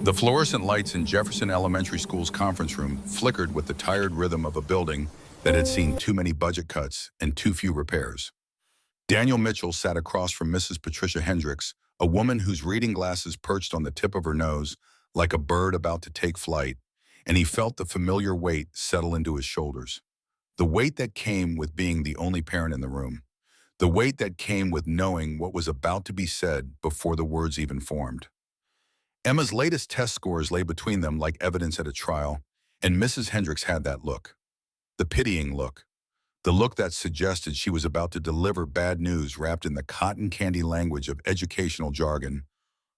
The fluorescent lights in Jefferson Elementary School's conference room flickered with the tired rhythm of a building that had seen too many budget cuts and too few repairs. Daniel Mitchell sat across from Mrs. Patricia Hendricks, a woman whose reading glasses perched on the tip of her nose like a bird about to take flight, and he felt the familiar weight settle into his shoulders. The weight that came with being the only parent in the room. The weight that came with knowing what was about to be said before the words even formed. Emma's latest test scores lay between them like evidence at a trial, and Mrs. Hendricks had that look. The pitying look. The look that suggested she was about to deliver bad news wrapped in the cotton candy language of educational jargon,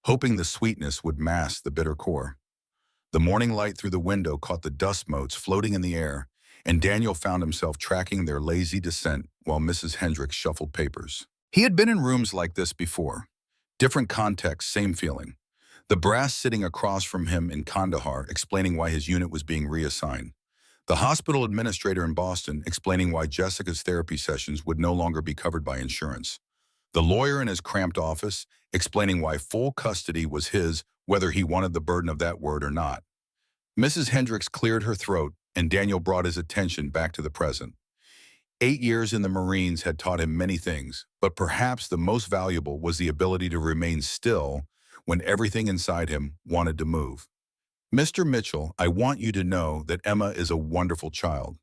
hoping the sweetness would mask the bitter core. The morning light through the window caught the dust motes floating in the air, and Daniel found himself tracking their lazy descent while Mrs. Hendricks shuffled papers. He had been in rooms like this before. Different context, same feeling. The brass sitting across from him in Kandahar explaining why his unit was being reassigned. The hospital administrator in Boston explaining why Jessica's therapy sessions would no longer be covered by insurance. The lawyer in his cramped office explaining why full custody was his, whether he wanted the burden of that word or not. Mrs. Hendricks cleared her throat, and Daniel brought his attention back to the present. 8 years in the Marines had taught him many things, but perhaps the most valuable was the ability to remain still when everything inside him wanted to move. Mr. Mitchell, I want you to know that Emma is a wonderful child,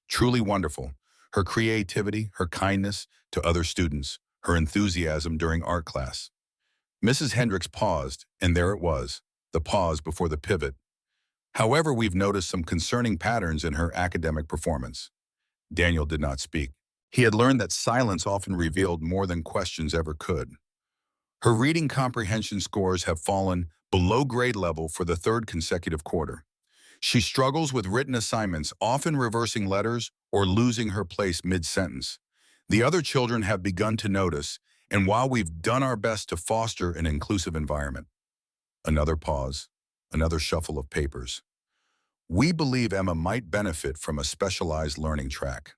truly wonderful. Her creativity, her kindness to other students, her enthusiasm during art class. Mrs. Hendricks paused, and there it was, the pause before the pivot. However, we've noticed some concerning patterns in her academic performance. Daniel did not speak. He had learned that silence often revealed more than questions ever could. Her reading comprehension scores have fallen below grade level for the third consecutive quarter. She struggles with written assignments, often reversing letters or losing her place mid-sentence. The other children have begun to notice, and while we've done our best to foster an inclusive environment. Another pause, another shuffle of papers. We believe Emma might benefit from a specialized learning track.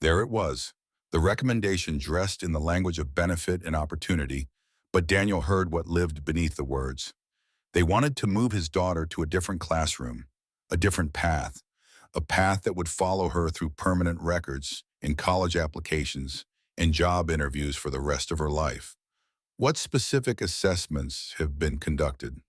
There it was, the recommendation dressed in the language of benefit and opportunity, but Daniel heard what lived beneath the words. They wanted to move his daughter to a different classroom, a different path, a path that would follow her through permanent records, in college applications, and job interviews for the rest of her life. What specific assessments have been conducted?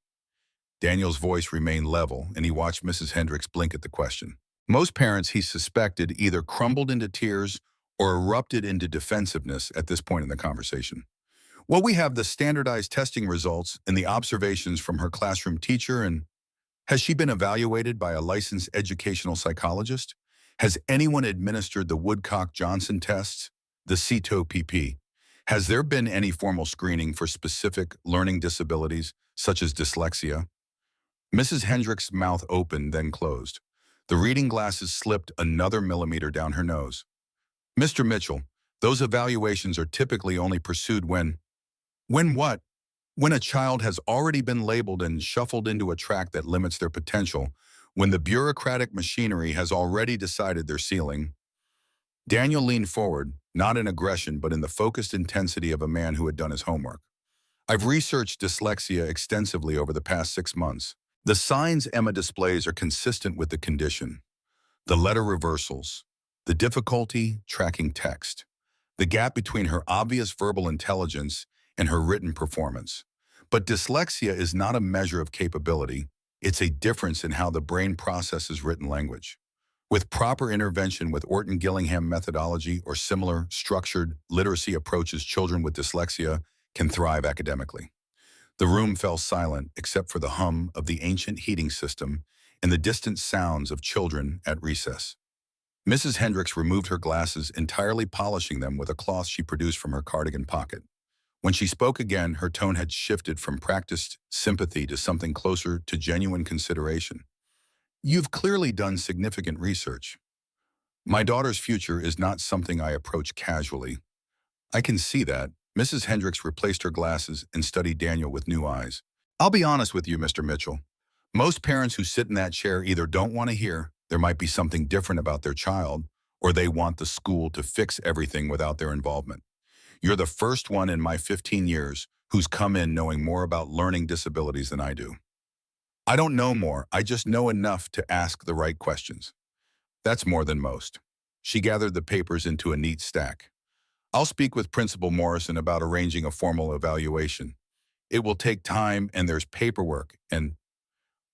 Daniel's voice remained level, and he watched Mrs. Hendricks blink at the question. Most parents, he suspected, either crumbled into tears or erupted into defensiveness at this point in the conversation. Well, we have the standardized testing results and the observations from her classroom teacher, and has she been evaluated by a licensed educational psychologist? Has anyone administered the Woodcock-Johnson tests, the CETO-PP? Has there been any formal screening for specific learning disabilities, such as dyslexia? Mrs. Hendricks' mouth opened, then closed. The reading glasses slipped another millimeter down her nose. Mr. Mitchell, those evaluations are typically only pursued when what? When a child has already been labeled and shuffled into a track that limits their potential, when the bureaucratic machinery has already decided their ceiling. Daniel leaned forward, not in aggression but in the focused intensity of a man who had done his homework. I've researched dyslexia extensively over the past 6 months. The signs Emma displays are consistent with the condition. The letter reversals, the difficulty tracking text, the gap between her obvious verbal intelligence and her written performance. But dyslexia is not a measure of capability. It's a difference in how the brain processes written language. With proper intervention with Orton-Gillingham methodology or similar structured literacy approaches, children with dyslexia can thrive academically. The room fell silent except for the hum of the ancient heating system and the distant sounds of children at recess. Mrs. Hendricks removed her glasses, entirely polishing them with a cloth she produced from her cardigan pocket. When she spoke again, her tone had shifted from practiced sympathy to something closer to genuine consideration. You've clearly done significant research. My daughter's future is not something I approach casually. I can see that. Mrs. Hendricks replaced her glasses and studied Daniel with new eyes. I'll be honest with you, Mr. Mitchell. Most parents who sit in that chair either don't want to hear there might be something different about their child, or they want the school to fix everything without their involvement. You're the first one in my 15 years who's come in knowing more about learning disabilities than I do. I don't know more, I just know enough to ask the right questions. That's more than most. She gathered the papers into a neat stack. I'll speak with Principal Morrison about arranging a formal evaluation. It will take time and there's paperwork, and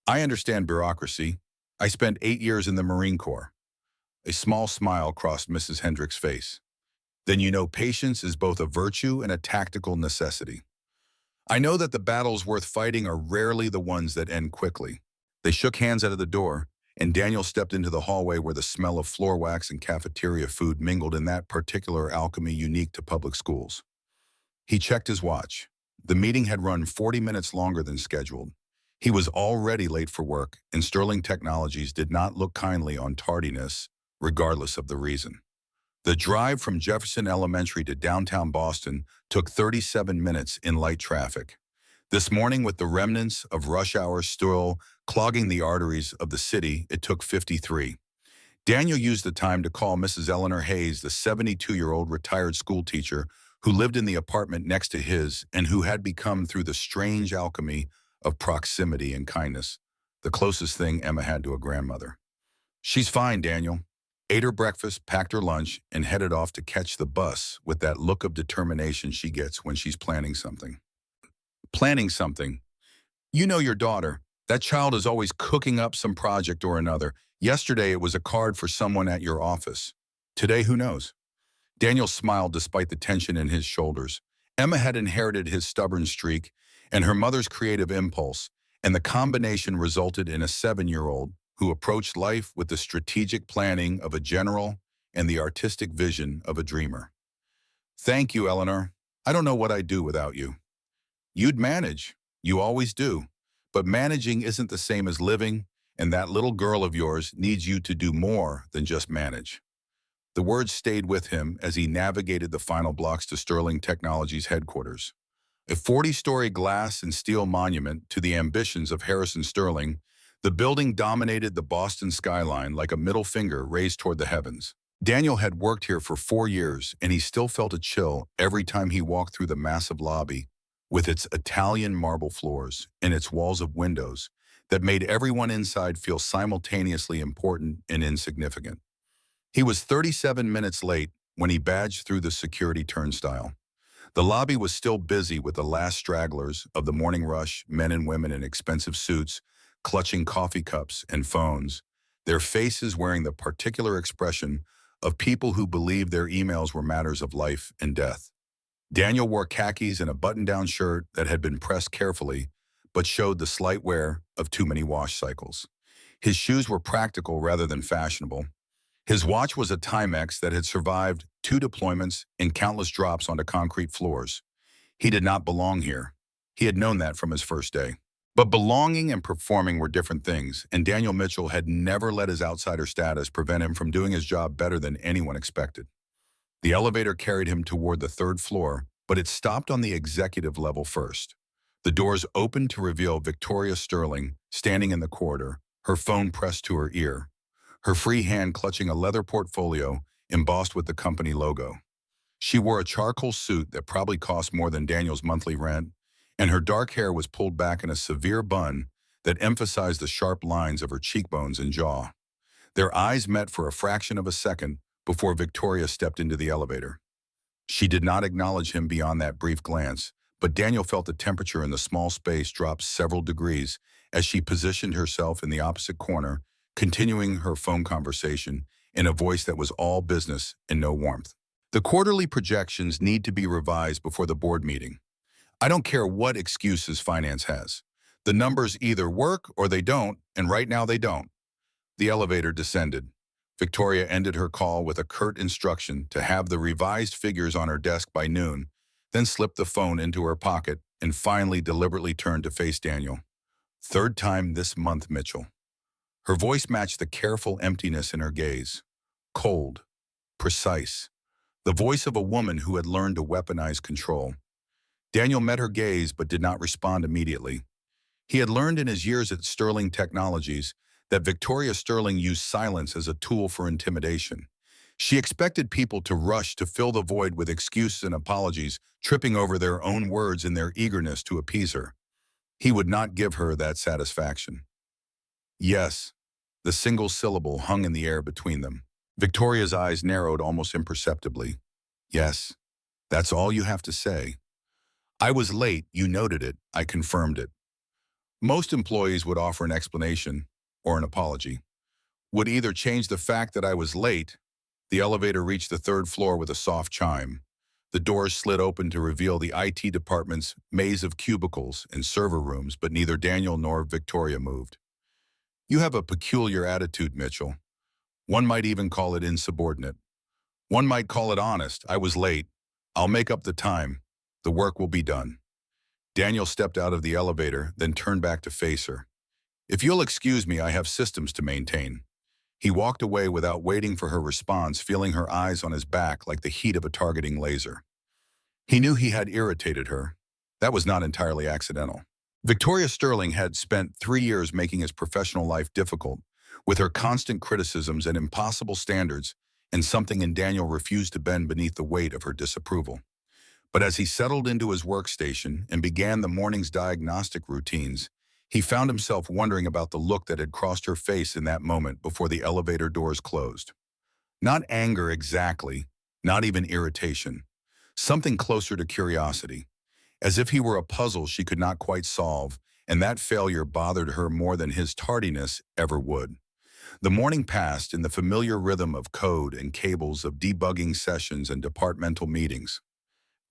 I understand bureaucracy. I spent 8 years in the Marine Corps. A small smile crossed Mrs. Hendrick's face. Then you know patience is both a virtue and a tactical necessity. I know that the battles worth fighting are rarely the ones that end quickly. They shook hands out of the door, and Daniel stepped into the hallway where the smell of floor wax and cafeteria food mingled in that particular alchemy unique to public schools. He checked his watch. The meeting had run 40 minutes longer than scheduled. He was already late for work, and Sterling Technologies did not look kindly on tardiness, regardless of the reason. The drive from Jefferson Elementary to downtown Boston took 37 minutes in light traffic. This morning, with the remnants of rush hour still clogging the arteries of the city, it took 53. Daniel used the time to call Mrs. Eleanor Hayes, the 72-year-old retired schoolteacher who lived in the apartment next to his and who had become, through the strange alchemy of proximity and kindness, the closest thing Emma had to a grandmother. "She's fine, Daniel." Ate her breakfast, packed her lunch, and headed off to catch the bus with that look of determination she gets when she's planning something. Planning something. You know your daughter. That child is always cooking up some project or another. Yesterday it was a card for someone at your office. Today, who knows? Daniel smiled despite the tension in his shoulders. Emma had inherited his stubborn streak and her mother's creative impulse, and the combination resulted in a 7-year-old who approached life with the strategic planning of a general and the artistic vision of a dreamer. "Thank you, Eleanor. I don't know what I'd do without you." "You'd manage. You always do. But managing isn't the same as living, and that little girl of yours needs you to do more than just manage." The words stayed with him as he navigated the final blocks to Sterling Technologies headquarters. A 40-story glass and steel monument to the ambitions of Harrison Sterling, the building dominated the Boston skyline like a middle finger raised toward the heavens. Daniel had worked here for 4 years, and he still felt a chill every time he walked through the massive lobby, with its Italian marble floors and its walls of windows that made everyone inside feel simultaneously important and insignificant. He was 37 minutes late when he badged through the security turnstile. The lobby was still busy with the last stragglers of the morning rush, men and women in expensive suits, clutching coffee cups and phones, their faces wearing the particular expression of people who believed their emails were matters of life and death. Daniel wore khakis and a button-down shirt that had been pressed carefully, but showed the slight wear of too many wash cycles. His shoes were practical rather than fashionable. His watch was a Timex that had survived 2 deployments and countless drops onto concrete floors. He did not belong here. He had known that from his first day. But belonging and performing were different things, and Daniel Mitchell had never let his outsider status prevent him from doing his job better than anyone expected. The elevator carried him toward the 3rd floor, but it stopped on the executive level first. The doors opened to reveal Victoria Sterling standing in the corridor, her phone pressed to her ear, her free hand clutching a leather portfolio embossed with the company logo. She wore a charcoal suit that probably cost more than Daniel's monthly rent, and her dark hair was pulled back in a severe bun that emphasized the sharp lines of her cheekbones and jaw. Their eyes met for a fraction of a second before Victoria stepped into the elevator. She did not acknowledge him beyond that brief glance, but Daniel felt the temperature in the small space drop several degrees as she positioned herself in the opposite corner, continuing her phone conversation in a voice that was all business and no warmth. "The quarterly projections need to be revised before the board meeting. I don't care what excuses finance has. The numbers either work or they don't, and right now they don't." The elevator descended. Victoria ended her call with a curt instruction to have the revised figures on her desk by noon, then slipped the phone into her pocket and finally deliberately turned to face Daniel. "Third time this month, Mitchell." Her voice matched the careful emptiness in her gaze. Cold, precise, the voice of a woman who had learned to weaponize control. Daniel met her gaze but did not respond immediately. He had learned in his years at Sterling Technologies that Victoria Sterling used silence as a tool for intimidation. She expected people to rush to fill the void with excuses and apologies, tripping over their own words in their eagerness to appease her. He would not give her that satisfaction. Yes, the single syllable hung in the air between them. Victoria's eyes narrowed almost imperceptibly. Yes, that's all you have to say. I was late, you noted it, I confirmed it. Most employees would offer an explanation or an apology. Would either change the fact that I was late. The elevator reached the third floor with a soft chime. The doors slid open to reveal the IT department's maze of cubicles and server rooms, but neither Daniel nor Victoria moved. You have a peculiar attitude, Mitchell. One might even call it insubordinate. One might call it honest. I was late. I'll make up the time. The work will be done. Daniel stepped out of the elevator, then turned back to face her. If you'll excuse me, I have systems to maintain. He walked away without waiting for her response, feeling her eyes on his back like the heat of a targeting laser. He knew he had irritated her. That was not entirely accidental. Victoria Sterling had spent 3 years making his professional life difficult, with her constant criticisms and impossible standards, and something in Daniel refused to bend beneath the weight of her disapproval. But as he settled into his workstation and began the morning's diagnostic routines, he found himself wondering about the look that had crossed her face in that moment before the elevator doors closed. Not anger exactly, not even irritation. Something closer to curiosity, as if he were a puzzle she could not quite solve, and that failure bothered her more than his tardiness ever would. The morning passed in the familiar rhythm of code and cables, of debugging sessions and departmental meetings.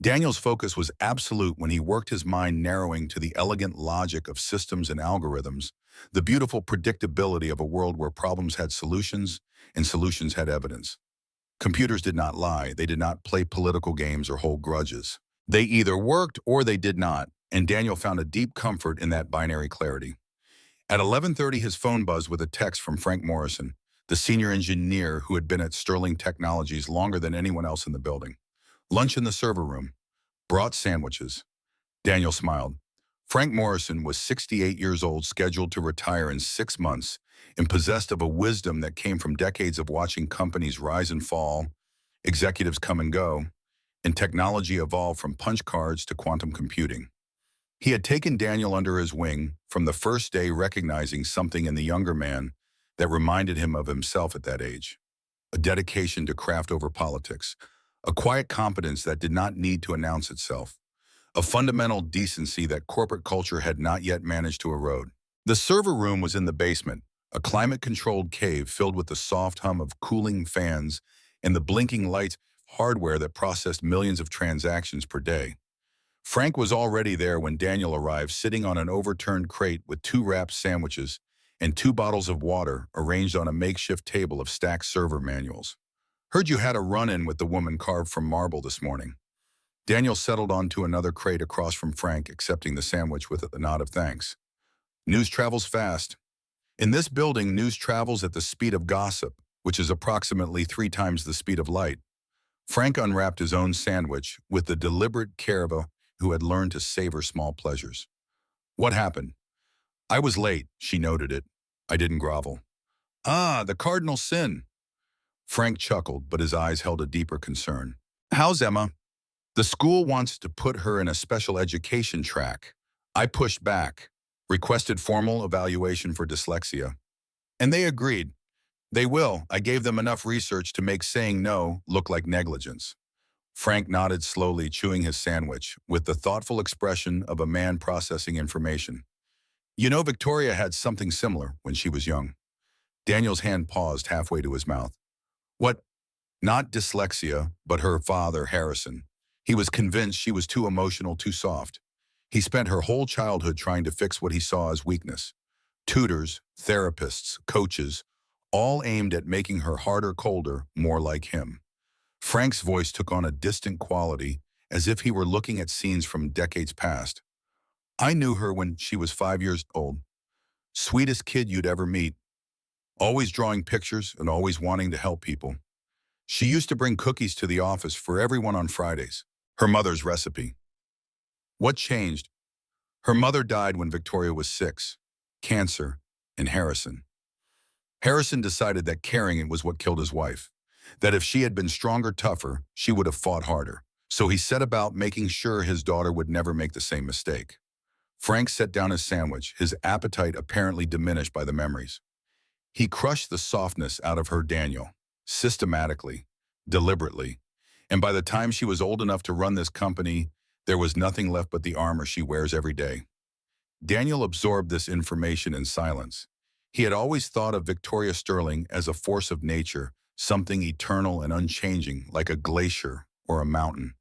Daniel's focus was absolute when he worked his mind narrowing to the elegant logic of systems and algorithms, the beautiful predictability of a world where problems had solutions and solutions had evidence. Computers did not lie, they did not play political games or hold grudges. They either worked or they did not, and Daniel found a deep comfort in that binary clarity. At 11:30, his phone buzzed with a text from Frank Morrison, the senior engineer who had been at Sterling Technologies longer than anyone else in the building. Lunch in the server room. Brought sandwiches. Daniel smiled. Frank Morrison was 68 years old, scheduled to retire in 6 months, and possessed of a wisdom that came from decades of watching companies rise and fall, executives come and go, and technology evolve from punch cards to quantum computing. He had taken Daniel under his wing from the first day, recognizing something in the younger man that reminded him of himself at that age. A dedication to craft over politics, a quiet competence that did not need to announce itself, a fundamental decency that corporate culture had not yet managed to erode. The server room was in the basement, a climate-controlled cave filled with the soft hum of cooling fans and the blinking lights, hardware that processed millions of transactions per day. Frank was already there when Daniel arrived, sitting on an overturned crate with 2 wrapped sandwiches and 2 bottles of water arranged on a makeshift table of stacked server manuals. Heard you had a run-in with the woman carved from marble this morning. Daniel settled onto another crate across from Frank, accepting the sandwich with a nod of thanks. News travels fast. In this building, news travels at the speed of gossip, which is approximately 3 times the speed of light. Frank unwrapped his own sandwich with the deliberate care of a who had learned to savor small pleasures. What happened? I was late, she noted it. I didn't grovel. Ah, the cardinal sin. Frank chuckled, but his eyes held a deeper concern. How's Emma? The school wants to put her in a special education track. I pushed back, requested formal evaluation for dyslexia. And they agreed. They will. I gave them enough research to make saying no look like negligence. Frank nodded slowly, chewing his sandwich, with the thoughtful expression of a man processing information. You know, Victoria had something similar when she was young. Daniel's hand paused halfway to his mouth. What? Not dyslexia, but her father, Harrison. He was convinced she was too emotional, too soft. He spent her whole childhood trying to fix what he saw as weakness. Tutors, therapists, coaches, all aimed at making her harder, colder, more like him. Frank's voice took on a distant quality, as if he were looking at scenes from decades past. I knew her when she was 5 years old. Sweetest kid you'd ever meet. Always drawing pictures and always wanting to help people. She used to bring cookies to the office for everyone on Fridays. Her mother's recipe. What changed? Her mother died when Victoria was 6. Cancer and Harrison. Harrison decided that caring was what killed his wife. That if she had been stronger, tougher, she would have fought harder. So he set about making sure his daughter would never make the same mistake. Frank set down his sandwich, his appetite apparently diminished by the memories. He crushed the softness out of her Daniel, systematically, deliberately. And by the time she was old enough to run this company, there was nothing left but the armor she wears every day. Daniel absorbed this information in silence. He had always thought of Victoria Sterling as a force of nature, something eternal and unchanging, like a glacier or a mountain.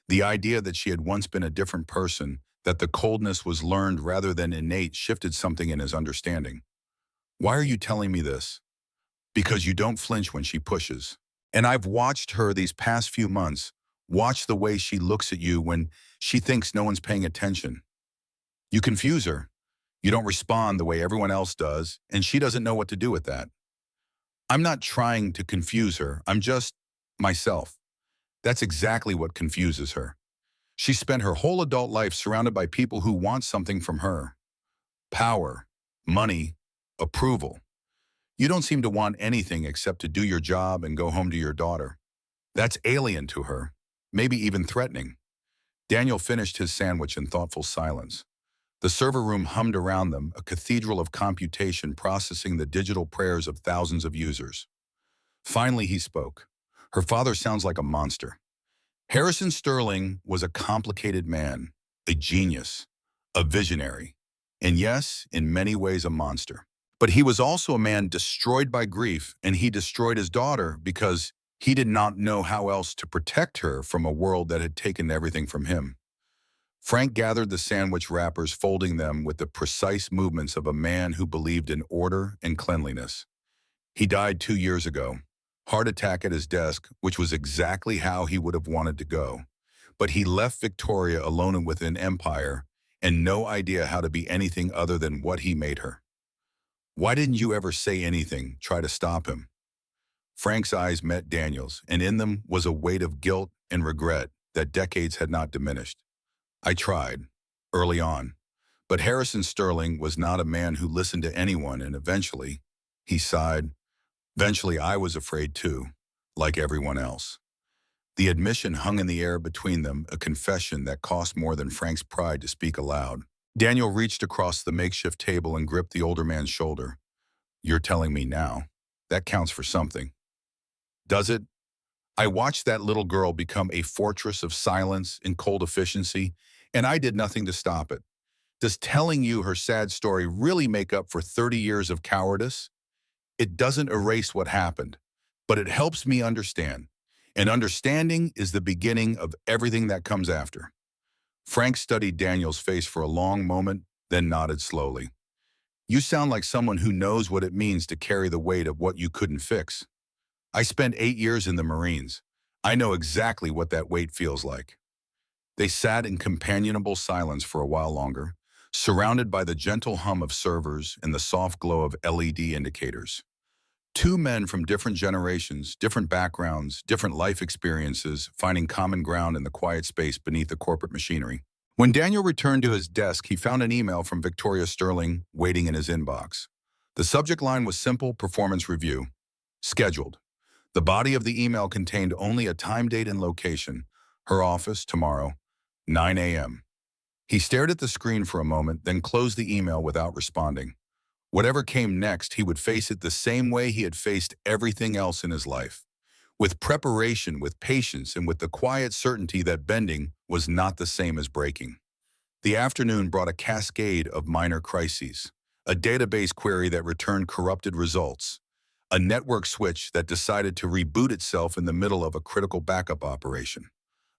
The idea that she had once been a different person, that the coldness was learned rather than innate, shifted something in his understanding. Why are you telling me this? Because you don't flinch when she pushes. And I've watched her these past few months, watch the way she looks at you when she thinks no one's paying attention. You confuse her. You don't respond the way everyone else does, and she doesn't know what to do with that. I'm not trying to confuse her. I'm just myself. That's exactly what confuses her. She spent her whole adult life surrounded by people who want something from her. Power, money, approval. You don't seem to want anything except to do your job and go home to your daughter. That's alien to her, maybe even threatening. Daniel finished his sandwich in thoughtful silence. The server room hummed around them, a cathedral of computation processing the digital prayers of thousands of users. Finally, he spoke. Her father sounds like a monster. Harrison Sterling was a complicated man, a genius, a visionary, and yes, in many ways a monster. But he was also a man destroyed by grief, and he destroyed his daughter because he did not know how else to protect her from a world that had taken everything from him. Frank gathered the sandwich wrappers, folding them with the precise movements of a man who believed in order and cleanliness. He died 2 years ago. Heart attack at his desk, which was exactly how he would have wanted to go. But he left Victoria alone with an empire and no idea how to be anything other than what he made her. Why didn't you ever say anything, try to stop him? Frank's eyes met Daniel's, and in them was a weight of guilt and regret that decades had not diminished. I tried, early on, but Harrison Sterling was not a man who listened to anyone, and eventually, he sighed, eventually I was afraid too, like everyone else. The admission hung in the air between them, a confession that cost more than Frank's pride to speak aloud. Daniel reached across the makeshift table and gripped the older man's shoulder. You're telling me now. That counts for something. Does it? I watched that little girl become a fortress of silence and cold efficiency, and I did nothing to stop it. Does telling you her sad story really make up for 30 years of cowardice? It doesn't erase what happened, but it helps me understand. And understanding is the beginning of everything that comes after. Frank studied Daniel's face for a long moment, then nodded slowly. You sound like someone who knows what it means to carry the weight of what you couldn't fix. I spent 8 years in the Marines. I know exactly what that weight feels like. They sat in companionable silence for a while longer, surrounded by the gentle hum of servers and the soft glow of LED indicators. Two men from different generations, different backgrounds, different life experiences, finding common ground in the quiet space beneath the corporate machinery. When Daniel returned to his desk, he found an email from Victoria Sterling waiting in his inbox. The subject line was simple: performance review. Scheduled. The body of the email contained only a time, date, and location. Her office, tomorrow, 9 a.m. He stared at the screen for a moment, then closed the email without responding. Whatever came next, he would face it the same way he had faced everything else in his life. With preparation, with patience, and with the quiet certainty that bending was not the same as breaking. The afternoon brought a cascade of minor crises, a database query that returned corrupted results, a network switch that decided to reboot itself in the middle of a critical backup operation,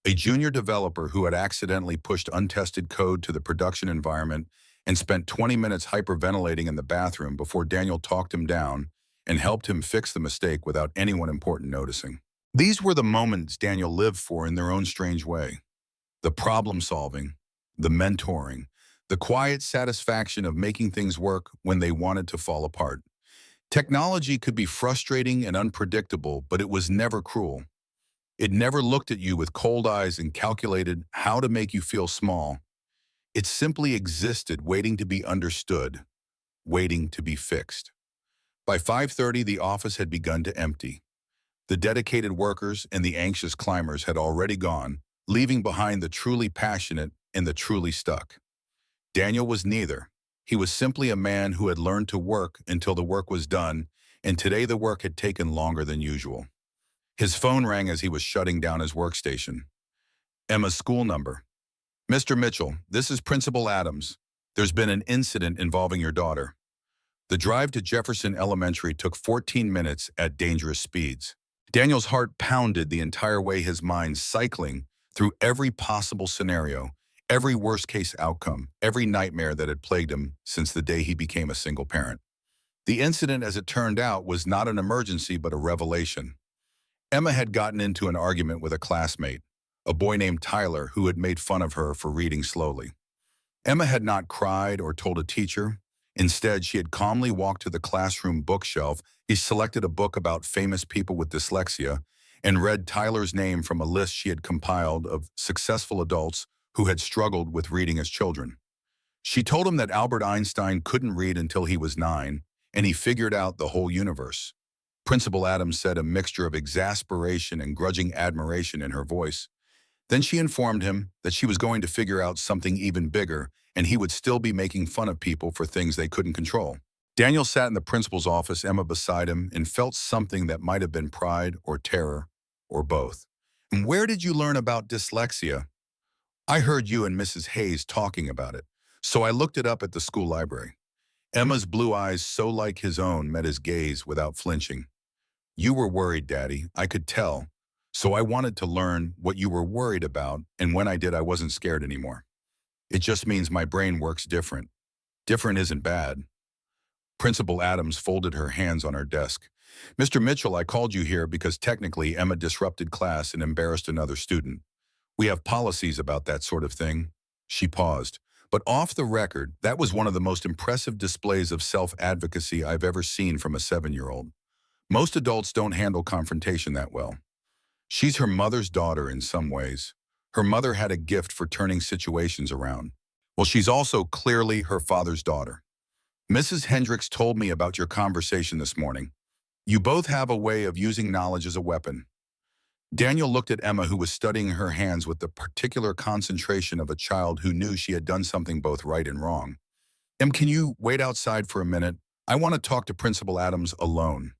a junior developer who had accidentally pushed untested code to the production environment and spent 20 minutes hyperventilating in the bathroom before Daniel talked him down and helped him fix the mistake without anyone important noticing. These were the moments Daniel lived for in their own strange way. The problem-solving, the mentoring, the quiet satisfaction of making things work when they wanted to fall apart. Technology could be frustrating and unpredictable, but it was never cruel. It never looked at you with cold eyes and calculated how to make you feel small. It simply existed, waiting to be understood, waiting to be fixed. By 5:30, the office had begun to empty. The dedicated workers and the anxious climbers had already gone, leaving behind the truly passionate and the truly stuck. Daniel was neither. He was simply a man who had learned to work until the work was done, and today the work had taken longer than usual. His phone rang as he was shutting down his workstation. Emma's school number. Mr. Mitchell, this is Principal Adams. There's been an incident involving your daughter. The drive to Jefferson Elementary took 14 minutes at dangerous speeds. Daniel's heart pounded the entire way, his mind cycling through every possible scenario, every worst-case outcome, every nightmare that had plagued him since the day he became a single parent. The incident, as it turned out, was not an emergency but a revelation. Emma had gotten into an argument with a classmate, a boy named Tyler, who had made fun of her for reading slowly. Emma had not cried or told a teacher. Instead, she had calmly walked to the classroom bookshelf. She selected a book about famous people with dyslexia and read Tyler's name from a list she had compiled of successful adults who had struggled with reading as children. She told him that Albert Einstein couldn't read until he was 9, and he figured out the whole universe. Principal Adams said, a mixture of exasperation and grudging admiration in her voice. Then she informed him that she was going to figure out something even bigger, and he would still be making fun of people for things they couldn't control. Daniel sat in the principal's office, Emma beside him, and felt something that might have been pride or terror, or both. And where did you learn about dyslexia? I heard you and Mrs. Hayes talking about it, so I looked it up at the school library. Emma's blue eyes, so like his own, met his gaze without flinching. You were worried, Daddy, I could tell. So I wanted to learn what you were worried about, and when I did, I wasn't scared anymore. It just means my brain works different. Different isn't bad. Principal Adams folded her hands on her desk. Mr. Mitchell, I called you here because technically Emma disrupted class and embarrassed another student. We have policies about that sort of thing. She paused. But off the record, that was one of the most impressive displays of self-advocacy I've ever seen from a 7-year-old. Most adults don't handle confrontation that well. She's her mother's daughter in some ways. Her mother had a gift for turning situations around. Well, she's also clearly her father's daughter. Mrs. Hendricks told me about your conversation this morning. You both have a way of using knowledge as a weapon. Daniel looked at Emma, who was studying her hands with the particular concentration of a child who knew she had done something both right and wrong. Em, can you wait outside for a minute? I want to talk to Principal Adams alone.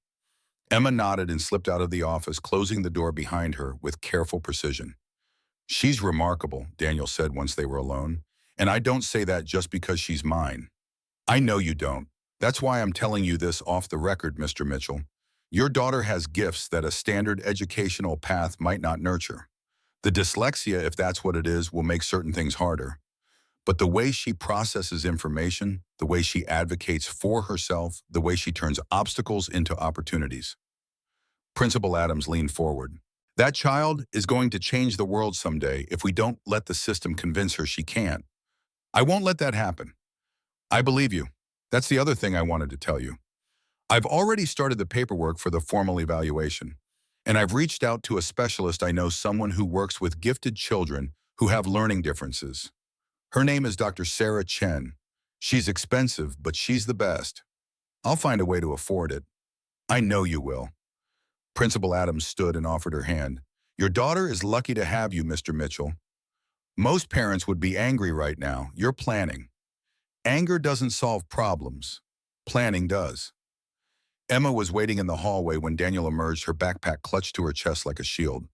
Emma nodded and slipped out of the office, closing the door behind her with careful precision. She's remarkable, Daniel said once they were alone, and I don't say that just because she's mine. I know you don't. That's why I'm telling you this off the record, Mr. Mitchell. Your daughter has gifts that a standard educational path might not nurture. The dyslexia, if that's what it is, will make certain things harder. But the way she processes information, the way she advocates for herself, the way she turns obstacles into opportunities. Principal Adams leaned forward. That child is going to change the world someday if we don't let the system convince her she can't. I won't let that happen. I believe you. That's the other thing I wanted to tell you. I've already started the paperwork for the formal evaluation, and I've reached out to a specialist I know, someone who works with gifted children who have learning differences. Her name is Dr. Sarah Chen. She's expensive, but she's the best. I'll find a way to afford it. I know you will. Principal Adams stood and offered her hand. Your daughter is lucky to have you, Mr. Mitchell. Most parents would be angry right now. You're planning. Anger doesn't solve problems. Planning does. Emma was waiting in the hallway when Daniel emerged, her backpack clutched to her chest like a shield.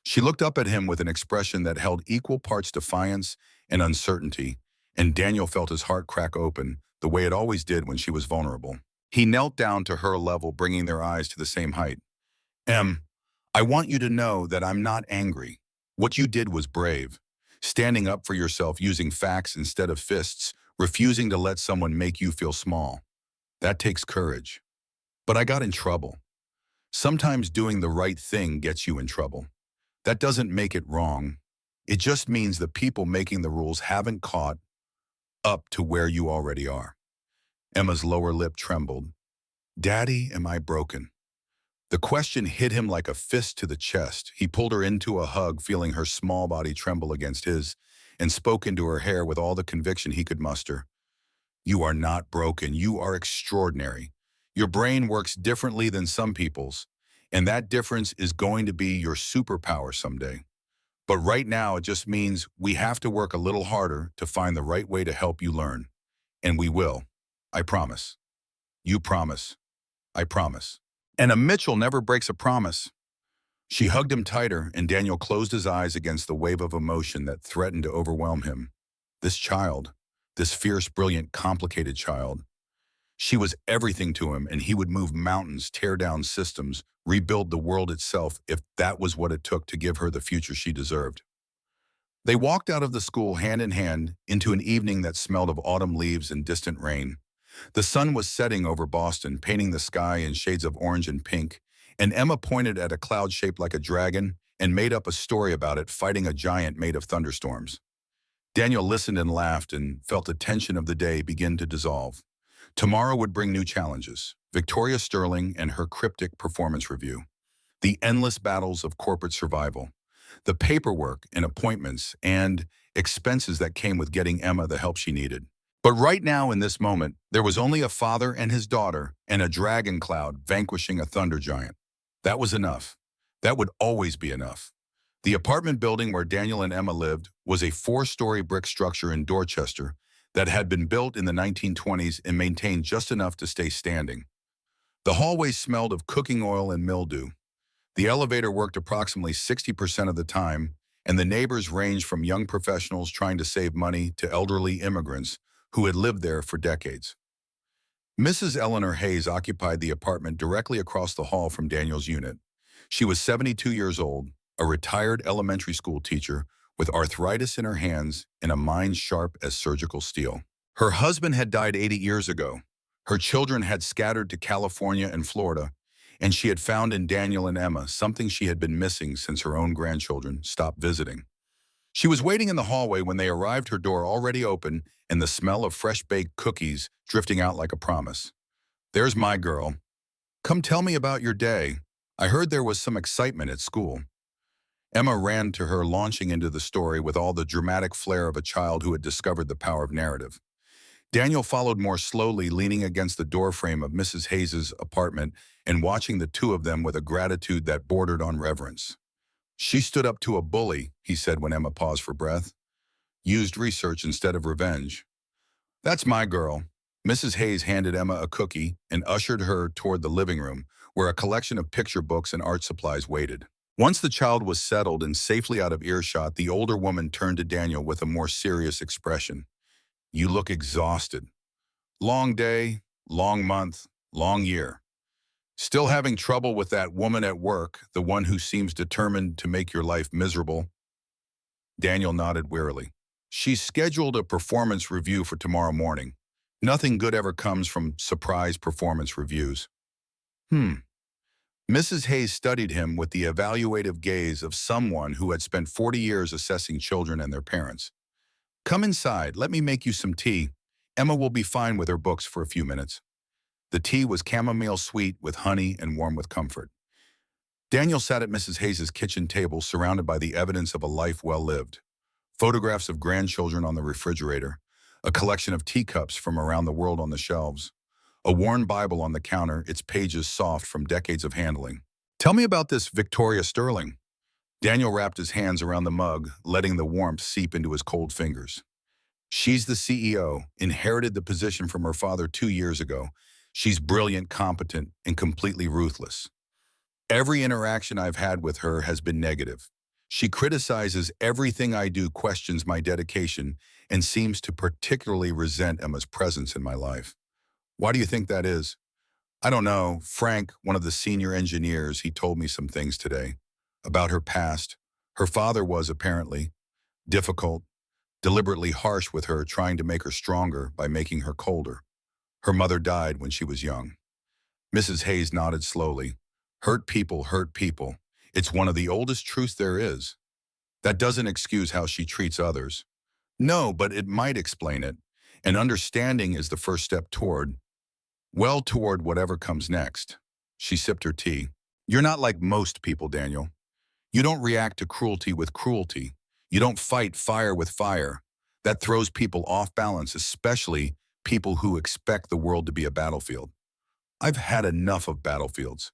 She looked up at him with an expression that held equal parts defiance and uncertainty, and Daniel felt his heart crack open, the way it always did when she was vulnerable. He knelt down to her level, bringing their eyes to the same height. Em, I want you to know that I'm not angry. What you did was brave. Standing up for yourself, using facts instead of fists, refusing to let someone make you feel small. That takes courage. But I got in trouble. Sometimes doing the right thing gets you in trouble. That doesn't make it wrong. It just means the people making the rules haven't caught up to where you already are. Emma's lower lip trembled. Daddy, am I broken? The question hit him like a fist to the chest. He pulled her into a hug, feeling her small body tremble against his, and spoke into her hair with all the conviction he could muster. You are not broken. You are extraordinary. Your brain works differently than some people's, and that difference is going to be your superpower someday. But right now, it just means we have to work a little harder to find the right way to help you learn. And we will. I promise. You promise. I promise. And a Mitchell never breaks a promise. She hugged him tighter, and Daniel closed his eyes against the wave of emotion that threatened to overwhelm him. This child, this fierce, brilliant, complicated child, she was everything to him, and he would move mountains, tear down systems, rebuild the world itself if that was what it took to give her the future she deserved. They walked out of the school hand in hand into an evening that smelled of autumn leaves and distant rain. The sun was setting over Boston, painting the sky in shades of orange and pink, and Emma pointed at a cloud shaped like a dragon and made up a story about it fighting a giant made of thunderstorms. Daniel listened and laughed and felt the tension of the day begin to dissolve. Tomorrow would bring new challenges: Victoria Sterling and her cryptic performance review, the endless battles of corporate survival, the paperwork and appointments and expenses that came with getting Emma the help she needed. But right now, in this moment, there was only a father and his daughter and a dragon cloud vanquishing a thunder giant. That was enough. That would always be enough. The apartment building where Daniel and Emma lived was a four-story brick structure in Dorchester that had been built in the 1920s and maintained just enough to stay standing. The hallway smelled of cooking oil and mildew. The elevator worked approximately 60% of the time, and the neighbors ranged from young professionals trying to save money to elderly immigrants who had lived there for decades. Mrs. Eleanor Hayes occupied the apartment directly across the hall from Daniel's unit. She was 72 years old, a retired elementary school teacher with arthritis in her hands and a mind sharp as surgical steel. Her husband had died 80 years ago. Her children had scattered to California and Florida, and she had found in Daniel and Emma something she had been missing since her own grandchildren stopped visiting. She was waiting in the hallway when they arrived, her door already open and the smell of fresh-baked cookies drifting out like a promise. "There's my girl. Come tell me about your day. I heard there was some excitement at school." Emma ran to her, launching into the story with all the dramatic flair of a child who had discovered the power of narrative. Daniel followed more slowly, leaning against the doorframe of Mrs. Hayes's apartment and watching the two of them with a gratitude that bordered on reverence. "She stood up to a bully," he said when Emma paused for breath. "Used research instead of revenge." "That's my girl." Mrs. Hayes handed Emma a cookie and ushered her toward the living room, where a collection of picture books and art supplies waited. Once the child was settled and safely out of earshot, the older woman turned to Daniel with a more serious expression. "You look exhausted. Long day, long month, long year. Still having trouble with that woman at work, the one who seems determined to make your life miserable?" Daniel nodded wearily. "She's scheduled a performance review for tomorrow morning. Nothing good ever comes from surprise performance reviews." Mrs. Hayes studied him with the evaluative gaze of someone who had spent 40 years assessing children and their parents. "Come inside, let me make you some tea. Emma will be fine with her books for a few minutes." The tea was chamomile sweet with honey and warm with comfort. Daniel sat at Mrs. Hayes's kitchen table, surrounded by the evidence of a life well lived. Photographs of grandchildren on the refrigerator, a collection of teacups from around the world on the shelves, a worn Bible on the counter, its pages soft from decades of handling. "Tell me about this Victoria Sterling." Daniel wrapped his hands around the mug, letting the warmth seep into his cold fingers. "She's the CEO, inherited the position from her father 2 years ago. She's brilliant, competent, and completely ruthless. Every interaction I've had with her has been negative. She criticizes everything I do, questions my dedication, and seems to particularly resent Emma's presence in my life. Why do you think that is?" "I don't know. Frank, one of the senior engineers, he told me some things today about her past. Her father was, apparently, difficult, deliberately harsh with her, trying to make her stronger by making her colder. Her mother died when she was young." Mrs. Hayes nodded slowly. Hurt people hurt people. It's one of the oldest truths there is. That doesn't excuse how she treats others. No, but it might explain it. And understanding is the first step toward whatever comes next. She sipped her tea. "You're not like most people, Daniel. You don't react to cruelty with cruelty. You don't fight fire with fire. That throws people off balance, especially people who expect the world to be a battlefield. I've had enough of battlefields.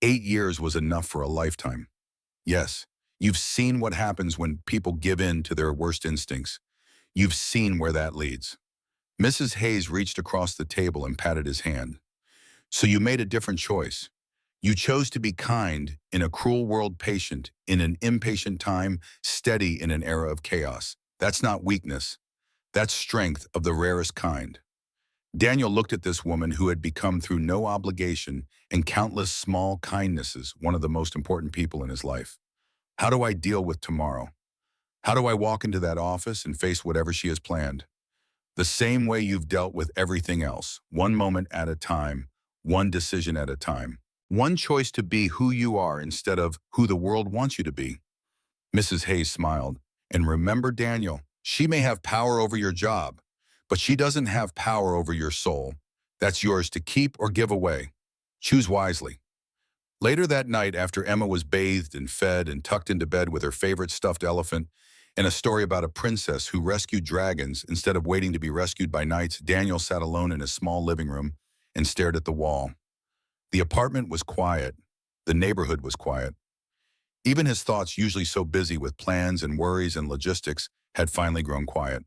8 years was enough for a lifetime. Yes, You've seen what happens when people give in to their worst instincts. You've seen where that leads. Mrs. Hayes reached across the table and patted his hand. So you made a different choice. You chose to be kind in a cruel world, patient in an impatient time, steady in an era of chaos. That's not weakness. That's strength of the rarest kind. Daniel looked at this woman who had become, through no obligation and countless small kindnesses, one of the most important people in his life. How do I deal with tomorrow? How do I walk into that office and face whatever she has planned? The same way you've dealt with everything else, one moment at a time, one decision at a time. One choice to be who you are instead of who the world wants you to be. Mrs. Hayes smiled. And remember, Daniel, she may have power over your job, but she doesn't have power over your soul. That's yours to keep or give away. Choose wisely. Later that night, after Emma was bathed and fed and tucked into bed with her favorite stuffed elephant and a story about a princess who rescued dragons instead of waiting to be rescued by knights, Daniel sat alone in his small living room and stared at the wall. The apartment was quiet. The neighborhood was quiet. Even his thoughts, usually so busy with plans and worries and logistics, had finally grown quiet.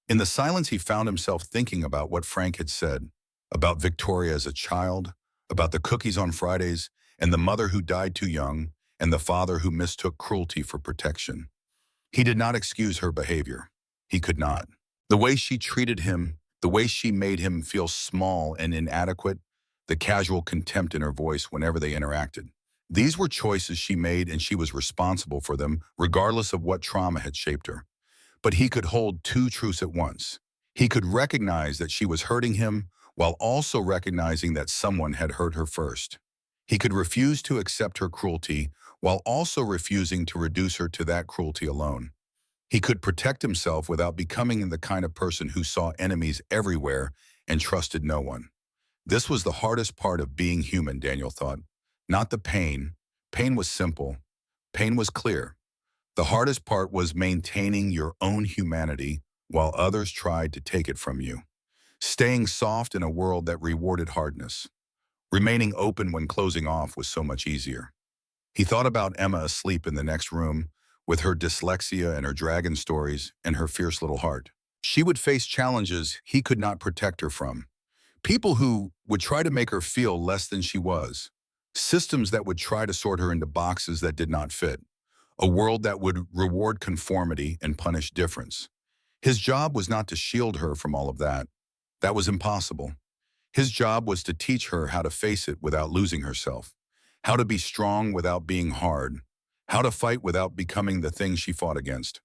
In the silence, he found himself thinking about what Frank had said, about Victoria as a child, about the cookies on Fridays, and the mother who died too young, and the father who mistook cruelty for protection. He did not excuse her behavior. He could not. The way she treated him, the way she made him feel small and inadequate, the casual contempt in her voice whenever they interacted. These were choices she made, and she was responsible for them, regardless of what trauma had shaped her. But he could hold two truths at once. He could recognize that she was hurting him while also recognizing that someone had hurt her first. He could refuse to accept her cruelty while also refusing to reduce her to that cruelty alone. He could protect himself without becoming the kind of person who saw enemies everywhere and trusted no one. This was the hardest part of being human, Daniel thought. Not the pain. Pain was simple. Pain was clear. The hardest part was maintaining your own humanity while others tried to take it from you. Staying soft in a world that rewarded hardness. Remaining open when closing off was so much easier. He thought about Emma asleep in the next room with her dyslexia and her dragon stories and her fierce little heart. She would face challenges he could not protect her from. People who would try to make her feel less than she was. Systems that would try to sort her into boxes that did not fit. A world that would reward conformity and punish difference. His job was not to shield her from all of that. That was impossible. His job was to teach her how to face it without losing herself, how to be strong without being hard, how to fight without becoming the thing she fought against.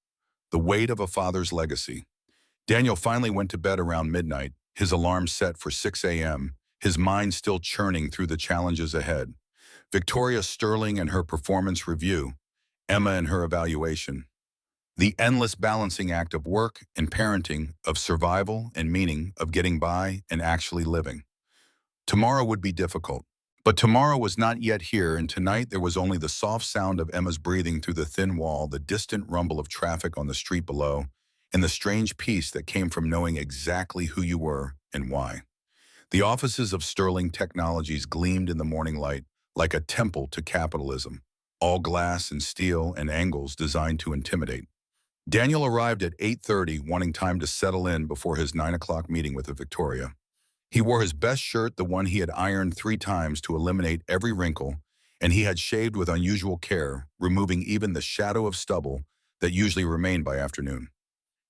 The weight of a father's legacy. Daniel finally went to bed around midnight, his alarm set for 6 a.m., his mind still churning through the challenges ahead. Victoria Sterling and her performance review, Emma and her evaluation. The endless balancing act of work and parenting, of survival and meaning, of getting by and actually living. Tomorrow would be difficult. But tomorrow was not yet here, and tonight there was only the soft sound of Emma's breathing through the thin wall, the distant rumble of traffic on the street below, and the strange peace that came from knowing exactly who you were and why. The offices of Sterling Technologies gleamed in the morning light like a temple to capitalism, all glass and steel and angles designed to intimidate. Daniel arrived at 8:30, wanting time to settle in before his 9 o'clock meeting with Victoria. He wore his best shirt, the one he had ironed 3 times to eliminate every wrinkle, and he had shaved with unusual care, removing even the shadow of stubble that usually remained by afternoon.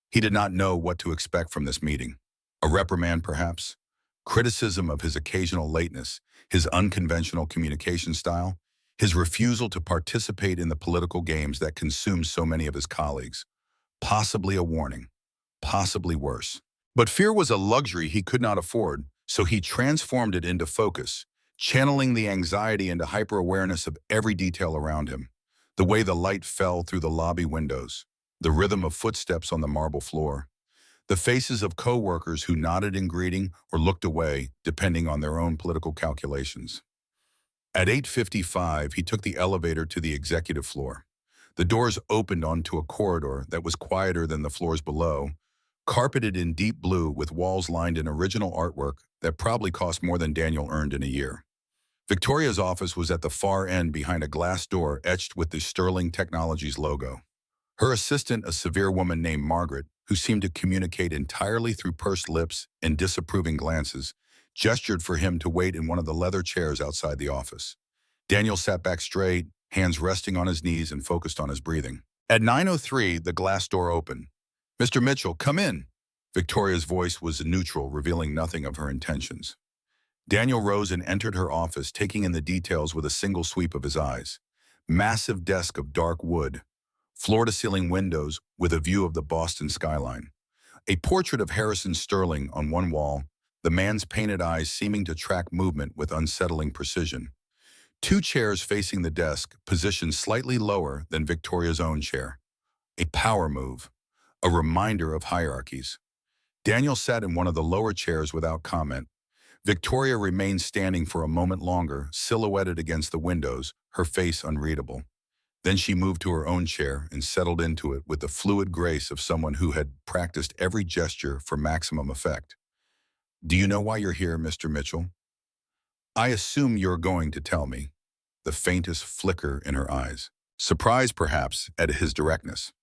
He did not know what to expect from this meeting. A reprimand, perhaps? Criticism of his occasional lateness, his unconventional communication style, his refusal to participate in the political games that consumed so many of his colleagues. Possibly a warning. Possibly worse. But fear was a luxury he could not afford, so he transformed it into focus, channeling the anxiety into hyper-awareness of every detail around him. The way the light fell through the lobby windows, the rhythm of footsteps on the marble floor, the faces of co-workers who nodded in greeting or looked away, depending on their own political calculations. At 8:55, he took the elevator to the executive floor. The doors opened onto a corridor that was quieter than the floors below, carpeted in deep blue with walls lined in original artwork that probably cost more than Daniel earned in a year. Victoria's office was at the far end behind a glass door etched with the Sterling Technologies logo. Her assistant, a severe woman named Margaret, who seemed to communicate entirely through pursed lips and disapproving glances, gestured for him to wait in one of the leather chairs outside the office. Daniel sat back straight, hands resting on his knees and focused on his breathing. At 9:03, the glass door opened. "Mr. Mitchell, come in." Victoria's voice was neutral, revealing nothing of her intentions. Daniel rose and entered her office, taking in the details with a single sweep of his eyes. Massive desk of dark wood, floor-to-ceiling windows with a view of the Boston skyline. A portrait of Harrison Sterling on one wall, the man's painted eyes seeming to track movement with unsettling precision. Two chairs facing the desk, positioned slightly lower than Victoria's own chair. A power move, a reminder of hierarchies. Daniel sat in one of the lower chairs without comment. Victoria remained standing for a moment longer, silhouetted against the windows, her face unreadable. Then she moved to her own chair and settled into it with the fluid grace of someone who had practiced every gesture for maximum effect. "Do you know why you're here, Mr. Mitchell?" "I assume you're going to tell me." The faintest flicker in her eyes. Surprised, perhaps, at his directness.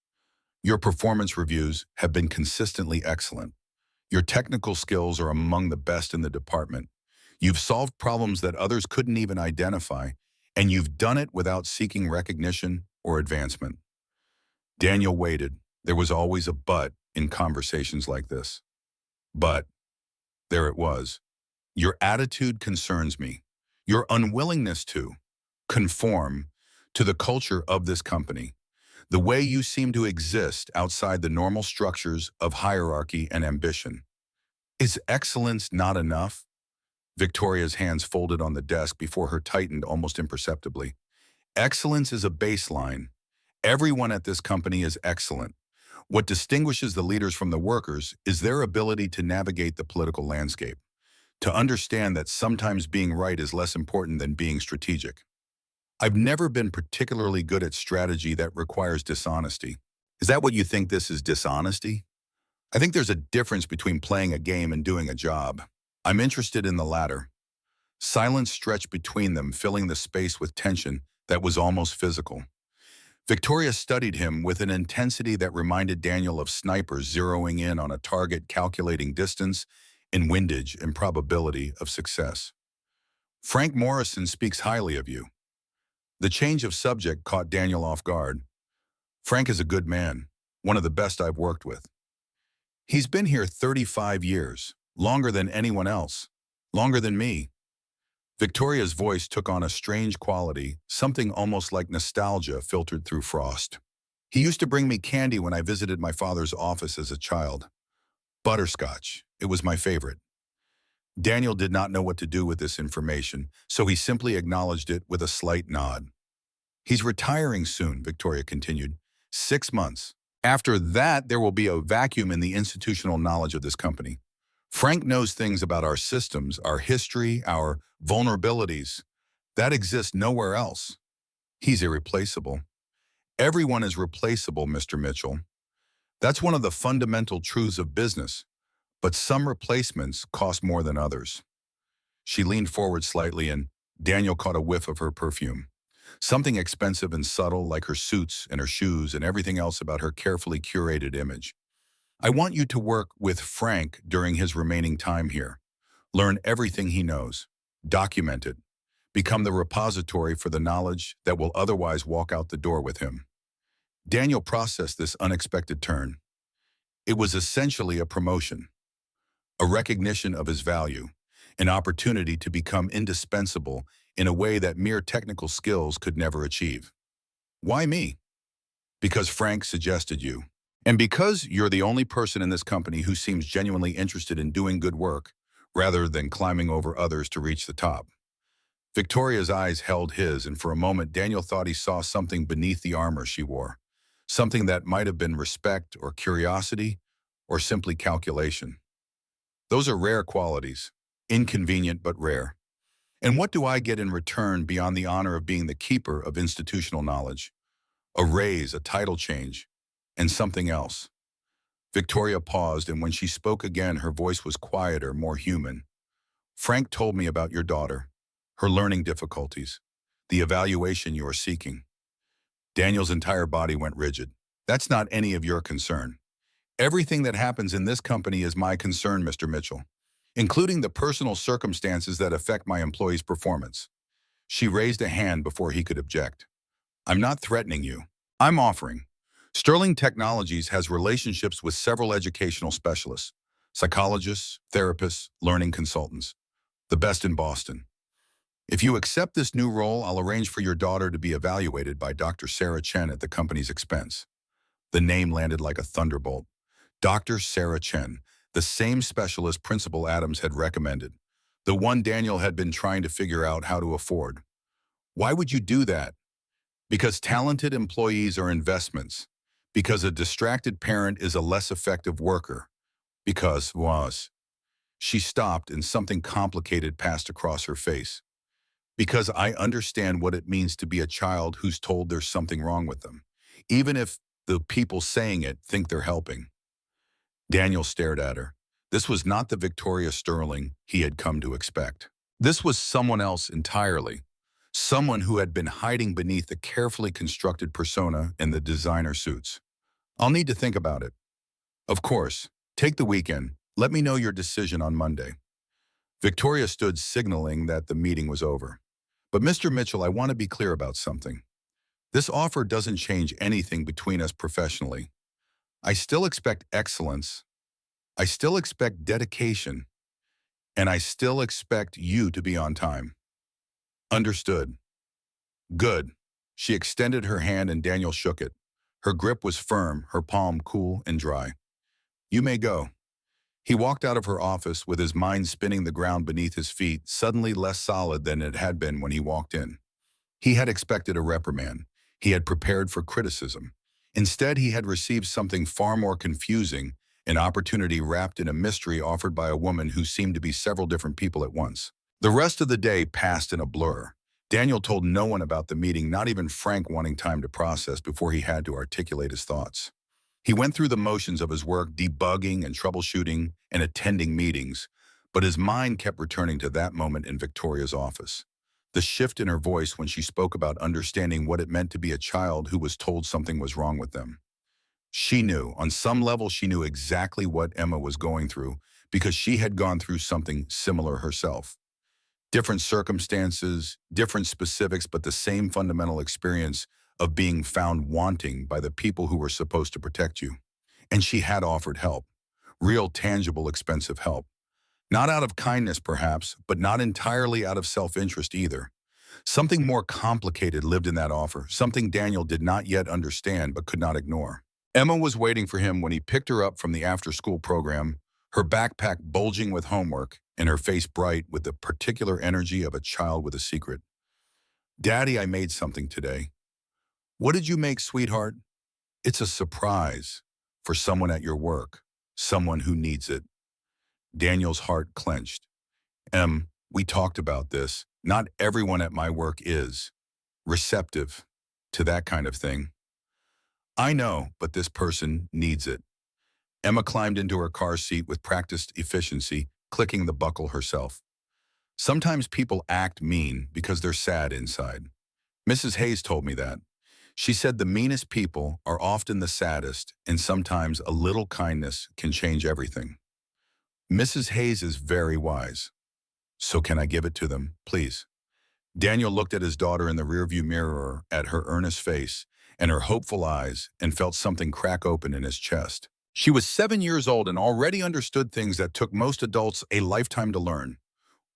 "Your performance reviews have been consistently excellent. Your technical skills are among the best in the department. You've solved problems that others couldn't even identify, and you've done it without seeking recognition or advancement." Daniel waited. There was always a but in conversations like this. But there it was. "Your attitude concerns me. Your unwillingness to conform to the culture of this company. The way you seem to exist outside the normal structures of hierarchy and ambition. Is excellence not enough?" Victoria's hands folded on the desk before her tightened almost imperceptibly. "Excellence is a baseline. Everyone at this company is excellent. What distinguishes the leaders from the workers is their ability to navigate the political landscape, to understand that sometimes being right is less important than being strategic. I've never been particularly good at strategy that requires dishonesty." "Is that what you think this is, dishonesty?" "I think there's a difference between playing a game and doing a job. I'm interested in the latter." Silence stretched between them, filling the space with tension that was almost physical. Victoria studied him with an intensity that reminded Daniel of snipers zeroing in on a target, calculating distance and windage and probability of success. "Frank Morrison speaks highly of you." The change of subject caught Daniel off guard. "Frank is a good man, one of the best I've worked with. He's been here 35 years, longer than anyone else, longer than me." Victoria's voice took on a strange quality, something almost like nostalgia filtered through frost. "He used to bring me candy when I visited my father's office as a child. Butterscotch. It was my favorite." Daniel did not know what to do with this information, so he simply acknowledged it with a slight nod. "He's retiring soon," Victoria continued. 6 months. After that, there will be a vacuum in the institutional knowledge of this company. Frank knows things about our systems, our history, our vulnerabilities. That exists nowhere else. He's irreplaceable. Everyone is replaceable, Mr. Mitchell. That's one of the fundamental truths of business, but some replacements cost more than others." She leaned forward slightly and Daniel caught a whiff of her perfume. Something expensive and subtle, like her suits and her shoes and everything else about her carefully curated image. "I want you to work with Frank during his remaining time here. Learn everything he knows. Document it. Become the repository for the knowledge that will otherwise walk out the door with him." Daniel processed this unexpected turn. It was essentially a promotion, a recognition of his value, an opportunity to become indispensable in a way that mere technical skills could never achieve. "Why me?" "Because Frank suggested you. And because you're the only person in this company who seems genuinely interested in doing good work, rather than climbing over others to reach the top." Victoria's eyes held his, and for a moment Daniel thought he saw something beneath the armor she wore. Something that might have been respect or curiosity, or simply calculation. Those are rare qualities. Inconvenient but rare. "And what do I get in return beyond the honor of being the keeper of institutional knowledge? A raise, a title change, and something else." Victoria paused, and when she spoke again, her voice was quieter, more human. "Frank told me about your daughter. her learning difficulties, the evaluation you are seeking. Daniel's entire body went rigid. That's not any of your concern. Everything that happens in this company is my concern, Mr. Mitchell, including the personal circumstances that affect my employees' performance. She raised a hand before he could object. I'm not threatening you. I'm offering. Sterling Technologies has relationships with several educational specialists, psychologists, therapists, learning consultants, the best in Boston. If you accept this new role, I'll arrange for your daughter to be evaluated by Dr. Sarah Chen at the company's expense. The name landed like a thunderbolt. Dr. Sarah Chen, the same specialist Principal Adams had recommended, the one Daniel had been trying to figure out how to afford. Why would you do that? Because talented employees are investments. Because a distracted parent is a less effective worker. Because was. She stopped and something complicated passed across her face. Because I understand what it means to be a child who's told there's something wrong with them, even if the people saying it think they're helping. Daniel stared at her. This was not the Victoria Sterling he had come to expect. This was someone else entirely. Someone who had been hiding beneath the carefully constructed persona in the designer suits. I'll need to think about it. Of course, take the weekend. Let me know your decision on Monday. Victoria stood, signaling that the meeting was over. But Mr. Mitchell, I want to be clear about something. This offer doesn't change anything between us professionally. I still expect excellence. I still expect dedication. And I still expect you to be on time. Understood. Good. She extended her hand and Daniel shook it. Her grip was firm, her palm cool and dry. You may go. He walked out of her office with his mind spinning the ground beneath his feet, suddenly less solid than it had been when he walked in. He had expected a reprimand. He had prepared for criticism. Instead, he had received something far more confusing, an opportunity wrapped in a mystery offered by a woman who seemed to be several different people at once. The rest of the day passed in a blur. Daniel told no one about the meeting, not even Frank, wanting time to process before he had to articulate his thoughts. He went through the motions of his work, debugging and troubleshooting and attending meetings, but his mind kept returning to that moment in Victoria's office. The shift in her voice when she spoke about understanding what it meant to be a child who was told something was wrong with them. She knew, on some level she knew exactly what Emma was going through because she had gone through something similar herself. Different circumstances, different specifics, but the same fundamental experience of being found wanting by the people who were supposed to protect you. And she had offered help. Real, tangible, expensive help. Not out of kindness, perhaps, but not entirely out of self-interest either. Something more complicated lived in that offer, something Daniel did not yet understand but could not ignore. Emma was waiting for him when he picked her up from the after-school program, her backpack bulging with homework and her face bright with the particular energy of a child with a secret. Daddy, I made something today. What did you make, sweetheart? It's a surprise for someone at your work, someone who needs it. Daniel's heart clenched. We talked about this. Not everyone at my work is receptive to that kind of thing. I know, but this person needs it. Emma climbed into her car seat with practiced efficiency, clicking the buckle herself. Sometimes people act mean because they're sad inside. Mrs. Hayes told me that. She said the meanest people are often the saddest, and sometimes a little kindness can change everything. Mrs. Hayes is very wise. So can I give it to them, please? Daniel looked at his daughter in the rearview mirror, at her earnest face and her hopeful eyes, and felt something crack open in his chest. She was 7 years old and already understood things that took most adults a lifetime to learn,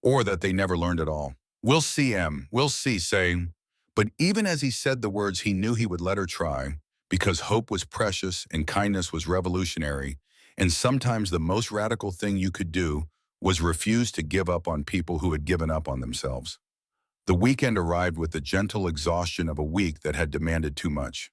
or that they never learned at all. We'll see, Em, we'll see, saying. But even as he said the words, he knew he would let her try, because hope was precious and kindness was revolutionary, and sometimes the most radical thing you could do was refuse to give up on people who had given up on themselves. The weekend arrived with the gentle exhaustion of a week that had demanded too much.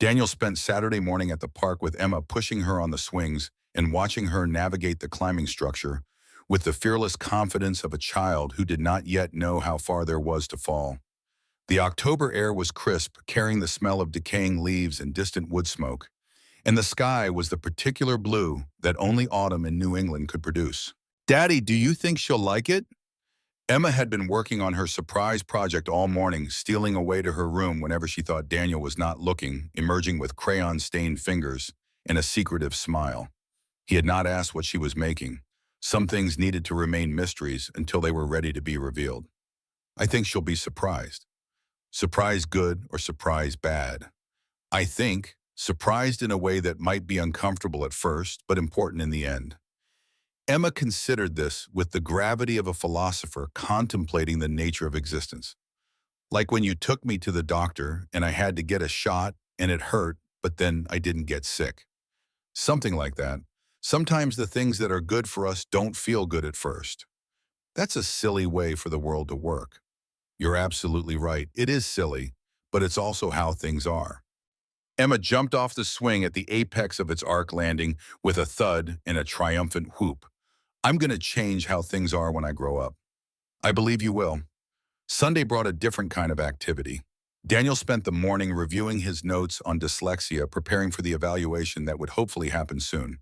Daniel spent Saturday morning at the park with Emma, pushing her on the swings and watching her navigate the climbing structure with the fearless confidence of a child who did not yet know how far there was to fall. The October air was crisp, carrying the smell of decaying leaves and distant wood smoke, and the sky was the particular blue that only autumn in New England could produce. Daddy, do you think she'll like it? Emma had been working on her surprise project all morning, stealing away to her room whenever she thought Daniel was not looking, emerging with crayon-stained fingers and a secretive smile. He had not asked what she was making. Some things needed to remain mysteries until they were ready to be revealed. I think she'll be surprised. Surprised good or surprised bad. I think surprised in a way that might be uncomfortable at first, but important in the end. Emma considered this with the gravity of a philosopher contemplating the nature of existence. Like when you took me to the doctor and I had to get a shot and it hurt, but then I didn't get sick. Something like that. Sometimes the things that are good for us don't feel good at first. That's a silly way for the world to work. You're absolutely right. It is silly, but it's also how things are. Emma jumped off the swing at the apex of its arc landing with a thud and a triumphant whoop. I'm going to change how things are when I grow up. I believe you will. Sunday brought a different kind of activity. Daniel spent the morning reviewing his notes on dyslexia, preparing for the evaluation that would hopefully happen soon.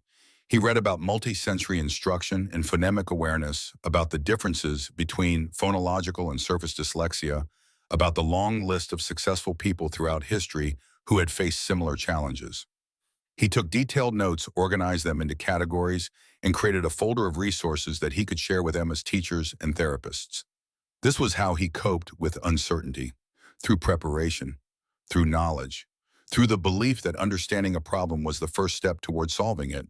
He read about multisensory instruction and phonemic awareness, about the differences between phonological and surface dyslexia, about the long list of successful people throughout history who had faced similar challenges. He took detailed notes, organized them into categories, and created a folder of resources that he could share with Emma's teachers and therapists. This was how he coped with uncertainty, through preparation, through knowledge, through the belief that understanding a problem was the first step toward solving it.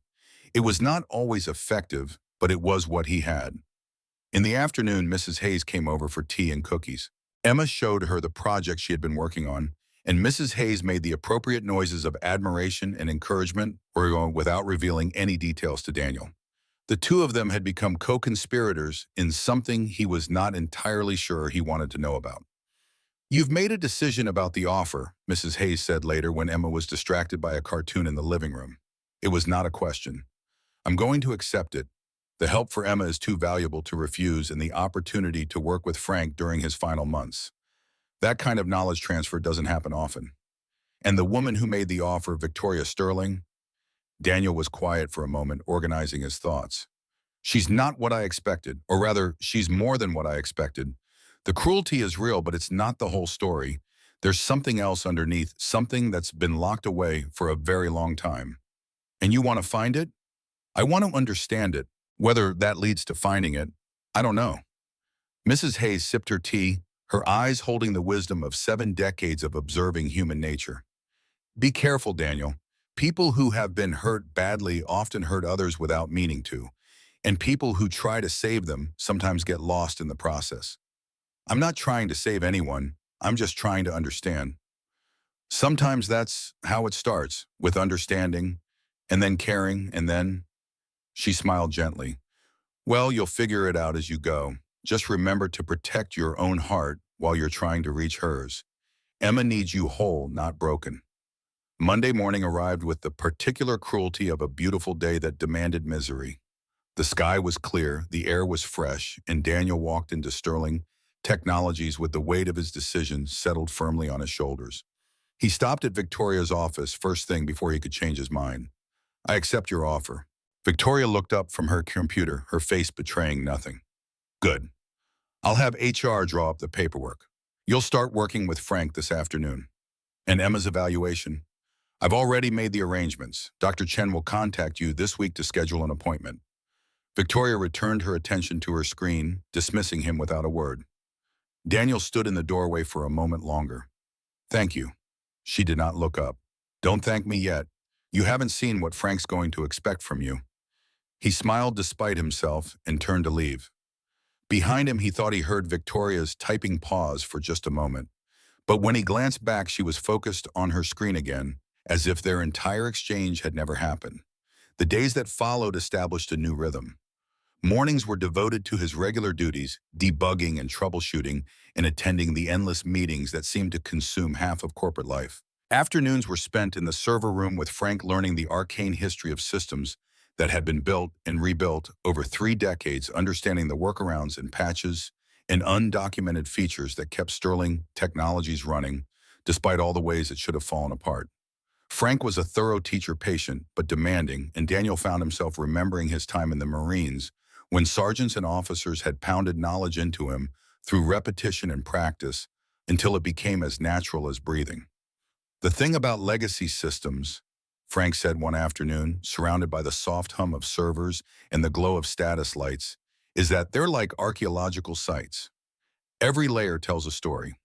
It was not always effective, but it was what he had. In the afternoon, Mrs. Hayes came over for tea and cookies. Emma showed her the project she had been working on, and Mrs. Hayes made the appropriate noises of admiration and encouragement without revealing any details to Daniel. The two of them had become co-conspirators in something he was not entirely sure he wanted to know about. "You've made a decision about the offer," Mrs. Hayes said later when Emma was distracted by a cartoon in the living room. It was not a question. "I'm going to accept it. The help for Emma is too valuable to refuse, and the opportunity to work with Frank during his final months. That kind of knowledge transfer doesn't happen often." "And the woman who made the offer, Victoria Sterling?" Daniel was quiet for a moment, organizing his thoughts. "She's not what I expected, or rather, she's more than what I expected. The cruelty is real, but it's not the whole story. There's something else underneath, something that's been locked away for a very long time. And you want to find it? I want to understand it. Whether that leads to finding it, I don't know." Mrs. Hayes sipped her tea, her eyes holding the wisdom of 7 decades of observing human nature. "Be careful, Daniel. People who have been hurt badly often hurt others without meaning to, and people who try to save them sometimes get lost in the process. I'm not trying to save anyone, I'm just trying to understand. Sometimes that's how it starts, with understanding, and then caring, and then—" She smiled gently. "Well, you'll figure it out as you go. Just remember to protect your own heart while you're trying to reach hers. Emma needs you whole, not broken." Monday morning arrived with the particular cruelty of a beautiful day that demanded misery. The sky was clear, the air was fresh, and Daniel walked into Sterling Technologies with the weight of his decisions settled firmly on his shoulders. He stopped at Victoria's office first thing before he could change his mind. "I accept your offer." Victoria looked up from her computer, her face betraying nothing. "Good. I'll have HR draw up the paperwork. You'll start working with Frank this afternoon." "And Emma's evaluation?" "I've already made the arrangements. Dr. Chen will contact you this week to schedule an appointment." Victoria returned her attention to her screen, dismissing him without a word. Daniel stood in the doorway for a moment longer. "Thank you." She did not look up. "Don't thank me yet. You haven't seen what Frank's going to expect from you." He smiled despite himself and turned to leave. Behind him, he thought he heard Victoria's typing pause for just a moment. But when he glanced back, she was focused on her screen again, as if their entire exchange had never happened. The days that followed established a new rhythm. Mornings were devoted to his regular duties, debugging and troubleshooting, and attending the endless meetings that seemed to consume half of corporate life. Afternoons were spent in the server room with Frank, learning the arcane history of systems that had been built and rebuilt over 3 decades, understanding the workarounds and patches and undocumented features that kept Sterling Technologies running, despite all the ways it should have fallen apart. Frank was a thorough teacher, patient but demanding, and Daniel found himself remembering his time in the Marines, when sergeants and officers had pounded knowledge into him through repetition and practice until it became as natural as breathing. The thing about legacy systems, Frank said one afternoon, surrounded by the soft hum of servers and the glow of status lights, is that they're like archaeological sites. Every layer tells a story.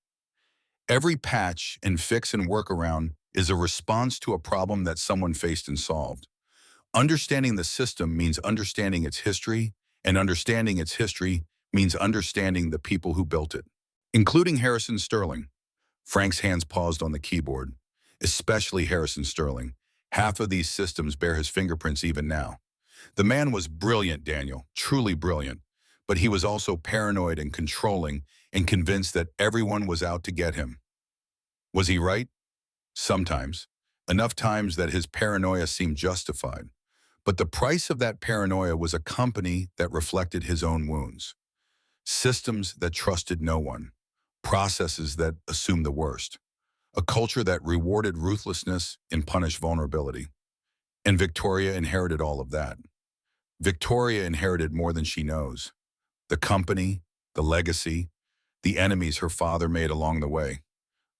Every patch and fix and workaround is a response to a problem that someone faced and solved. Understanding the system means understanding its history, and understanding its history means understanding the people who built it, including Harrison Sterling. Frank's hands paused on the keyboard, especially Harrison Sterling. Half of these systems bear his fingerprints even now. The man was brilliant, Daniel, truly brilliant, but he was also paranoid and controlling and convinced that everyone was out to get him. Was he right? Sometimes. Enough times that his paranoia seemed justified. But the price of that paranoia was a company that reflected his own wounds. Systems that trusted no one. Processes that assumed the worst. A culture that rewarded ruthlessness and punished vulnerability. And Victoria inherited all of that. Victoria inherited more than she knows. The company, the legacy, the enemies her father made along the way.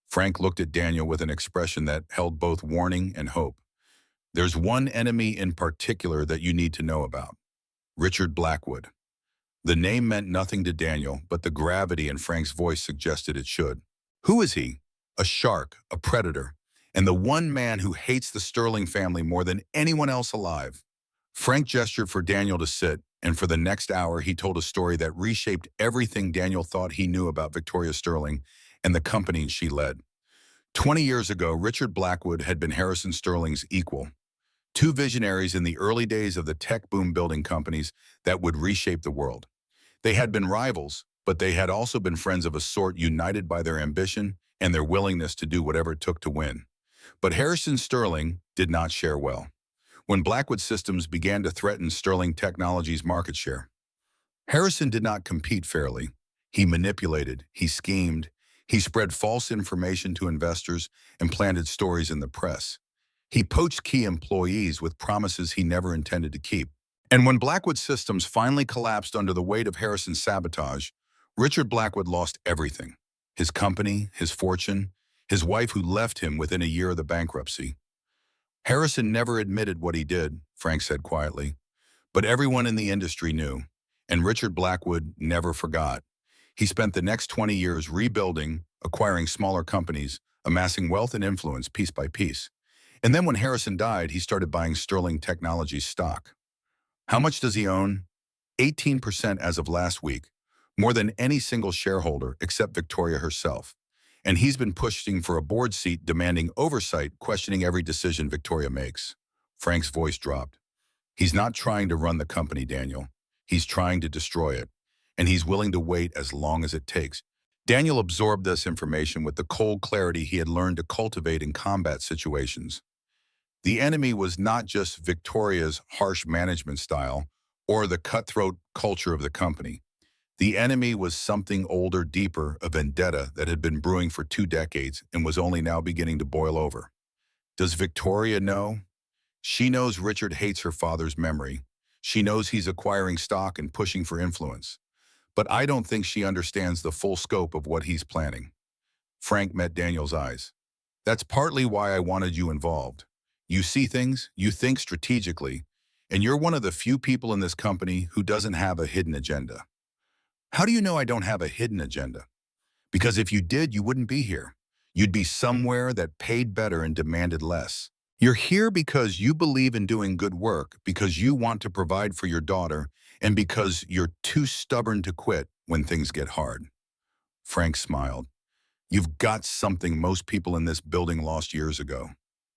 Frank looked at Daniel with an expression that held both warning and hope. There's one enemy in particular that you need to know about. Richard Blackwood. The name meant nothing to Daniel, but the gravity in Frank's voice suggested it should. Who is he? A shark, a predator, and the one man who hates the Sterling family more than anyone else alive. Frank gestured for Daniel to sit, and for the next hour he told a story that reshaped everything Daniel thought he knew about Victoria Sterling and the company she led. 20 years ago, Richard Blackwood had been Harrison Sterling's equal. Two visionaries in the early days of the tech boom building companies that would reshape the world. They had been rivals, but they had also been friends of a sort united by their ambition and their willingness to do whatever it took to win. But Harrison Sterling did not share well. When Blackwood Systems began to threaten Sterling Technologies' market share, Harrison did not compete fairly. He manipulated, he schemed, he spread false information to investors and planted stories in the press. He poached key employees with promises he never intended to keep. And when Blackwood Systems finally collapsed under the weight of Harrison's sabotage, Richard Blackwood lost everything. His company, his fortune, his wife who left him within a year of the bankruptcy. Harrison never admitted what he did, Frank said quietly, but everyone in the industry knew, and Richard Blackwood never forgot. He spent the next 20 years rebuilding, acquiring smaller companies, amassing wealth and influence piece by piece. And then when Harrison died, he started buying Sterling Technologies stock. How much does he own? 18% as of last week, more than any single shareholder except Victoria herself. And he's been pushing for a board seat, demanding oversight, questioning every decision Victoria makes. Frank's voice dropped. He's not trying to run the company, Daniel. He's trying to destroy it. And he's willing to wait as long as it takes. Daniel absorbed this information with the cold clarity he had learned to cultivate in combat situations. The enemy was not just Victoria's harsh management style or the cutthroat culture of the company. The enemy was something older, deeper, a vendetta that had been brewing for 2 decades and was only now beginning to boil over. Does Victoria know? She knows Richard hates her father's memory. She knows he's acquiring stock and pushing for influence. But I don't think she understands the full scope of what he's planning. Frank met Daniel's eyes. That's partly why I wanted you involved. You see things, you think strategically, and you're one of the few people in this company who doesn't have a hidden agenda. How do you know I don't have a hidden agenda? Because if you did, you wouldn't be here. You'd be somewhere that paid better and demanded less. You're here because you believe in doing good work, because you want to provide for your daughter, and because you're too stubborn to quit when things get hard. Frank smiled. You've got something most people in this building lost years ago.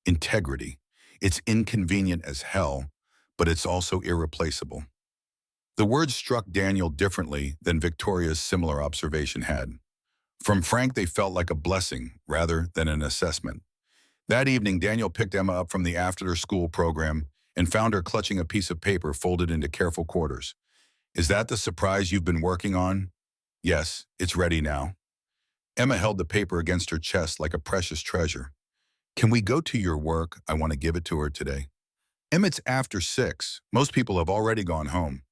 Integrity. It's inconvenient as hell, but it's also irreplaceable. The words struck Daniel differently than Victoria's similar observation had. From Frank, they felt like a blessing rather than an assessment. That evening, Daniel picked Emma up from the after-school program and found her clutching a piece of paper folded into careful quarters. Is that the surprise you've been working on? Yes, it's ready now. Emma held the paper against her chest like a precious treasure. Can we go to your work? I want to give it to her today. Emma, it's after 6. Most people have already gone home.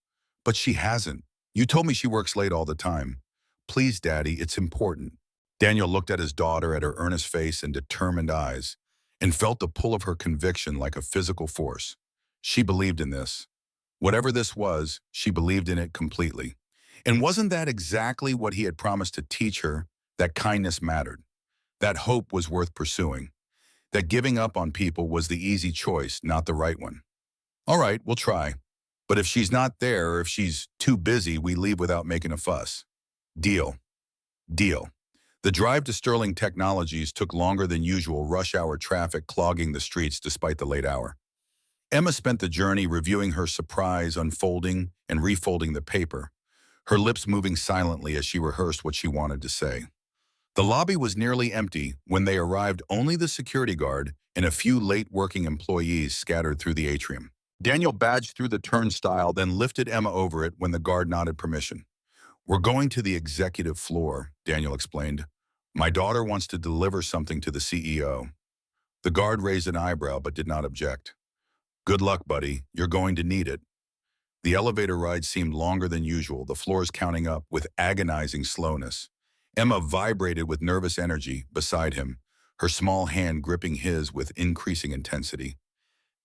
But she hasn't. You told me she works late all the time. Please, Daddy, it's important. Daniel looked at his daughter, at her earnest face and determined eyes, and felt the pull of her conviction like a physical force. She believed in this. Whatever this was, she believed in it completely. And wasn't that exactly what he had promised to teach her? That kindness mattered. That hope was worth pursuing. That giving up on people was the easy choice, not the right one. All right, we'll try. But if she's not there or if she's too busy, we leave without making a fuss. Deal. Deal. The drive to Sterling Technologies took longer than usual, rush hour traffic clogging the streets despite the late hour. Emma spent the journey reviewing her surprise, unfolding and refolding the paper, her lips moving silently as she rehearsed what she wanted to say. The lobby was nearly empty when they arrived, only the security guard and a few late working employees scattered through the atrium. Daniel badged through the turnstile, then lifted Emma over it when the guard nodded permission. We're going to the executive floor, Daniel explained. My daughter wants to deliver something to the CEO. The guard raised an eyebrow but did not object. Good luck, buddy. You're going to need it. The elevator ride seemed longer than usual, the floors counting up with agonizing slowness. Emma vibrated with nervous energy beside him, her small hand gripping his with increasing intensity.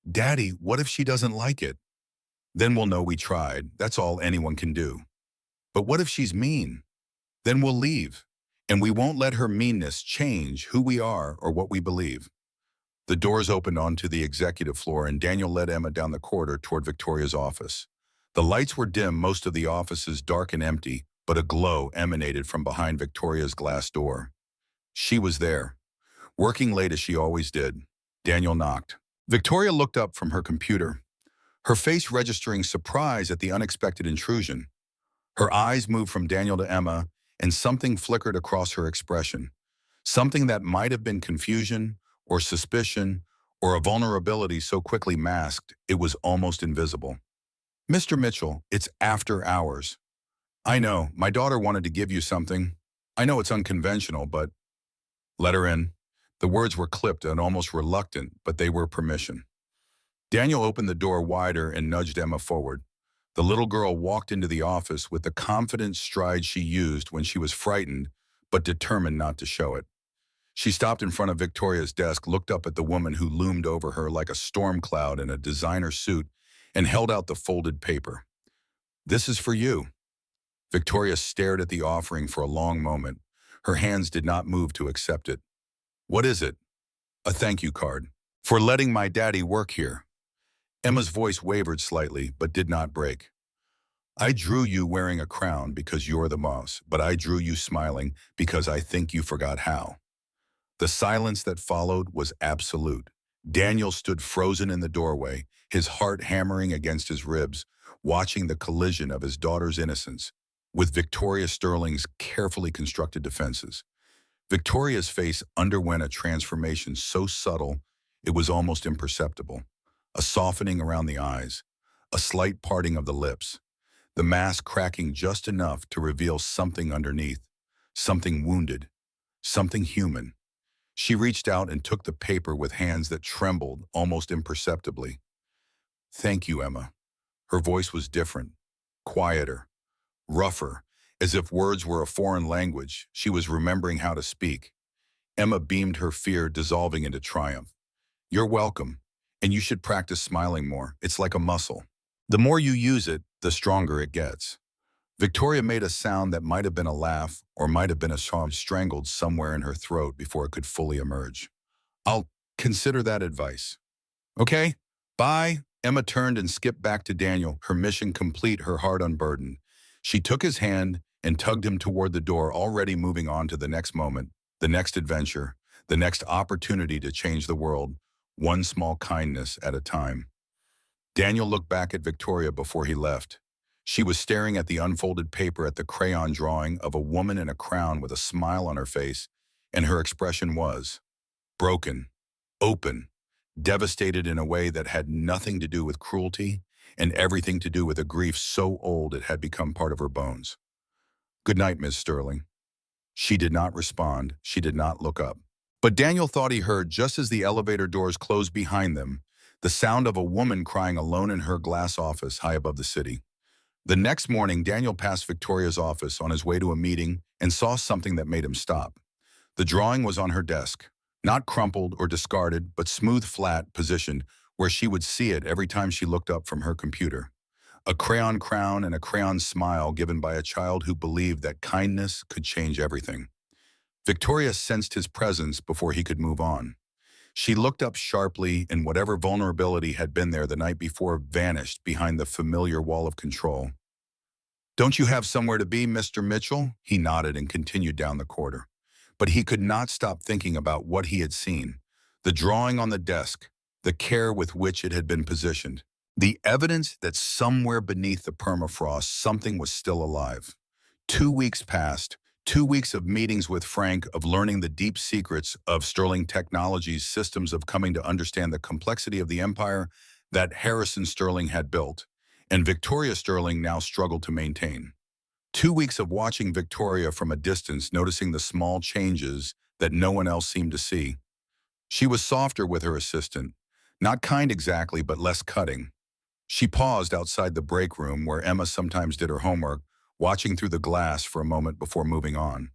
Daddy, what if she doesn't like it? Then we'll know we tried. That's all anyone can do. But what if she's mean? Then we'll leave. And we won't let her meanness change who we are or what we believe. The doors opened onto the executive floor and Daniel led Emma down the corridor toward Victoria's office. The lights were dim, most of the offices dark and empty, but a glow emanated from behind Victoria's glass door. She was there, working late as she always did. Daniel knocked. Victoria looked up from her computer, her face registering surprise at the unexpected intrusion. Her eyes moved from Daniel to Emma, and something flickered across her expression. Something that might have been confusion, or suspicion, or a vulnerability so quickly masked it was almost invisible. Mr. Mitchell, it's after hours. I know, my daughter wanted to give you something. I know it's unconventional, but let her in. The words were clipped and almost reluctant, but they were permission. Daniel opened the door wider and nudged Emma forward. The little girl walked into the office with the confident stride she used when she was frightened, but determined not to show it. She stopped in front of Victoria's desk, looked up at the woman who loomed over her like a storm cloud in a designer suit, and held out the folded paper. This is for you. Victoria stared at the offering for a long moment. Her hands did not move to accept it. What is it? A thank you card. For letting my daddy work here. Emma's voice wavered slightly, but did not break. I drew you wearing a crown because you're the boss, but I drew you smiling because I think you forgot how. The silence that followed was absolute. Daniel stood frozen in the doorway, his heart hammering against his ribs, watching the collision of his daughter's innocence with Victoria Sterling's carefully constructed defenses. Victoria's face underwent a transformation so subtle it was almost imperceptible. A softening around the eyes, a slight parting of the lips, the mask cracking just enough to reveal something underneath, something wounded, something human. She reached out and took the paper with hands that trembled almost imperceptibly. Thank you, Emma. Her voice was different, quieter, rougher, as if words were a foreign language. She was remembering how to speak. Emma beamed, her fear dissolving into triumph. You're welcome, and you should practice smiling more. It's like a muscle. The more you use it, the stronger it gets. Victoria made a sound that might have been a laugh or might have been a sob strangled somewhere in her throat before it could fully emerge. I'll consider that advice. Okay, bye. Emma turned and skipped back to Daniel, her mission complete, her heart unburdened. She took his hand and tugged him toward the door, already moving on to the next moment, the next adventure, the next opportunity to change the world, one small kindness at a time. Daniel looked back at Victoria before he left. She was staring at the unfolded paper, at the crayon drawing of a woman in a crown with a smile on her face, and her expression was broken, open, devastated in a way that had nothing to do with cruelty and everything to do with a grief so old it had become part of her bones. Good night, Miss Sterling. She did not respond. She did not look up. But Daniel thought he heard, just as the elevator doors closed behind them, the sound of a woman crying alone in her glass office high above the city. The next morning, Daniel passed Victoria's office on his way to a meeting and saw something that made him stop. The drawing was on her desk, not crumpled or discarded, but smooth flat, positioned where she would see it every time she looked up from her computer. A crayon crown and a crayon smile given by a child who believed that kindness could change everything. Victoria sensed his presence before he could move on. She looked up sharply, and whatever vulnerability had been there the night before vanished behind the familiar wall of control. "Don't you have somewhere to be, Mr. Mitchell?" He nodded and continued down the corridor. But he could not stop thinking about what he had seen. The drawing on the desk, the care with which it had been positioned, the evidence that somewhere beneath the permafrost something was still alive. 2 weeks passed, 2 weeks of meetings with Frank, of learning the deep secrets of Sterling Technologies' systems, of coming to understand the complexity of the empire that Harrison Sterling had built, and Victoria Sterling now struggled to maintain. 2 weeks of watching Victoria from a distance, noticing the small changes that no one else seemed to see. She was softer with her assistant, not kind exactly, but less cutting. She paused outside the break room where Emma sometimes did her homework, watching through the glass for a moment before moving on.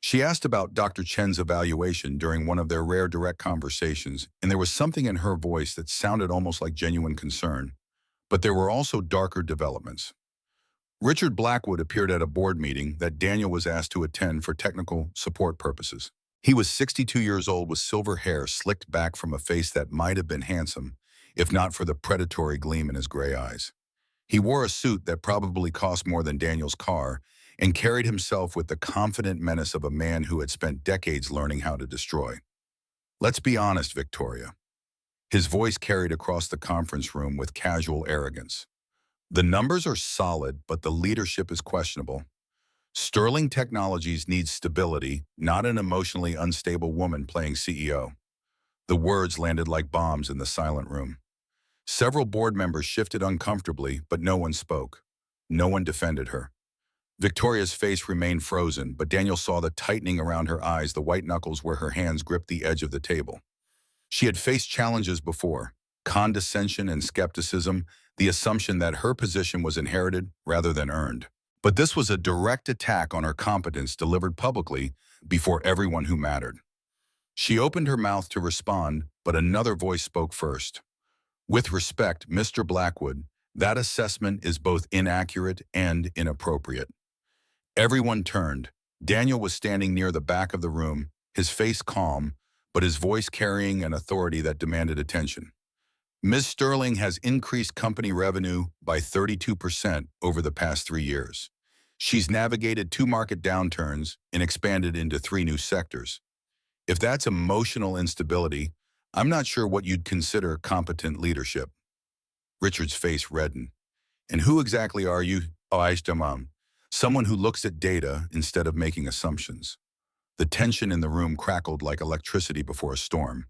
She asked about Dr. Chen's evaluation during one of their rare direct conversations, and there was something in her voice that sounded almost like genuine concern. But there were also darker developments. Richard Blackwood appeared at a board meeting that Daniel was asked to attend for technical support purposes. He was 62 years old with silver hair slicked back from a face that might have been handsome, if not for the predatory gleam in his gray eyes. He wore a suit that probably cost more than Daniel's car and carried himself with the confident menace of a man who had spent decades learning how to destroy. "Let's be honest, Victoria." His voice carried across the conference room with casual arrogance. "The numbers are solid, but the leadership is questionable. Sterling Technologies needs stability, not an emotionally unstable woman playing CEO." The words landed like bombs in the silent room. Several board members shifted uncomfortably, but no one spoke. No one defended her. Victoria's face remained frozen, but Daniel saw the tightening around her eyes, the white knuckles where her hands gripped the edge of the table. She had faced challenges before: condescension and skepticism, the assumption that her position was inherited rather than earned. But this was a direct attack on her competence delivered publicly before everyone who mattered. She opened her mouth to respond, but another voice spoke first. "With respect, Mr. Blackwood, that assessment is both inaccurate and inappropriate." Everyone turned. Daniel was standing near the back of the room, his face calm, but his voice carrying an authority that demanded attention. "Ms. Sterling has increased company revenue by 32% over the past 3 years. She's navigated 2 market downturns and expanded into 3 new sectors. If that's emotional instability, I'm not sure what you'd consider competent leadership." Richard's face reddened. "And who exactly are you?" "Oh, someone who looks at data instead of making assumptions." The tension in the room crackled like electricity before a storm.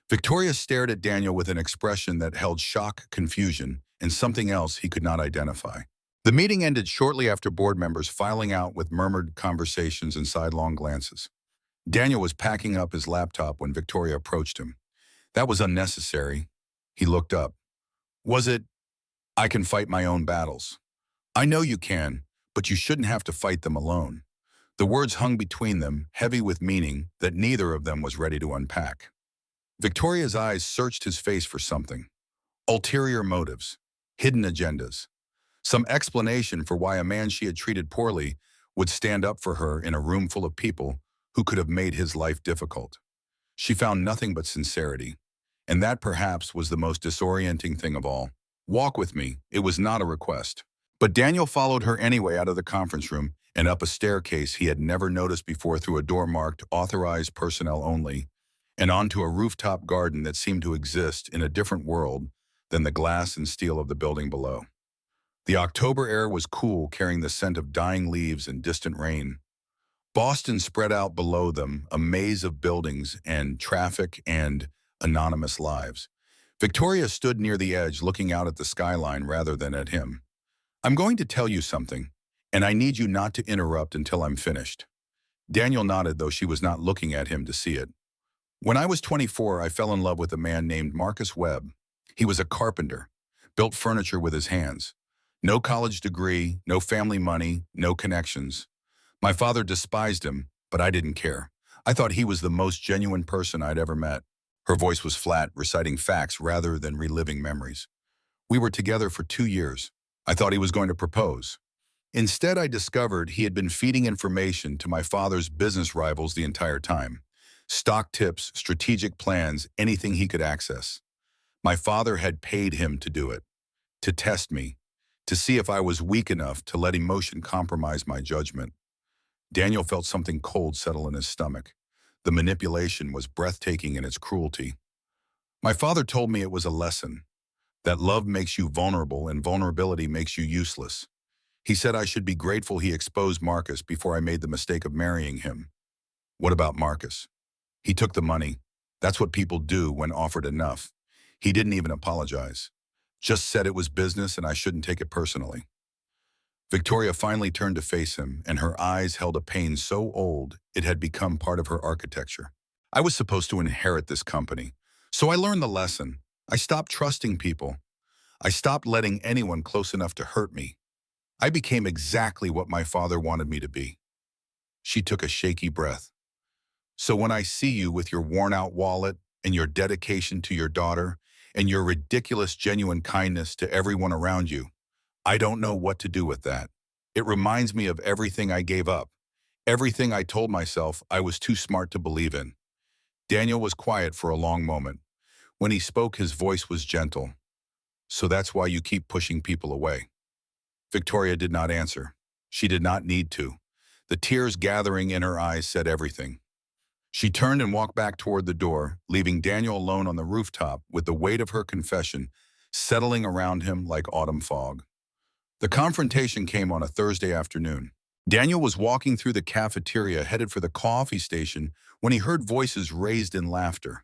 Victoria stared at Daniel with an expression that held shock, confusion, and something else he could not identify. The meeting ended shortly after board members filing out with murmured conversations and sidelong glances. Daniel was packing up his laptop when Victoria approached him. "That was unnecessary." He looked up. "Was it? I can fight my own battles." "I know you can, but you shouldn't have to fight them alone." The words hung between them, heavy with meaning that neither of them was ready to unpack. Victoria's eyes searched his face for something. Ulterior motives, hidden agendas, some explanation for why a man she had treated poorly would stand up for her in a room full of people who could have made his life difficult. She found nothing but sincerity, and that perhaps was the most disorienting thing of all. "Walk with me." It was not a request. But Daniel followed her anyway out of the conference room and up a staircase he had never noticed before, through a door marked "Authorized Personnel Only," and onto a rooftop garden that seemed to exist in a different world than the glass and steel of the building below. The October air was cool, carrying the scent of dying leaves and distant rain. Boston spread out below them, a maze of buildings and traffic and anonymous lives. Victoria stood near the edge, looking out at the skyline rather than at him. "I'm going to tell you something, and I need you not to interrupt until I'm finished." Daniel nodded, though she was not looking at him to see it. "When I was 24, I fell in love with a man named Marcus Webb. He was a carpenter, built furniture with his hands. No college degree, no family money, no connections. My father despised him, but I didn't care. I thought he was the most genuine person I'd ever met. Her voice was flat, reciting facts rather than reliving memories. We were together for 2 years. I thought he was going to propose. Instead, I discovered he had been feeding information to my father's business rivals the entire time. Stock tips, strategic plans, anything he could access. My father had paid him to do it, to test me, to see if I was weak enough to let emotion compromise my judgment. Daniel felt something cold settle in his stomach. The manipulation was breathtaking in its cruelty. My father told me it was a lesson, that love makes you vulnerable and vulnerability makes you useless. He said I should be grateful he exposed Marcus before I made the mistake of marrying him. What about Marcus? He took the money. That's what people do when offered enough. He didn't even apologize. Just said it was business and I shouldn't take it personally. Victoria finally turned to face him, and her eyes held a pain so old it had become part of her architecture. I was supposed to inherit this company, so I learned the lesson. I stopped trusting people. I stopped letting anyone close enough to hurt me. I became exactly what my father wanted me to be. She took a shaky breath. So when I see you with your worn-out wallet and your dedication to your daughter and your ridiculous genuine kindness to everyone around you, I don't know what to do with that. It reminds me of everything I gave up, everything I told myself I was too smart to believe in. Daniel was quiet for a long moment. When he spoke, his voice was gentle. So that's why you keep pushing people away. Victoria did not answer. She did not need to. The tears gathering in her eyes said everything. She turned and walked back toward the door, leaving Daniel alone on the rooftop with the weight of her confession settling around him like autumn fog. The confrontation came on a Thursday afternoon. Daniel was walking through the cafeteria headed for the coffee station when he heard voices raised in laughter.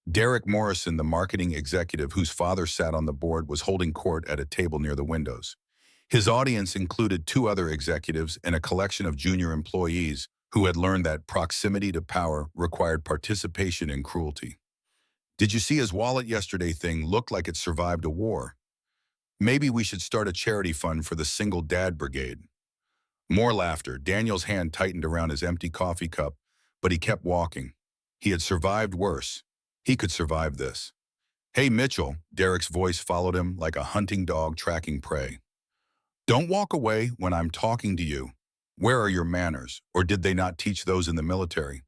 Derek Morrison, the marketing executive whose father sat on the board, was holding court at a table near the windows. His audience included two other executives and a collection of junior employees who had learned that proximity to power required participation in cruelty. "Did you see his wallet yesterday? Thing looked like it survived a war. Maybe we should start a charity fund for the single dad brigade." More laughter. Daniel's hand tightened around his empty coffee cup, but he kept walking. He had survived worse. He could survive this. "Hey, Mitchell," Derek's voice followed him like a hunting dog tracking prey. "Don't walk away when I'm talking to you. Where are your manners, or did they not teach those in the military?"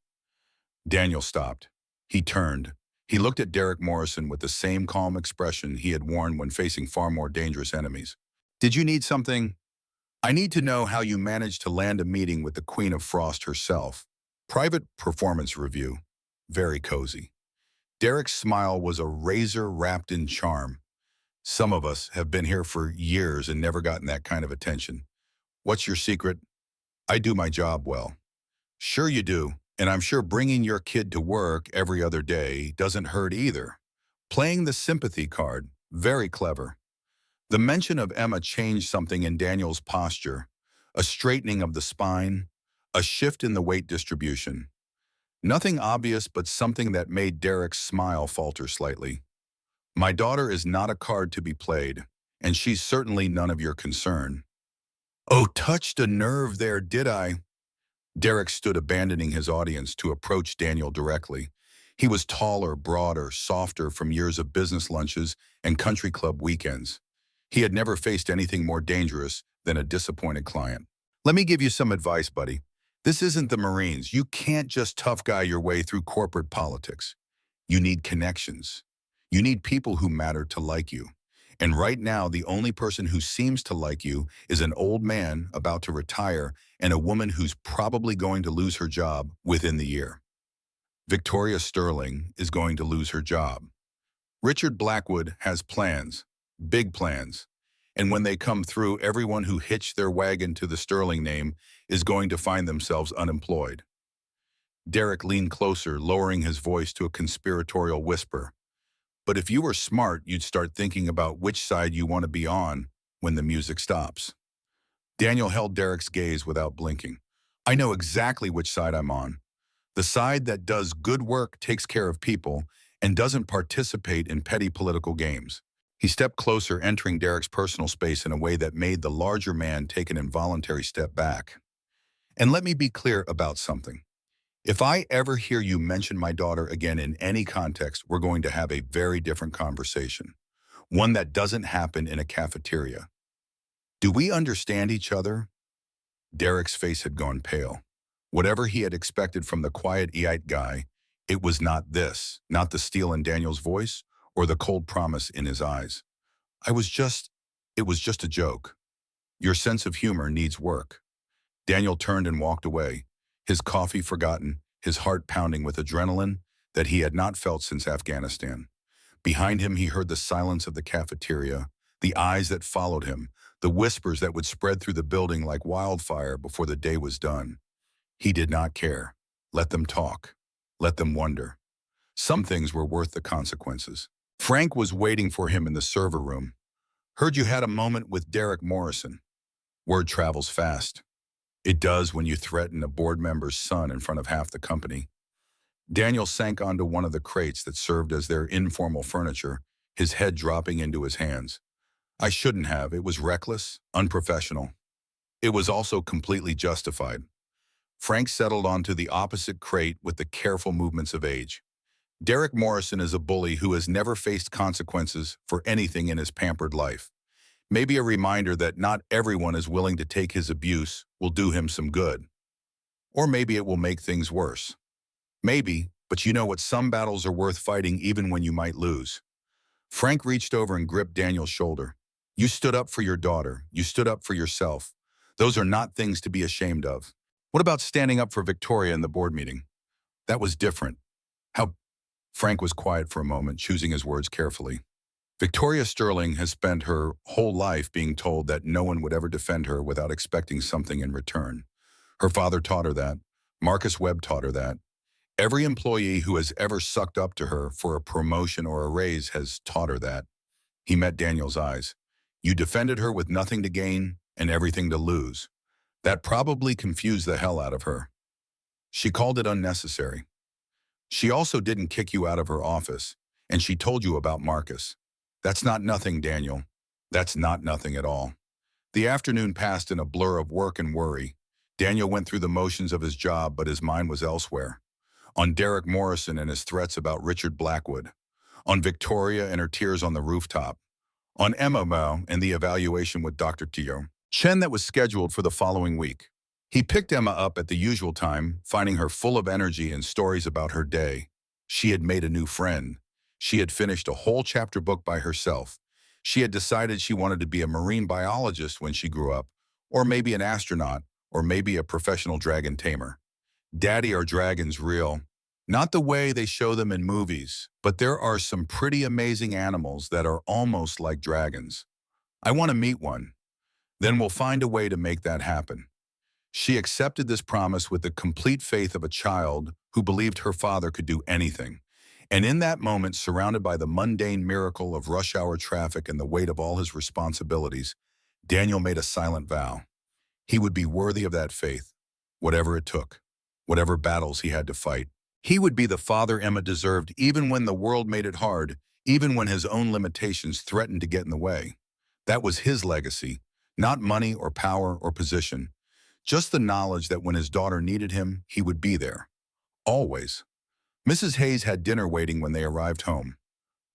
Daniel stopped. He turned. He looked at Derek Morrison with the same calm expression he had worn when facing far more dangerous enemies. "Did you need something?" "I need to know how you managed to land a meeting with the Queen of Frost herself. Private performance review. Very cozy." Derek's smile was a razor wrapped in charm. "Some of us have been here for years and never gotten that kind of attention. What's your secret?" "I do my job well." "Sure you do, and I'm sure bringing your kid to work every other day doesn't hurt either." Playing the sympathy card, very clever. The mention of Emma changed something in Daniel's posture, a straightening of the spine, a shift in the weight distribution. Nothing obvious, but something that made Derek's smile falter slightly. "My daughter is not a card to be played, and she's certainly none of your concern." "Oh, touched a nerve there, did I?" Derek stood, abandoning his audience to approach Daniel directly. He was taller, broader, softer from years of business lunches and country club weekends. He had never faced anything more dangerous than a disappointed client. "Let me give you some advice, buddy. This isn't the Marines. You can't just tough guy your way through corporate politics. You need connections. You need people who matter to like you. And right now, the only person who seems to like you is an old man about to retire and a woman who's probably going to lose her job within the year. Victoria Sterling is going to lose her job. Richard Blackwood has plans, big plans. And when they come through, everyone who hitched their wagon to the Sterling name is going to find themselves unemployed." Derek leaned closer, lowering his voice to a conspiratorial whisper. "But if you were smart, you'd start thinking about which side you want to be on when the music stops." Daniel held Derek's gaze without blinking. "I know exactly which side I'm on. The side that does good work, takes care of people, and doesn't participate in petty political games." He stepped closer, entering Derek's personal space in a way that made the larger man take an involuntary step back. And let me be clear about something. If I ever hear you mention my daughter again in any context, we're going to have a very different conversation. One that doesn't happen in a cafeteria. Do we understand each other? Derek's face had gone pale. Whatever he had expected from the quiet Eite guy, it was not this, not the steel in Daniel's voice or the cold promise in his eyes. I was just, it was just a joke. Your sense of humor needs work. Daniel turned and walked away, his coffee forgotten, his heart pounding with adrenaline that he had not felt since Afghanistan. Behind him, he heard the silence of the cafeteria, the eyes that followed him, the whispers that would spread through the building like wildfire before the day was done. He did not care. Let them talk. Let them wonder. Some things were worth the consequences. Frank was waiting for him in the server room. Heard you had a moment with Derek Morrison. Word travels fast. It does when you threaten a board member's son in front of half the company. Daniel sank onto one of the crates that served as their informal furniture, his head dropping into his hands. I shouldn't have. It was reckless, unprofessional. It was also completely justified. Frank settled onto the opposite crate with the careful movements of age. Derek Morrison is a bully who has never faced consequences for anything in his pampered life. Maybe a reminder that not everyone is willing to take his abuse will do him some good. Or maybe it will make things worse. Maybe, but you know what? Some battles are worth fighting even when you might lose. Frank reached over and gripped Daniel's shoulder. You stood up for your daughter. You stood up for yourself. Those are not things to be ashamed of. What about standing up for Victoria in the board meeting? That was different. How? Frank was quiet for a moment, choosing his words carefully. Victoria Sterling has spent her whole life being told that no one would ever defend her without expecting something in return. Her father taught her that. Marcus Webb taught her that. Every employee who has ever sucked up to her for a promotion or a raise has taught her that. He met Daniel's eyes. You defended her with nothing to gain and everything to lose. That probably confused the hell out of her. She called it unnecessary. She also didn't kick you out of her office, and she told you about Marcus. That's not nothing, Daniel. That's not nothing at all. The afternoon passed in a blur of work and worry. Daniel went through the motions of his job, but his mind was elsewhere. On Derek Morrison and his threats about Richard Blackwood. On Victoria and her tears on the rooftop. On Emma and the evaluation with Dr. Tio Chen that was scheduled for the following week. He picked Emma up at the usual time, finding her full of energy and stories about her day. She had made a new friend. She had finished a whole chapter book by herself. She had decided she wanted to be a marine biologist when she grew up, or maybe an astronaut, or maybe a professional dragon tamer. Daddy, are dragons real? Not the way they show them in movies, but there are some pretty amazing animals that are almost like dragons. I want to meet one. Then we'll find a way to make that happen. She accepted this promise with the complete faith of a child who believed her father could do anything. And in that moment, surrounded by the mundane miracle of rush hour traffic and the weight of all his responsibilities, Daniel made a silent vow. He would be worthy of that faith, whatever it took, whatever battles he had to fight. He would be the father Emma deserved even when the world made it hard, even when his own limitations threatened to get in the way. That was his legacy, not money or power or position, just the knowledge that when his daughter needed him, he would be there. Always. Mrs. Hayes had dinner waiting when they arrived home.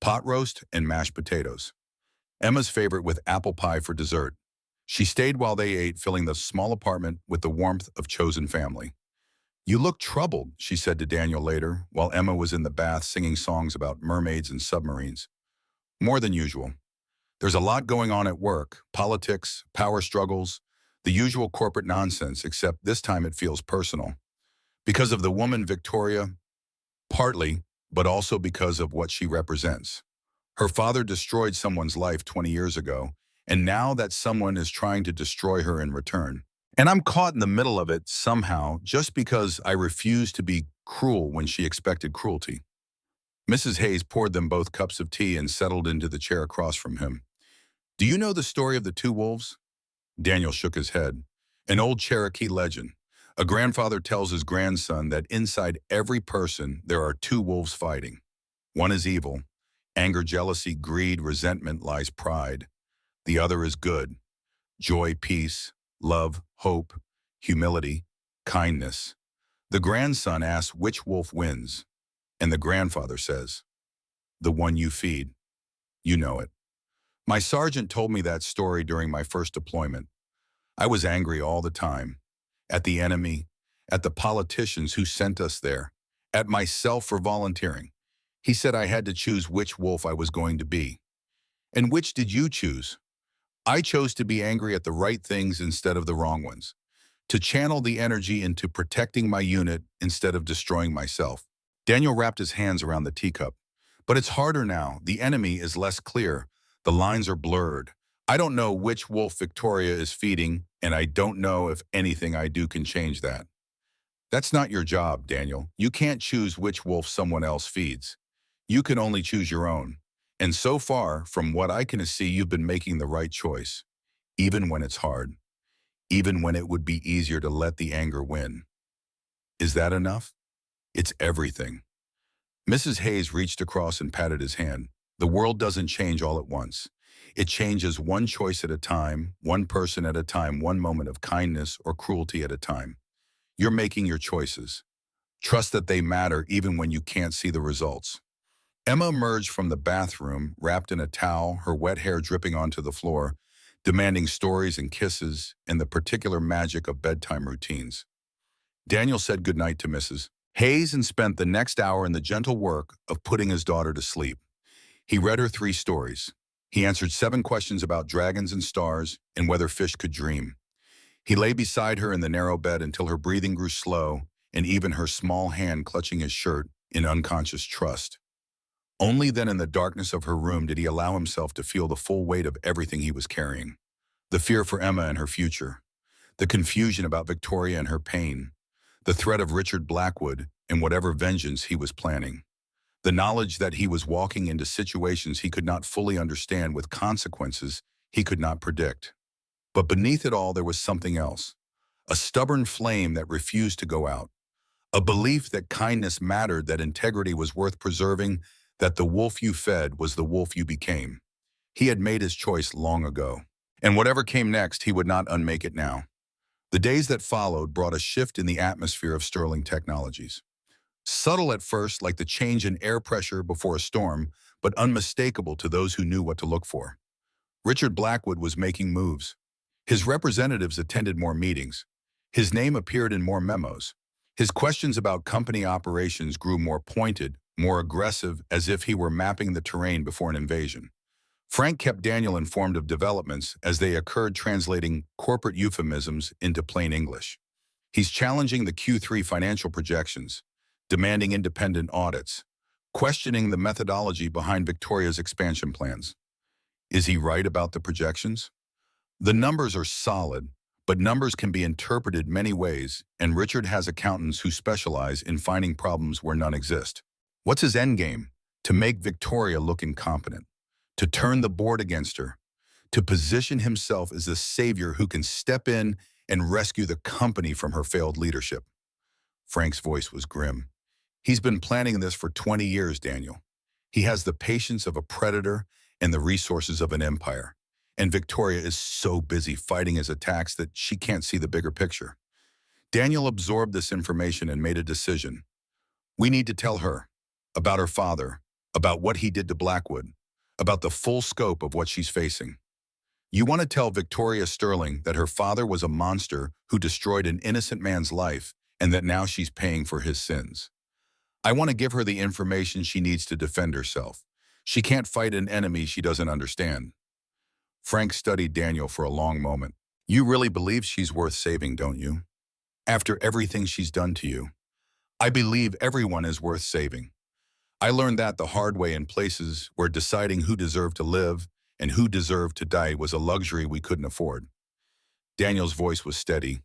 Pot roast and mashed potatoes. Emma's favorite with apple pie for dessert. She stayed while they ate, filling the small apartment with the warmth of chosen family. You look troubled, she said to Daniel later, while Emma was in the bath singing songs about mermaids and submarines. More than usual. There's a lot going on at work, politics, power struggles, the usual corporate nonsense, except this time it feels personal. Because of the woman Victoria, partly, but also because of what she represents. Her father destroyed someone's life 20 years ago, and now that someone is trying to destroy her in return. And I'm caught in the middle of it somehow just because I refuse to be cruel when she expected cruelty. Mrs. Hayes poured them both cups of tea and settled into the chair across from him. Do you know the story of the two wolves? Daniel shook his head. An old Cherokee legend. A grandfather tells his grandson that inside every person there are two wolves fighting. One is evil, Anger, jealousy, greed, resentment lies pride. The other is good. Joy, peace, love, hope, humility, kindness. The grandson asks which wolf wins, and the grandfather says, the one you feed. You know it. My sergeant told me that story during my first deployment. I was angry all the time. At the enemy, at the politicians who sent us there, at myself for volunteering. He said I had to choose which wolf I was going to be. And which did you choose? I chose to be angry at the right things instead of the wrong ones, to channel the energy into protecting my unit instead of destroying myself. Daniel wrapped his hands around the teacup. But it's harder now. The enemy is less clear. The lines are blurred. I don't know which wolf Victoria is feeding, and I don't know if anything I do can change that. That's not your job, Daniel. You can't choose which wolf someone else feeds. You can only choose your own. And so far, from what I can see, you've been making the right choice, even when it's hard, even when it would be easier to let the anger win. Is that enough? It's everything. Mrs. Hayes reached across and patted his hand. The world doesn't change all at once. It changes one choice at a time, one person at a time, one moment of kindness or cruelty at a time. You're making your choices. Trust that they matter even when you can't see the results. Emma emerged from the bathroom, wrapped in a towel, her wet hair dripping onto the floor, demanding stories and kisses and the particular magic of bedtime routines. Daniel said goodnight to Mrs. Hayes and spent the next hour in the gentle work of putting his daughter to sleep. He read her 3 stories. He answered 7 questions about dragons and stars and whether fish could dream. He lay beside her in the narrow bed until her breathing grew slow and even her small hand clutching his shirt in unconscious trust. Only then in the darkness of her room did he allow himself to feel the full weight of everything he was carrying. The fear for Emma and her future. The confusion about Victoria and her pain. The threat of Richard Blackwood and whatever vengeance he was planning. The knowledge that he was walking into situations he could not fully understand with consequences he could not predict. But beneath it all there was something else. A stubborn flame that refused to go out. A belief that kindness mattered, that integrity was worth preserving, that the wolf you fed was the wolf you became. He had made his choice long ago. And whatever came next, he would not unmake it now. The days that followed brought a shift in the atmosphere of Sterling Technologies. Subtle at first, like the change in air pressure before a storm, but unmistakable to those who knew what to look for. Richard Blackwood was making moves. His representatives attended more meetings. His name appeared in more memos. His questions about company operations grew more pointed, more aggressive, as if he were mapping the terrain before an invasion. Frank kept Daniel informed of developments as they occurred, translating corporate euphemisms into plain English. He's challenging the Q3 financial projections, demanding independent audits, questioning the methodology behind Victoria's expansion plans. Is he right about the projections? The numbers are solid, but numbers can be interpreted many ways, and Richard has accountants who specialize in finding problems where none exist. What's his endgame? To make Victoria look incompetent, to turn the board against her, to position himself as the savior who can step in and rescue the company from her failed leadership. Frank's voice was grim. He's been planning this for 20 years, Daniel. He has the patience of a predator and the resources of an empire. And Victoria is so busy fighting his attacks that she can't see the bigger picture. Daniel absorbed this information and made a decision. We need to tell her about her father, about what he did to Blackwood, about the full scope of what she's facing. You want to tell Victoria Sterling that her father was a monster who destroyed an innocent man's life and that now she's paying for his sins. I want to give her the information she needs to defend herself. She can't fight an enemy she doesn't understand. Frank studied Daniel for a long moment. You really believe she's worth saving, don't you? After everything she's done to you. I believe everyone is worth saving. I learned that the hard way in places where deciding who deserved to live and who deserved to die was a luxury we couldn't afford. Daniel's voice was steady.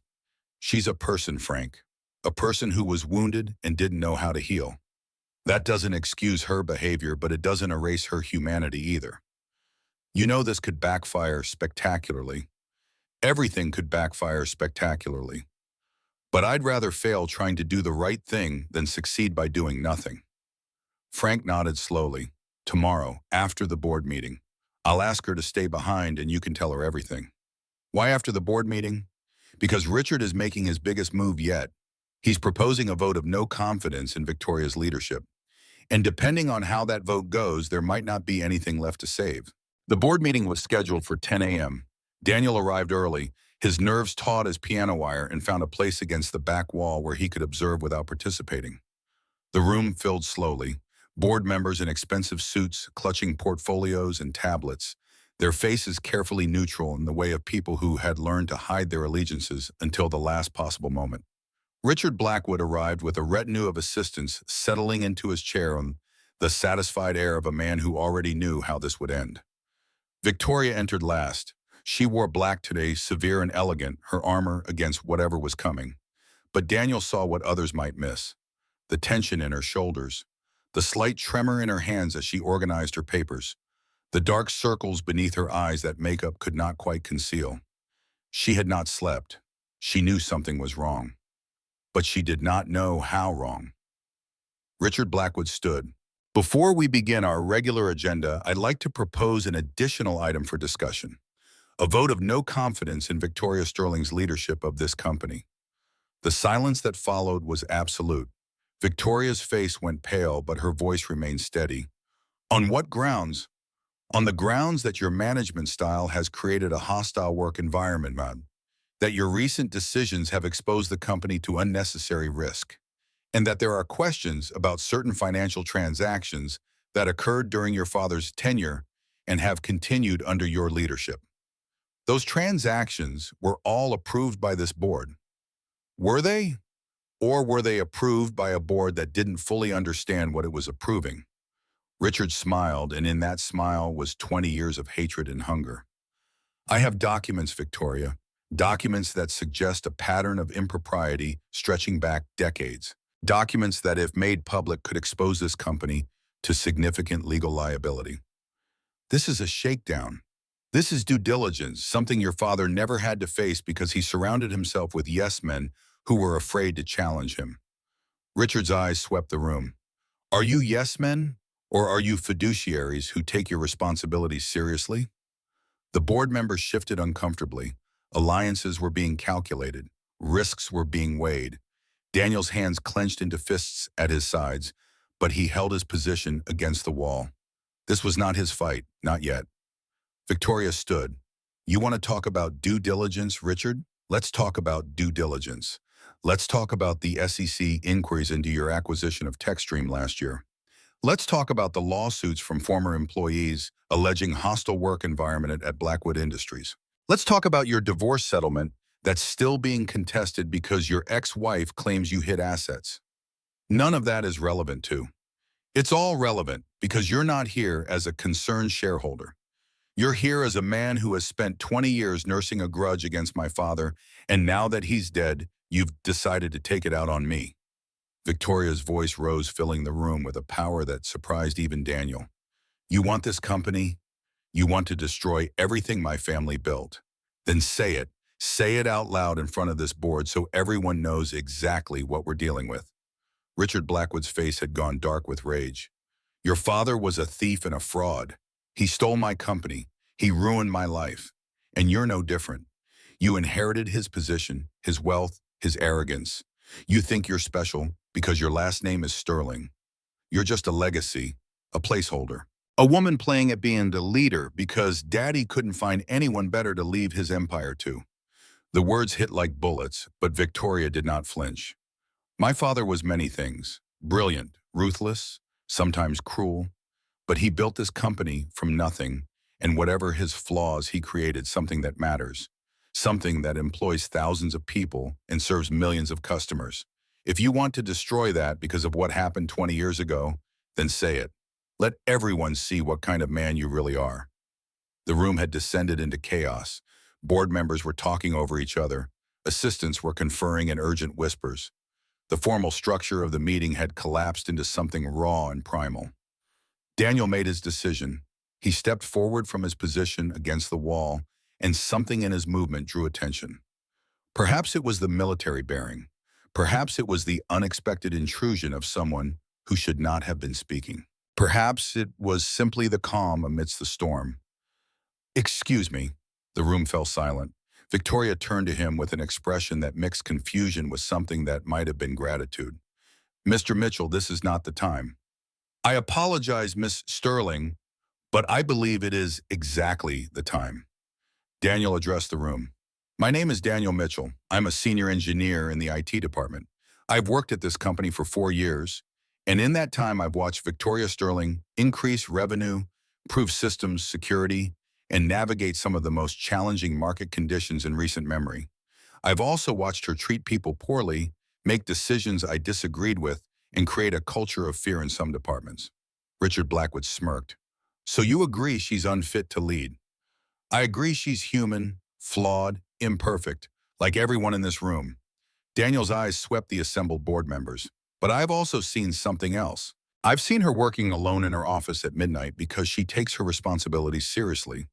She's a person, Frank. A person who was wounded and didn't know how to heal. That doesn't excuse her behavior, but it doesn't erase her humanity either. You know this could backfire spectacularly. Everything could backfire spectacularly. But I'd rather fail trying to do the right thing than succeed by doing nothing. Frank nodded slowly. Tomorrow, after the board meeting. I'll ask her to stay behind and you can tell her everything. Why after the board meeting? Because Richard is making his biggest move yet. He's proposing a vote of no confidence in Victoria's leadership. And depending on how that vote goes, there might not be anything left to save. The board meeting was scheduled for 10 a.m. Daniel arrived early, his nerves taut as piano wire, and found a place against the back wall where he could observe without participating. The room filled slowly, board members in expensive suits clutching portfolios and tablets, their faces carefully neutral in the way of people who had learned to hide their allegiances until the last possible moment. Richard Blackwood arrived with a retinue of assistants settling into his chair on the satisfied air of a man who already knew how this would end. Victoria entered last. She wore black today, severe and elegant, her armor against whatever was coming. But Daniel saw what others might miss. The tension in her shoulders, the slight tremor in her hands as she organized her papers, the dark circles beneath her eyes that makeup could not quite conceal. She had not slept. She knew something was wrong. But she did not know how wrong. Richard Blackwood stood. Before we begin our regular agenda, I'd like to propose an additional item for discussion. A vote of no confidence in Victoria Sterling's leadership of this company. The silence that followed was absolute. Victoria's face went pale, but her voice remained steady. On what grounds? On the grounds that your management style has created a hostile work environment, man. That your recent decisions have exposed the company to unnecessary risk, and that there are questions about certain financial transactions that occurred during your father's tenure and have continued under your leadership. Those transactions were all approved by this board. Were they? Or were they approved by a board that didn't fully understand what it was approving? Richard smiled, and in that smile was 20 years of hatred and hunger. I have documents, Victoria. Documents that suggest a pattern of impropriety stretching back decades. Documents that, if made public, could expose this company to significant legal liability. This is a shakedown. This is due diligence, something your father never had to face because he surrounded himself with yes-men who were afraid to challenge him. Richard's eyes swept the room. Are you yes-men, or are you fiduciaries who take your responsibilities seriously? The board members shifted uncomfortably. Alliances were being calculated. Risks were being weighed. Daniel's hands clenched into fists at his sides, but he held his position against the wall. This was not his fight, not yet. Victoria stood. You want to talk about due diligence, Richard? Let's talk about due diligence. Let's talk about the SEC inquiries into your acquisition of TechStream last year. Let's talk about the lawsuits from former employees alleging hostile work environment at Blackwood Industries. Let's talk about your divorce settlement that's still being contested because your ex-wife claims you hid assets. None of that is relevant too. It's all relevant because you're not here as a concerned shareholder. You're here as a man who has spent 20 years nursing a grudge against my father, and now that he's dead, you've decided to take it out on me. Victoria's voice rose, filling the room with a power that surprised even Daniel. You want this company? You want to destroy everything my family built? Then say it. Say it out loud in front of this board so everyone knows exactly what we're dealing with. Richard Blackwood's face had gone dark with rage. Your father was a thief and a fraud. He stole my company. He ruined my life. And you're no different. You inherited his position, his wealth, his arrogance. You think you're special because your last name is Sterling. You're just a legacy, a placeholder. A woman playing at being the leader because Daddy couldn't find anyone better to leave his empire to. The words hit like bullets, but Victoria did not flinch. My father was many things. Brilliant, ruthless, sometimes cruel. But he built this company from nothing, and whatever his flaws, he created something that matters. Something that employs thousands of people and serves millions of customers. If you want to destroy that because of what happened 20 years ago, then say it. Let everyone see what kind of man you really are. The room had descended into chaos. Board members were talking over each other. Assistants were conferring in urgent whispers. The formal structure of the meeting had collapsed into something raw and primal. Daniel made his decision. He stepped forward from his position against the wall, and something in his movement drew attention. Perhaps it was the military bearing. Perhaps it was the unexpected intrusion of someone who should not have been speaking. Perhaps it was simply the calm amidst the storm. Excuse me. The room fell silent. Victoria turned to him with an expression that mixed confusion with something that might have been gratitude. Mr. Mitchell, this is not the time. I apologize, Miss Sterling, but I believe it is exactly the time. Daniel addressed the room. My name is Daniel Mitchell. I'm a senior engineer in the IT department. I've worked at this company for 4 years, and in that time I've watched Victoria Sterling increase revenue, improve systems security, and navigate some of the most challenging market conditions in recent memory. I've also watched her treat people poorly, make decisions I disagreed with, and create a culture of fear in some departments. Richard Blackwood smirked. So you agree she's unfit to lead? I agree she's human, flawed, imperfect, like everyone in this room. Daniel's eyes swept the assembled board members. But I've also seen something else. I've seen her working alone in her office at midnight because she takes her responsibilities seriously.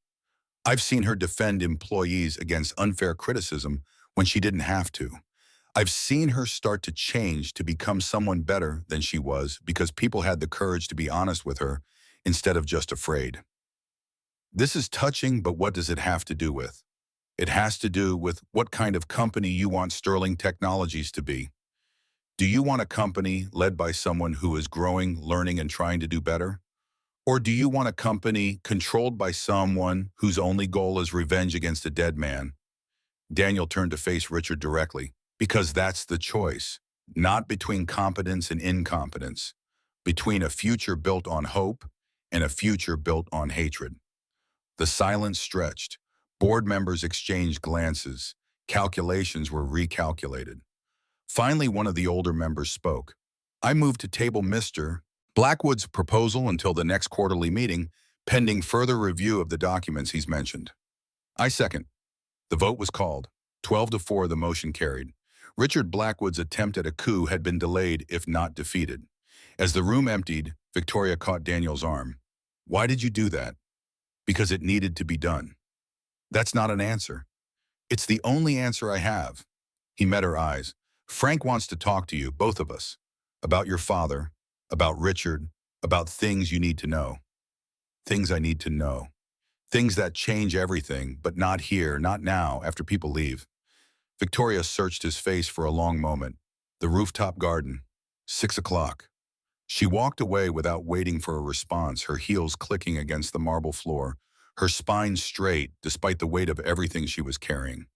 I've seen her defend employees against unfair criticism when she didn't have to. I've seen her start to change to become someone better than she was because people had the courage to be honest with her instead of just afraid. This is touching, but what does it have to do with? It has to do with what kind of company you want Sterling Technologies to be. Do you want a company led by someone who is growing, learning, and trying to do better? Or do you want a company controlled by someone whose only goal is revenge against a dead man? Daniel turned to face Richard directly, because that's the choice, not between competence and incompetence, between a future built on hope and a future built on hatred. The silence stretched. Board members exchanged glances. Calculations were recalculated. Finally, one of the older members spoke. I move to table Mr. Blackwood's proposal until the next quarterly meeting, pending further review of the documents he's mentioned. I second. The vote was called. 12-4, the motion carried. Richard Blackwood's attempt at a coup had been delayed, if not defeated. As the room emptied, Victoria caught Daniel's arm. Why did you do that? Because it needed to be done. That's not an answer. It's the only answer I have. He met her eyes. Frank wants to talk to you, both of us, about your father, about Richard, about things you need to know. Things I need to know. Things that change everything, but not here, not now, after people leave. Victoria searched his face for a long moment. The rooftop garden. 6 o'clock. She walked away without waiting for a response, her heels clicking against the marble floor, her spine straight despite the weight of everything she was carrying.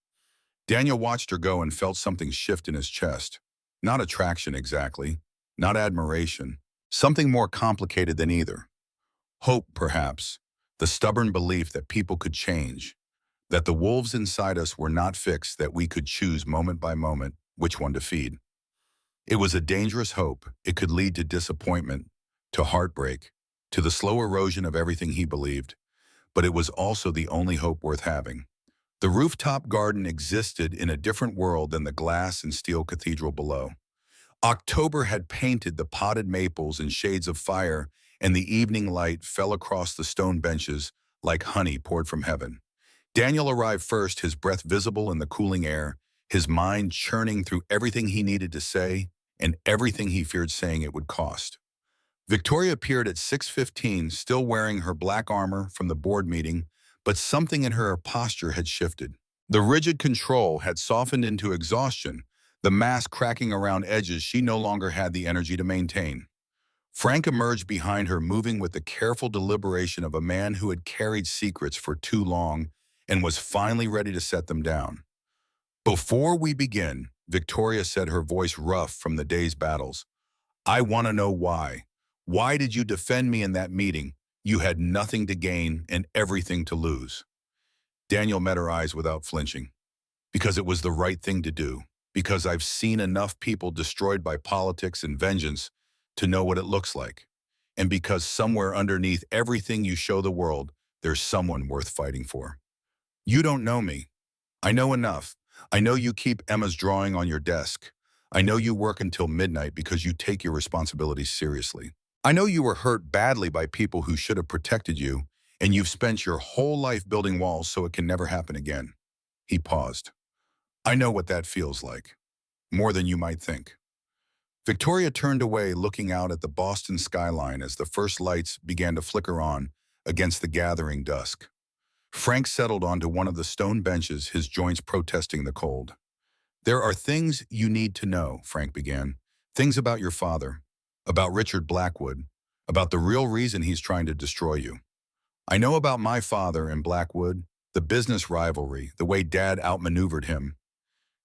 Daniel watched her go and felt something shift in his chest. Not attraction exactly, not admiration, something more complicated than either. Hope, perhaps, the stubborn belief that people could change, that the wolves inside us were not fixed, that we could choose moment by moment which one to feed. It was a dangerous hope. It could lead to disappointment, to heartbreak, to the slow erosion of everything he believed. But it was also the only hope worth having. The rooftop garden existed in a different world than the glass and steel cathedral below. October had painted the potted maples in shades of fire, and the evening light fell across the stone benches like honey poured from heaven. Daniel arrived first, his breath visible in the cooling air, his mind churning through everything he needed to say and everything he feared saying it would cost. Victoria appeared at 6:15, still wearing her black armor from the board meeting, but something in her posture had shifted. The rigid control had softened into exhaustion, the mask cracking around edges she no longer had the energy to maintain. Frank emerged behind her, moving with the careful deliberation of a man who had carried secrets for too long and was finally ready to set them down. Before we begin, Victoria said, her voice rough from the day's battles, I want to know why. Why did you defend me in that meeting? You had nothing to gain and everything to lose. Daniel met her eyes without flinching. Because it was the right thing to do. Because I've seen enough people destroyed by politics and vengeance to know what it looks like. And because somewhere underneath everything you show the world, there's someone worth fighting for. You don't know me. I know enough. I know you keep Emma's drawing on your desk. I know you work until midnight because you take your responsibilities seriously. I know you were hurt badly by people who should have protected you, and you've spent your whole life building walls so it can never happen again. He paused. I know what that feels like. More than you might think. Victoria turned away, looking out at the Boston skyline as the first lights began to flicker on against the gathering dusk. Frank settled onto one of the stone benches, his joints protesting the cold. "There are things you need to know," Frank began. "Things about your father, about Richard Blackwood, about the real reason he's trying to destroy you. I know about my father and Blackwood, the business rivalry, the way Dad outmaneuvered him.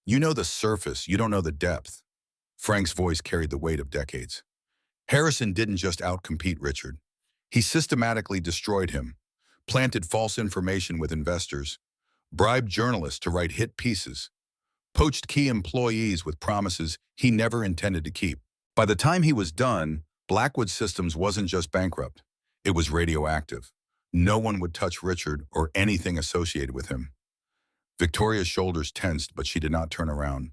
You know the surface, you don't know the depth." Frank's voice carried the weight of decades. Harrison didn't just outcompete Richard. He systematically destroyed him, planted false information with investors, bribed journalists to write hit pieces, poached key employees with promises he never intended to keep. By the time he was done, Blackwood Systems wasn't just bankrupt. It was radioactive. No one would touch Richard or anything associated with him. Victoria's shoulders tensed, but she did not turn around.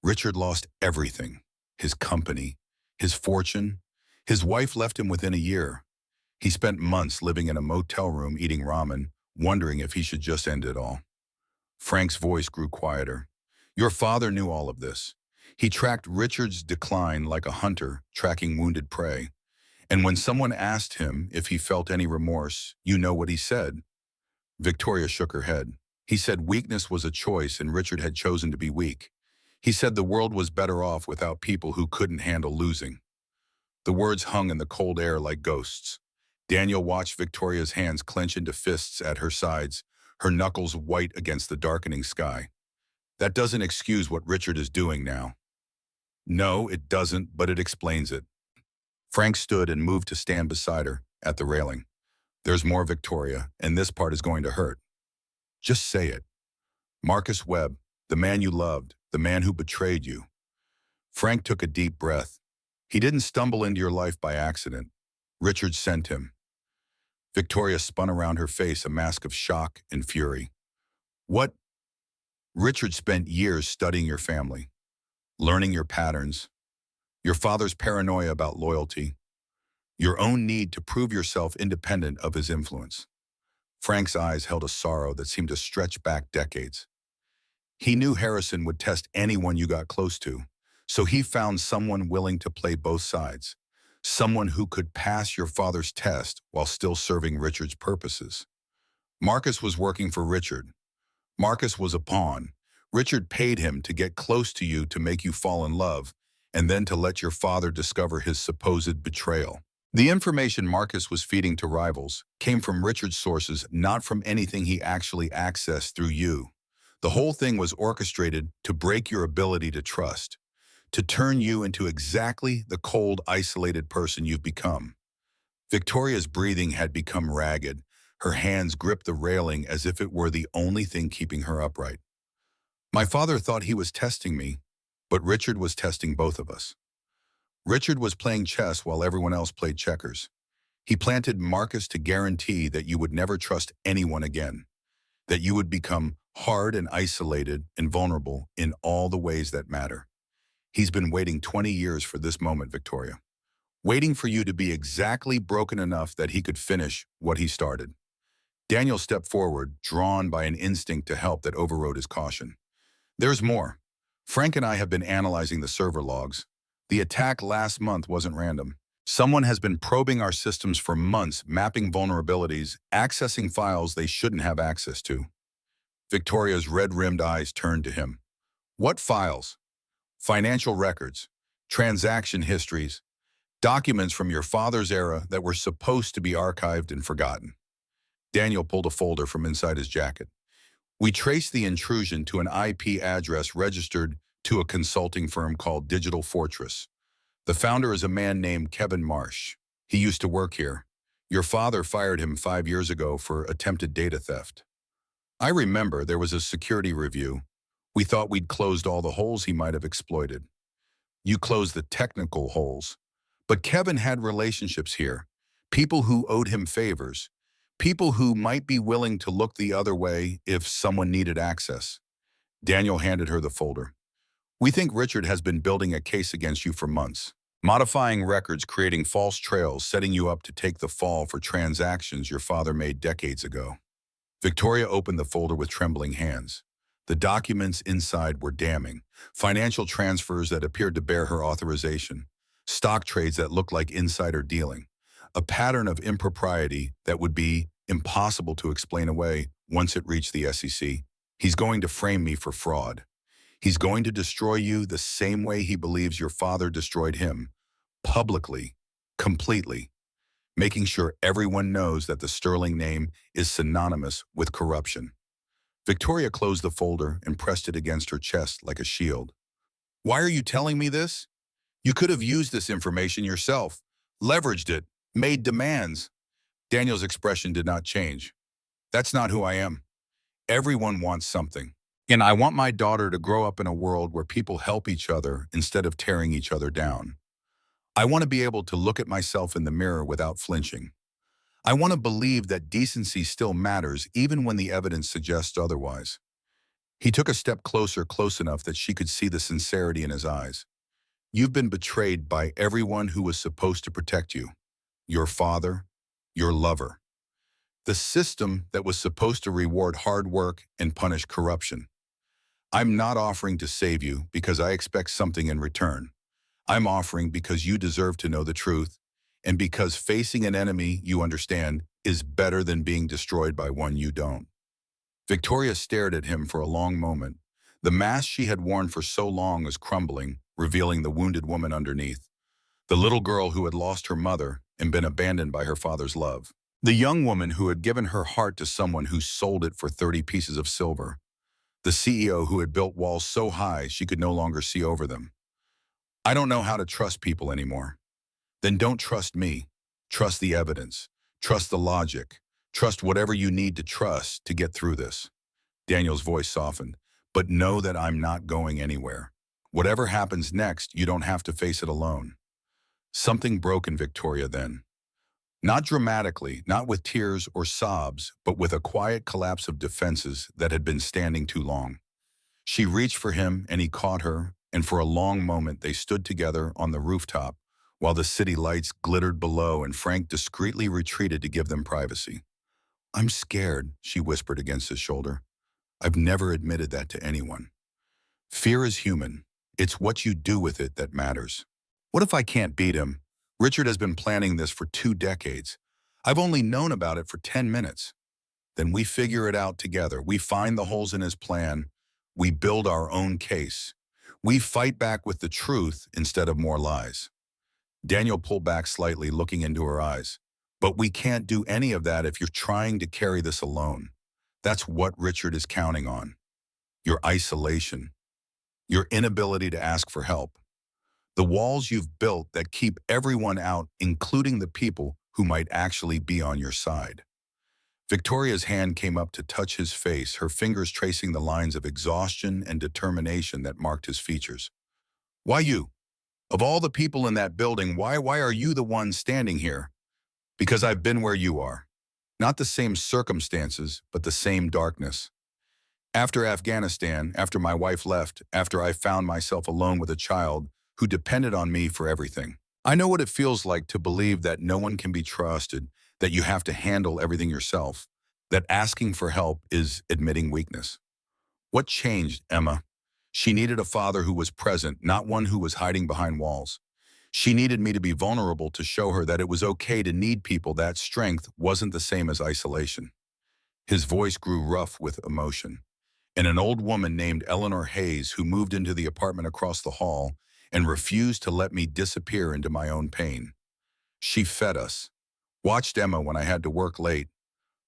Richard lost everything: his company, his fortune. His wife left him within a year. He spent months living in a motel room eating ramen, wondering if he should just end it all. Frank's voice grew quieter. "Your father knew all of this. He tracked Richard's decline like a hunter tracking wounded prey. And when someone asked him if he felt any remorse, you know what he said?" Victoria shook her head. He said weakness was a choice and Richard had chosen to be weak. He said the world was better off without people who couldn't handle losing. The words hung in the cold air like ghosts. Daniel watched Victoria's hands clench into fists at her sides, her knuckles white against the darkening sky. "That doesn't excuse what Richard is doing now." "No, it doesn't, but it explains it." Frank stood and moved to stand beside her at the railing. "There's more, Victoria, and this part is going to hurt. Just say it. Marcus Webb, the man you loved, the man who betrayed you." Frank took a deep breath. "He didn't stumble into your life by accident. Richard sent him." Victoria spun around her face, a mask of shock and fury. "What?" "Richard spent years studying your family, learning your patterns, your father's paranoia about loyalty, your own need to prove yourself independent of his influence." Frank's eyes held a sorrow that seemed to stretch back decades. "He knew Harrison would test anyone you got close to, so he found someone willing to play both sides, someone who could pass your father's test while still serving Richard's purposes. Marcus was working for Richard. Marcus was a pawn. Richard paid him to get close to you to make you fall in love, and then to let your father discover his supposed betrayal. The information Marcus was feeding to rivals came from Richard's sources, not from anything he actually accessed through you. The whole thing was orchestrated to break your ability to trust, to turn you into exactly the cold, isolated person you've become." Victoria's breathing had become ragged. Her hands gripped the railing as if it were the only thing keeping her upright. "My father thought he was testing me, but Richard was testing both of us. Richard was playing chess while everyone else played checkers. He planted Marcus to guarantee that you would never trust anyone again, that you would become hard and isolated and vulnerable in all the ways that matter. He's been waiting 20 years for this moment, Victoria. Waiting for you to be exactly broken enough that he could finish what he started." Daniel stepped forward, drawn by an instinct to help that overrode his caution. "There's more. Frank and I have been analyzing the server logs. The attack last month wasn't random. Someone has been probing our systems for months, mapping vulnerabilities, accessing files they shouldn't have access to." Victoria's red-rimmed eyes turned to him. "What files?" "Financial records, transaction histories, documents from your father's era that were supposed to be archived and forgotten." Daniel pulled a folder from inside his jacket. "We traced the intrusion to an IP address registered to a consulting firm called Digital Fortress. The founder is a man named Kevin Marsh. He used to work here. Your father fired him 5 years ago for attempted data theft. I remember there was a security review. We thought we'd closed all the holes he might have exploited. You closed the technical holes. But Kevin had relationships here, people who owed him favors, people who might be willing to look the other way if someone needed access." Daniel handed her the folder. "We think Richard has been building a case against you for months, modifying records, creating false trails, setting you up to take the fall for transactions your father made decades ago." Victoria opened the folder with trembling hands. The documents inside were damning. Financial transfers that appeared to bear her authorization. Stock trades that looked like insider dealing. A pattern of impropriety that would be impossible to explain away once it reached the SEC. He's going to frame me for fraud. He's going to destroy you the same way he believes your father destroyed him. Publicly. Completely. Making sure everyone knows that the Sterling name is synonymous with corruption. Victoria closed the folder and pressed it against her chest like a shield. Why are you telling me this? You could have used this information yourself, leveraged it, made demands. Daniel's expression did not change. That's not who I am. Everyone wants something. And I want my daughter to grow up in a world where people help each other instead of tearing each other down. I want to be able to look at myself in the mirror without flinching. I want to believe that decency still matters even when the evidence suggests otherwise. He took a step closer, close enough that she could see the sincerity in his eyes. You've been betrayed by everyone who was supposed to protect you. Your father, your lover. The system that was supposed to reward hard work and punish corruption. I'm not offering to save you because I expect something in return. I'm offering because you deserve to know the truth, and because facing an enemy you understand is better than being destroyed by one you don't. Victoria stared at him for a long moment. The mask she had worn for so long was crumbling, revealing the wounded woman underneath. The little girl who had lost her mother and been abandoned by her father's love. The young woman who had given her heart to someone who sold it for 30 pieces of silver. The CEO who had built walls so high she could no longer see over them. I don't know how to trust people anymore. Then don't trust me. Trust the evidence. Trust the logic. Trust whatever you need to trust to get through this. Daniel's voice softened. But know that I'm not going anywhere. Whatever happens next, you don't have to face it alone. Something broke in Victoria then. Not dramatically, not with tears or sobs, but with a quiet collapse of defenses that had been standing too long. She reached for him and he caught her, and for a long moment they stood together on the rooftop while the city lights glittered below and Frank discreetly retreated to give them privacy. I'm scared, she whispered against his shoulder. I've never admitted that to anyone. Fear is human. It's what you do with it that matters. What if I can't beat him? Richard has been planning this for 2 decades. I've only known about it for 10 minutes. Then we figure it out together. We find the holes in his plan. We build our own case. We fight back with the truth instead of more lies. Daniel pulled back slightly, looking into her eyes. But we can't do any of that if you're trying to carry this alone. That's what Richard is counting on. Your isolation. Your inability to ask for help. The walls you've built that keep everyone out, including the people who might actually be on your side. Victoria's hand came up to touch his face, her fingers tracing the lines of exhaustion and determination that marked his features. Why you? Of all the people in that building, why are you the one standing here? Because I've been where you are. Not the same circumstances, but the same darkness. After Afghanistan, after my wife left, after I found myself alone with a child who depended on me for everything. I know what it feels like to believe that no one can be trusted, that you have to handle everything yourself, that asking for help is admitting weakness. What changed, Emma? She needed a father who was present, not one who was hiding behind walls. She needed me to be vulnerable to show her that it was okay to need people, that strength wasn't the same as isolation. His voice grew rough with emotion. And an old woman named Eleanor Hayes, who moved into the apartment across the hall and refused to let me disappear into my own pain. She fed us, watched Emma when I had to work late,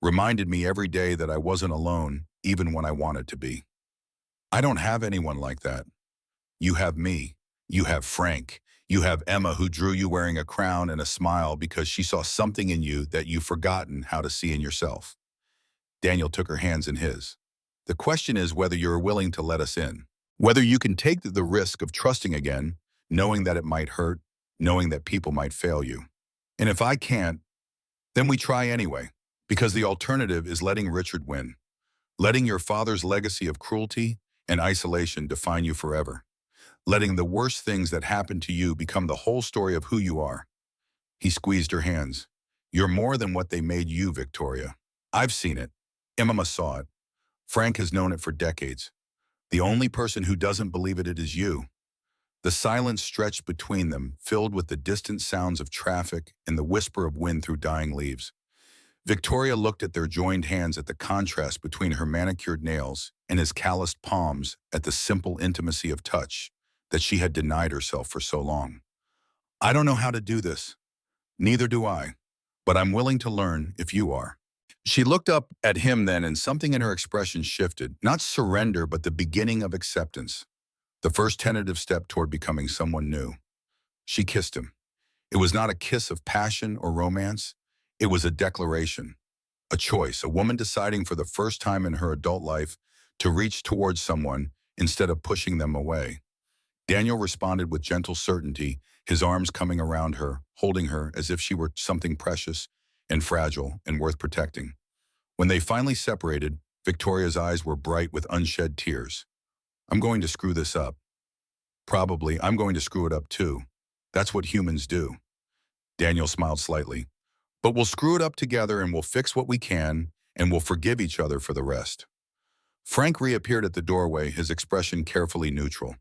reminded me every day that I wasn't alone, even when I wanted to be. I don't have anyone like that. You have me. You have Frank. You have Emma, who drew you wearing a crown and a smile because she saw something in you that you've forgotten how to see in yourself. Daniel took her hands in his. The question is whether you're willing to let us in. Whether you can take the risk of trusting again, knowing that it might hurt, knowing that people might fail you. And if I can't, then we try anyway, because the alternative is letting Richard win. Letting your father's legacy of cruelty and isolation define you forever. Letting the worst things that happened to you become the whole story of who you are. He squeezed her hands. You're more than what they made you, Victoria. I've seen it. Emma saw it. Frank has known it for decades. The only person who doesn't believe it is you. The silence stretched between them, filled with the distant sounds of traffic and the whisper of wind through dying leaves. Victoria looked at their joined hands, at the contrast between her manicured nails and his calloused palms, at the simple intimacy of touch that she had denied herself for so long. I don't know how to do this. Neither do I. But I'm willing to learn if you are. She looked up at him then, and something in her expression shifted. Not surrender, but the beginning of acceptance. The first tentative step toward becoming someone new. She kissed him. It was not a kiss of passion or romance. It was a declaration, a choice, a woman deciding for the first time in her adult life to reach towards someone instead of pushing them away. Daniel responded with gentle certainty, his arms coming around her, holding her as if she were something precious and fragile and worth protecting. When they finally separated, Victoria's eyes were bright with unshed tears. I'm going to screw this up. Probably, I'm going to screw it up too. That's what humans do. Daniel smiled slightly. But we'll screw it up together, and we'll fix what we can, and we'll forgive each other for the rest. Frank reappeared at the doorway, his expression carefully neutral.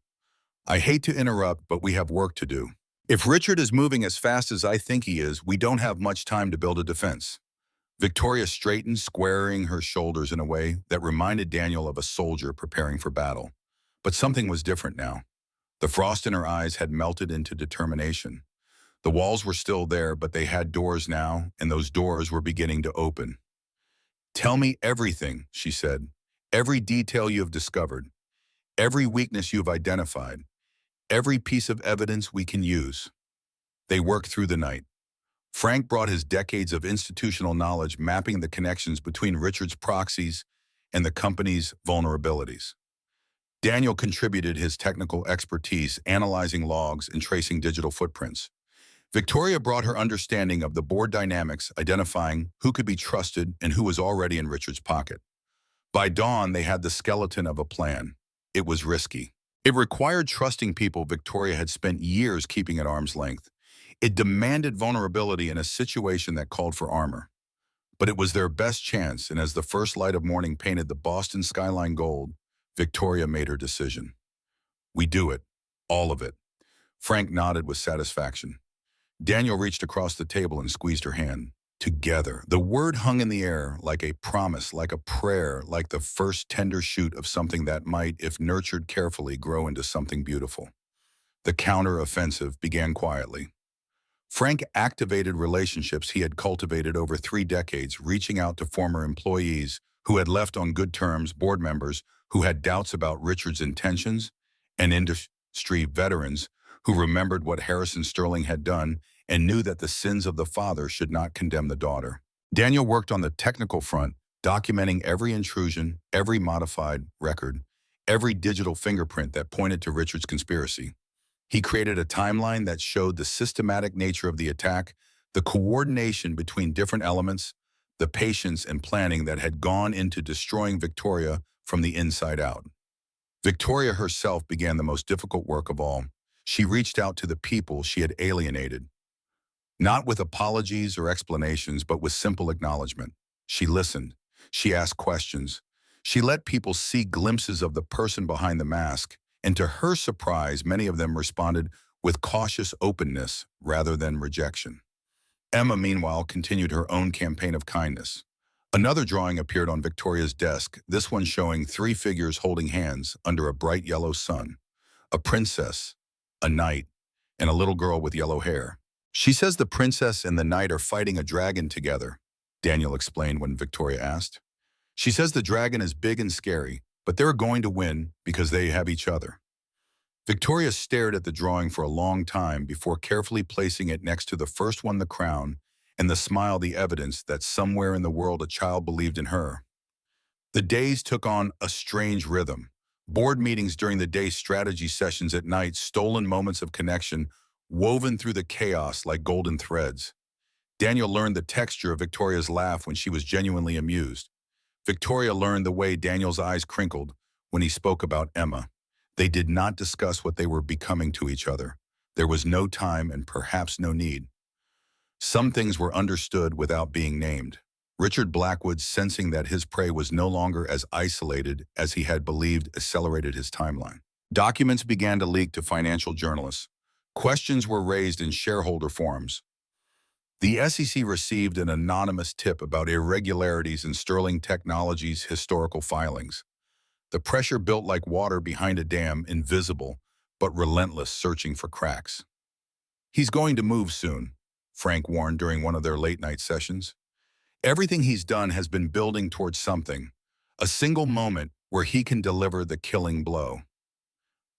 I hate to interrupt, but we have work to do. If Richard is moving as fast as I think he is, we don't have much time to build a defense. Victoria straightened, squaring her shoulders in a way that reminded Daniel of a soldier preparing for battle. But something was different now. The frost in her eyes had melted into determination. The walls were still there, but they had doors now, and those doors were beginning to open. Tell me everything, she said. Every detail you have discovered. Every weakness you have identified. Every piece of evidence we can use. They worked through the night. Frank brought his decades of institutional knowledge, mapping the connections between Richard's proxies and the company's vulnerabilities. Daniel contributed his technical expertise, analyzing logs and tracing digital footprints. Victoria brought her understanding of the board dynamics, identifying who could be trusted and who was already in Richard's pocket. By dawn, they had the skeleton of a plan. It was risky. It required trusting people Victoria had spent years keeping at arm's length. It demanded vulnerability in a situation that called for armor. But it was their best chance, and as the first light of morning painted the Boston skyline gold, Victoria made her decision. We do it. All of it. Frank nodded with satisfaction. Daniel reached across the table and squeezed her hand. Together. The word hung in the air like a promise, like a prayer, like the first tender shoot of something that might, if nurtured carefully, grow into something beautiful. The counter-offensive began quietly. Frank activated relationships he had cultivated over 3 decades, reaching out to former employees who had left on good terms, board members who had doubts about Richard's intentions, and industry veterans who remembered what Harrison Sterling had done and knew that the sins of the father should not condemn the daughter. Daniel worked on the technical front, documenting every intrusion, every modified record, every digital fingerprint that pointed to Richard's conspiracy. He created a timeline that showed the systematic nature of the attack, the coordination between different elements, the patience and planning that had gone into destroying Victoria from the inside out. Victoria herself began the most difficult work of all. She reached out to the people she had alienated. Not with apologies or explanations, but with simple acknowledgement. She listened. She asked questions. She let people see glimpses of the person behind the mask, and to her surprise, many of them responded with cautious openness rather than rejection. Emma, meanwhile, continued her own campaign of kindness. Another drawing appeared on Victoria's desk, this one showing 3 figures holding hands under a bright yellow sun. A princess, a knight, and a little girl with yellow hair. She says the princess and the knight are fighting a dragon together, Daniel explained when Victoria asked. She says the dragon is big and scary, but they're going to win because they have each other. Victoria stared at the drawing for a long time before carefully placing it next to the first one, the crown, and the smile, the evidence that somewhere in the world a child believed in her. The days took on a strange rhythm. Board meetings during the day, strategy sessions at night, stolen moments of connection, woven through the chaos like golden threads. Daniel learned the texture of Victoria's laugh when she was genuinely amused. Victoria learned the way Daniel's eyes crinkled when he spoke about Emma. They did not discuss what they were becoming to each other. There was no time and perhaps no need. Some things were understood without being named. Richard Blackwood, sensing that his prey was no longer as isolated as he had believed, accelerated his timeline. Documents began to leak to financial journalists. Questions were raised in shareholder forums. The SEC received an anonymous tip about irregularities in Sterling Technologies' historical filings. The pressure built like water behind a dam, invisible, but relentless, searching for cracks. "He's going to move soon," Frank warned during one of their late-night sessions. "Everything he's done has been building towards something, a single moment where he can deliver the killing blow."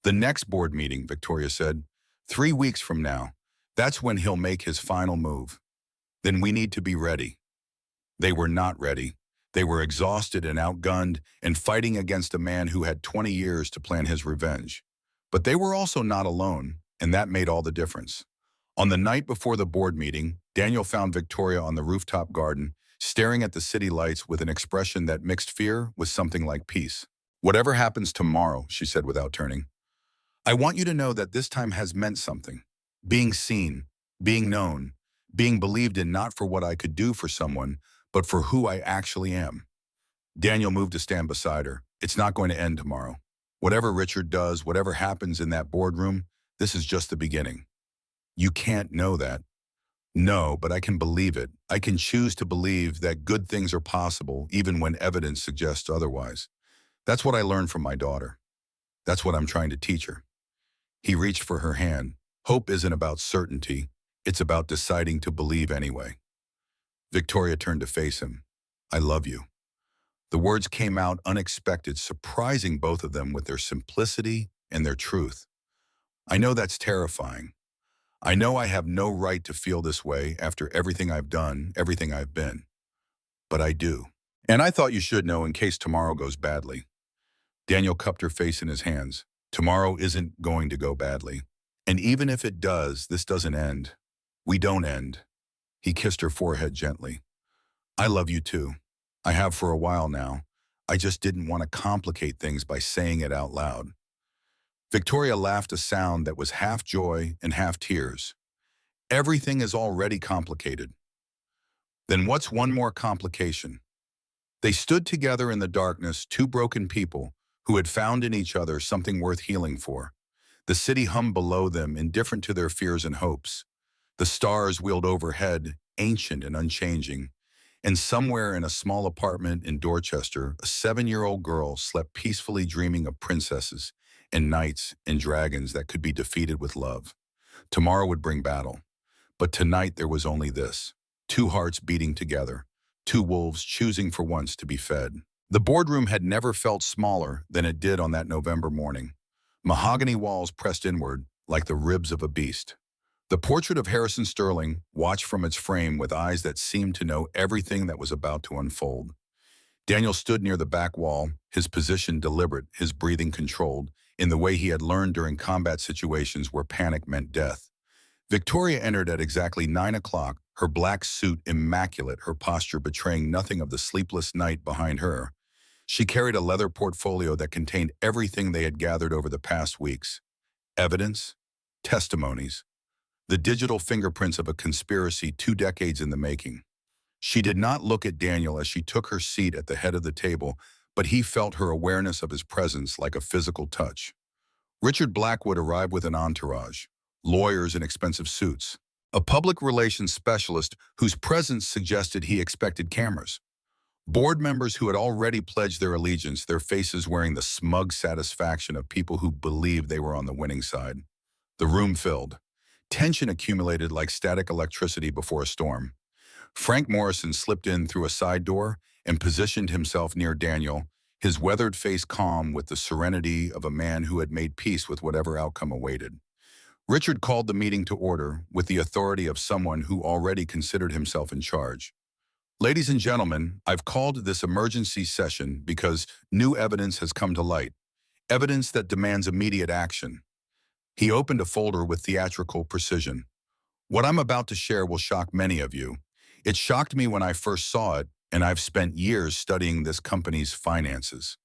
"The next board meeting," Victoria said, "3 weeks from now, that's when he'll make his final move. Then we need to be ready." They were not ready. They were exhausted and outgunned and fighting against a man who had 20 years to plan his revenge. But they were also not alone, and that made all the difference. On the night before the board meeting, Daniel found Victoria on the rooftop garden, staring at the city lights with an expression that mixed fear with something like peace. "Whatever happens tomorrow," she said without turning, "I want you to know that this time has meant something. Being seen, being known, being believed in, not for what I could do for someone, but for who I actually am." Daniel moved to stand beside her. "It's not going to end tomorrow. Whatever Richard does, whatever happens in that boardroom, this is just the beginning." "You can't know that." "No, but I can believe it. I can choose to believe that good things are possible, even when evidence suggests otherwise. That's what I learned from my daughter. That's what I'm trying to teach her." He reached for her hand. "Hope isn't about certainty. It's about deciding to believe anyway." Victoria turned to face him. "I love you." The words came out unexpected, surprising both of them with their simplicity and their truth. "I know that's terrifying. I know I have no right to feel this way after everything I've done, everything I've been. But I do. And I thought you should know in case tomorrow goes badly." Daniel cupped her face in his hands. "Tomorrow isn't going to go badly. And even if it does, this doesn't end. We don't end." He kissed her forehead gently. "I love you too. I have for a while now. I just didn't want to complicate things by saying it out loud." Victoria laughed, a sound that was half joy and half tears. "Everything is already complicated. Then what's one more complication?" They stood together in the darkness, two broken people who had found in each other something worth healing for. The city hummed below them, indifferent to their fears and hopes. The stars wheeled overhead, ancient and unchanging. And somewhere in a small apartment in Dorchester, a 7-year-old girl slept peacefully, dreaming of princesses and knights and dragons that could be defeated with love. Tomorrow would bring battle. But tonight there was only this. Two hearts beating together. Two wolves choosing for once to be fed. The boardroom had never felt smaller than it did on that November morning. Mahogany walls pressed inward like the ribs of a beast. The portrait of Harrison Sterling watched from its frame with eyes that seemed to know everything that was about to unfold. Daniel stood near the back wall, his position deliberate, his breathing controlled, in the way he had learned during combat situations where panic meant death. Victoria entered at exactly 9 o'clock, her black suit immaculate, her posture betraying nothing of the sleepless night behind her. She carried a leather portfolio that contained everything they had gathered over the past weeks. Evidence, testimonies, the digital fingerprints of a conspiracy 2 decades in the making. She did not look at Daniel as she took her seat at the head of the table, but he felt her awareness of his presence like a physical touch. Richard Blackwood arrived with an entourage, lawyers in expensive suits, a public relations specialist whose presence suggested he expected cameras, board members who had already pledged their allegiance, their faces wearing the smug satisfaction of people who believed they were on the winning side. The room filled. Tension accumulated like static electricity before a storm. Frank Morrison slipped in through a side door and positioned himself near Daniel, his weathered face calm with the serenity of a man who had made peace with whatever outcome awaited. Richard called the meeting to order with the authority of someone who already considered himself in charge. "Ladies and gentlemen, I've called this emergency session because new evidence has come to light, evidence that demands immediate action." He opened a folder with theatrical precision. "What I'm about to share will shock many of you. It shocked me when I first saw it, and I've spent years studying this company's finances."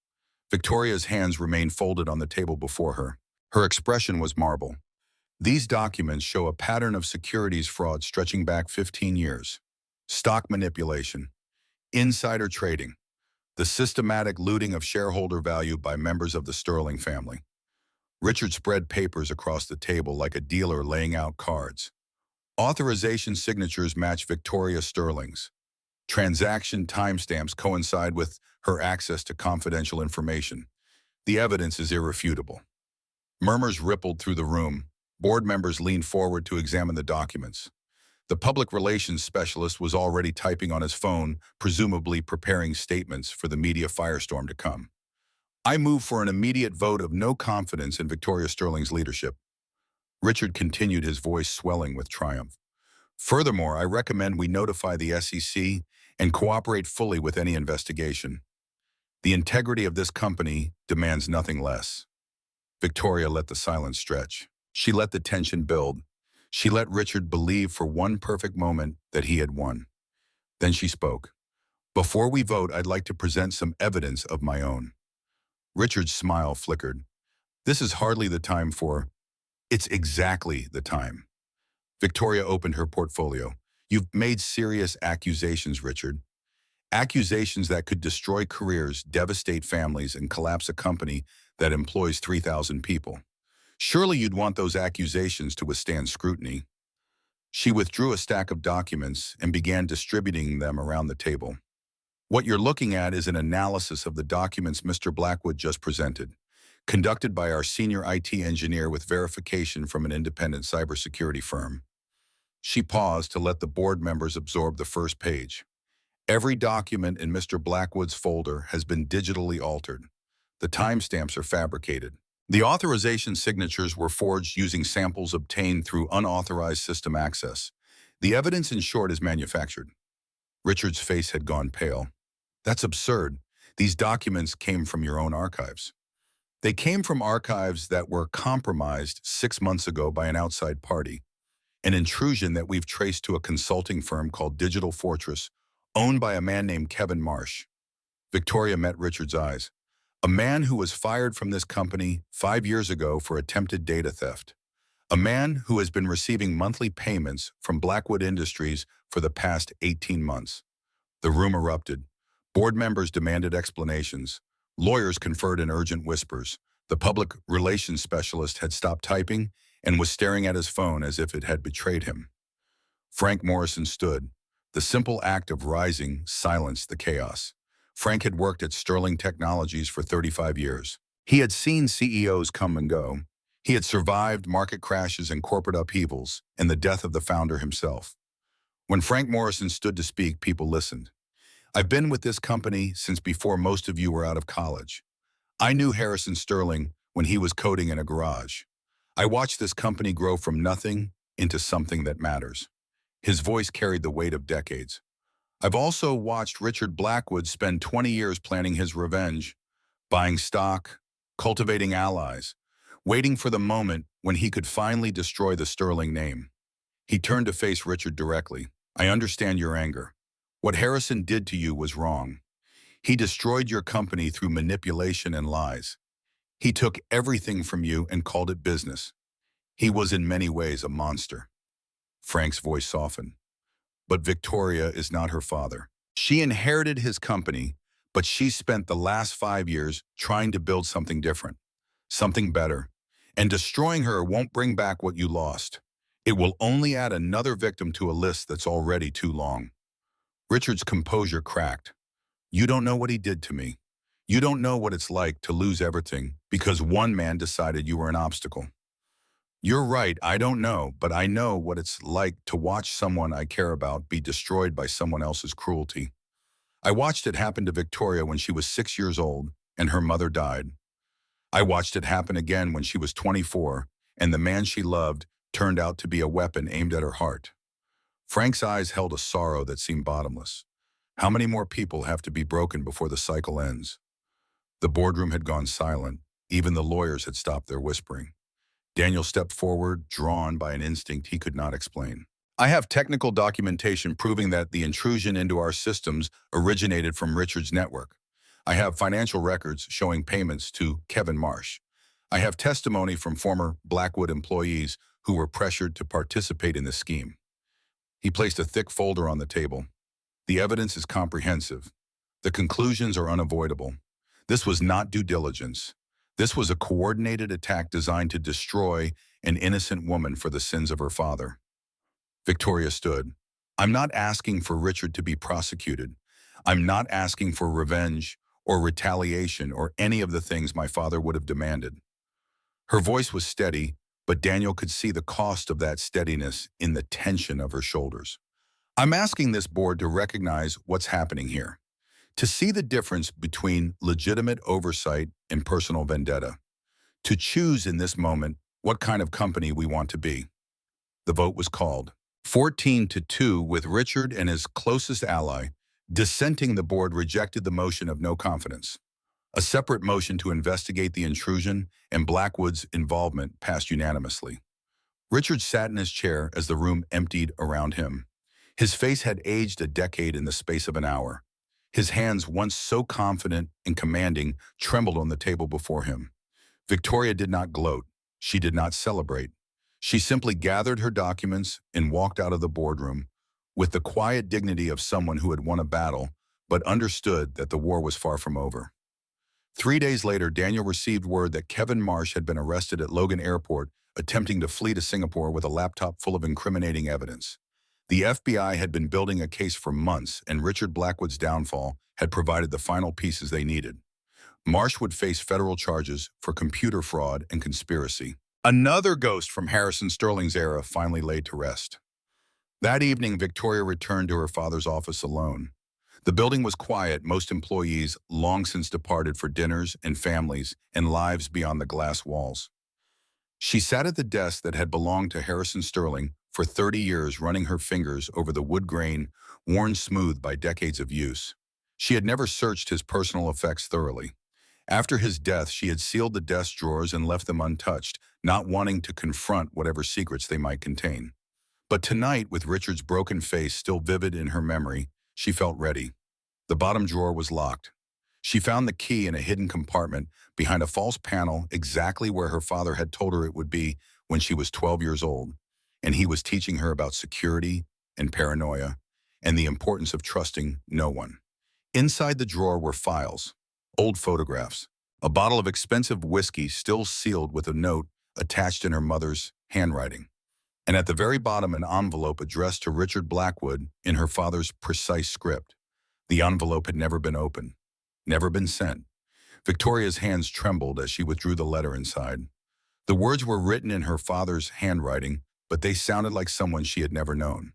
Victoria's hands remained folded on the table before her. Her expression was marble. "These documents show a pattern of securities fraud stretching back 15 years. Stock manipulation, Insider trading, the systematic looting of shareholder value by members of the Sterling family. Richard spread papers across the table like a dealer laying out cards. Authorization signatures match Victoria Sterling's. Transaction timestamps coincide with her access to confidential information. The evidence is irrefutable. Murmurs rippled through the room. Board members leaned forward to examine the documents. The public relations specialist was already typing on his phone, presumably preparing statements for the media firestorm to come. I move for an immediate vote of no confidence in Victoria Sterling's leadership. Richard continued, his voice swelling with triumph. Furthermore, I recommend we notify the SEC and cooperate fully with any investigation. The integrity of this company demands nothing less. Victoria let the silence stretch. She let the tension build. She let Richard believe for one perfect moment that he had won. Then she spoke. Before we vote, I'd like to present some evidence of my own. Richard's smile flickered. This is hardly the time for... It's exactly the time. Victoria opened her portfolio. You've made serious accusations, Richard. Accusations that could destroy careers, devastate families, and collapse a company that employs 3,000 people. Surely you'd want those accusations to withstand scrutiny. She withdrew a stack of documents and began distributing them around the table. What you're looking at is an analysis of the documents Mr. Blackwood just presented, conducted by our senior IT engineer with verification from an independent cybersecurity firm. She paused to let the board members absorb the first page. Every document in Mr. Blackwood's folder has been digitally altered. The timestamps are fabricated. The authorization signatures were forged using samples obtained through unauthorized system access. The evidence, in short, is manufactured. Richard's face had gone pale. That's absurd. These documents came from your own archives. They came from archives that were compromised 6 months ago by an outside party, an intrusion that we've traced to a consulting firm called Digital Fortress, owned by a man named Kevin Marsh. Victoria met Richard's eyes. A man who was fired from this company 5 years ago for attempted data theft. A man who has been receiving monthly payments from Blackwood Industries for the past 18 months. The room erupted. Board members demanded explanations. Lawyers conferred in urgent whispers. The public relations specialist had stopped typing and was staring at his phone as if it had betrayed him. Frank Morrison stood. The simple act of rising silenced the chaos. Frank had worked at Sterling Technologies for 35 years. He had seen CEOs come and go. He had survived market crashes and corporate upheavals and the death of the founder himself. When Frank Morrison stood to speak, people listened. I've been with this company since before most of you were out of college. I knew Harrison Sterling when he was coding in a garage. I watched this company grow from nothing into something that matters. His voice carried the weight of decades. I've also watched Richard Blackwood spend 20 years planning his revenge, buying stock, cultivating allies, waiting for the moment when he could finally destroy the Sterling name. He turned to face Richard directly. I understand your anger. What Harrison did to you was wrong. He destroyed your company through manipulation and lies. He took everything from you and called it business. He was in many ways a monster. Frank's voice softened. But Victoria is not her father. She inherited his company, but she spent the last 5 years trying to build something different, something better. And destroying her won't bring back what you lost. It will only add another victim to a list that's already too long. Richard's composure cracked. You don't know what he did to me. You don't know what it's like to lose everything because one man decided you were an obstacle. You're right, I don't know, but I know what it's like to watch someone I care about be destroyed by someone else's cruelty. I watched it happen to Victoria when she was 6 years old and her mother died. I watched it happen again when she was 24 and the man she loved turned out to be a weapon aimed at her heart. Frank's eyes held a sorrow that seemed bottomless. How many more people have to be broken before the cycle ends? The boardroom had gone silent. Even the lawyers had stopped their whispering. Daniel stepped forward, drawn by an instinct he could not explain. I have technical documentation proving that the intrusion into our systems originated from Richard's network. I have financial records showing payments to Kevin Marsh. I have testimony from former Blackwood employees who were pressured to participate in the scheme. He placed a thick folder on the table. The evidence is comprehensive. The conclusions are unavoidable. This was not due diligence. This was a coordinated attack designed to destroy an innocent woman for the sins of her father. Victoria stood. I'm not asking for Richard to be prosecuted. I'm not asking for revenge or retaliation or any of the things my father would have demanded. Her voice was steady, but Daniel could see the cost of that steadiness in the tension of her shoulders. I'm asking this board to recognize what's happening here, to see the difference between legitimate oversight and personal vendetta, to choose in this moment what kind of company we want to be. The vote was called. 14-2, with Richard and his closest ally dissenting. The board rejected the motion of no confidence. A separate motion to investigate the intrusion and Blackwood's involvement passed unanimously. Richard sat in his chair as the room emptied around him. His face had aged a decade in the space of an hour. His hands, once so confident and commanding, trembled on the table before him. Victoria did not gloat. She did not celebrate. She simply gathered her documents and walked out of the boardroom with the quiet dignity of someone who had won a battle but understood that the war was far from over. 3 days later, Daniel received word that Kevin Marsh had been arrested at Logan Airport, attempting to flee to Singapore with a laptop full of incriminating evidence. The FBI had been building a case for months, and Richard Blackwood's downfall had provided the final pieces they needed. Marsh would face federal charges for computer fraud and conspiracy. Another ghost from Harrison Sterling's era finally laid to rest. That evening, Victoria returned to her father's office alone. The building was quiet, most employees long since departed for dinners and families and lives beyond the glass walls. She sat at the desk that had belonged to Harrison Sterling for 30 years, running her fingers over the wood grain worn smooth by decades of use. She had never searched his personal effects thoroughly. After his death, she had sealed the desk drawers and left them untouched, not wanting to confront whatever secrets they might contain. But tonight, with Richard's broken face still vivid in her memory, she felt ready. The bottom drawer was locked. She found the key in a hidden compartment behind a false panel, exactly where her father had told her it would be when she was 12 years old, and he was teaching her about security and paranoia and the importance of trusting no one. Inside the drawer were files, old photographs, a bottle of expensive whiskey still sealed with a note attached in her mother's handwriting, and at the very bottom an envelope addressed to Richard Blackwood in her father's precise script. The envelope had never been opened, never been sent. Victoria's hands trembled as she withdrew the letter inside. The words were written in her father's handwriting, but they sounded like someone she had never known.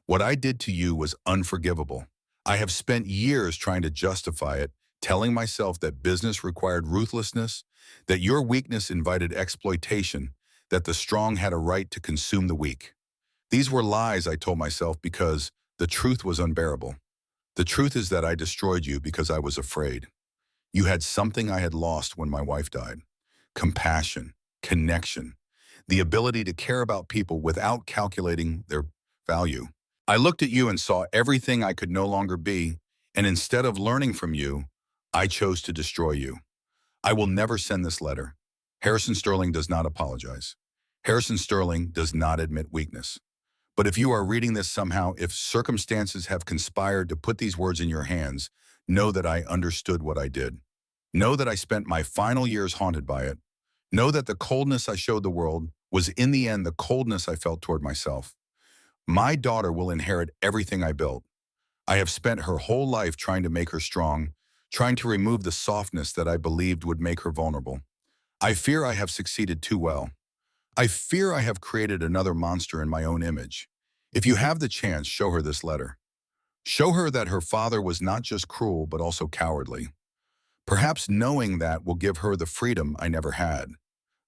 What I did to you was unforgivable. I have spent years trying to justify it, telling myself that business required ruthlessness, that your weakness invited exploitation, that the strong had a right to consume the weak. These were lies, I told myself, because the truth was unbearable. The truth is that I destroyed you because I was afraid. You had something I had lost when my wife died. Compassion, connection, the ability to care about people without calculating their value. I looked at you and saw everything I could no longer be, and instead of learning from you, I chose to destroy you. I will never send this letter. Harrison Sterling does not apologize. Harrison Sterling does not admit weakness. But if you are reading this somehow, if circumstances have conspired to put these words in your hands, know that I understood what I did. Know that I spent my final years haunted by it. Know that the coldness I showed the world was in the end the coldness I felt toward myself. My daughter will inherit everything I built. I have spent her whole life trying to make her strong, trying to remove the softness that I believed would make her vulnerable. I fear I have succeeded too well. I fear I have created another monster in my own image. If you have the chance, show her this letter. Show her that her father was not just cruel, but also cowardly. Perhaps knowing that will give her the freedom I never had,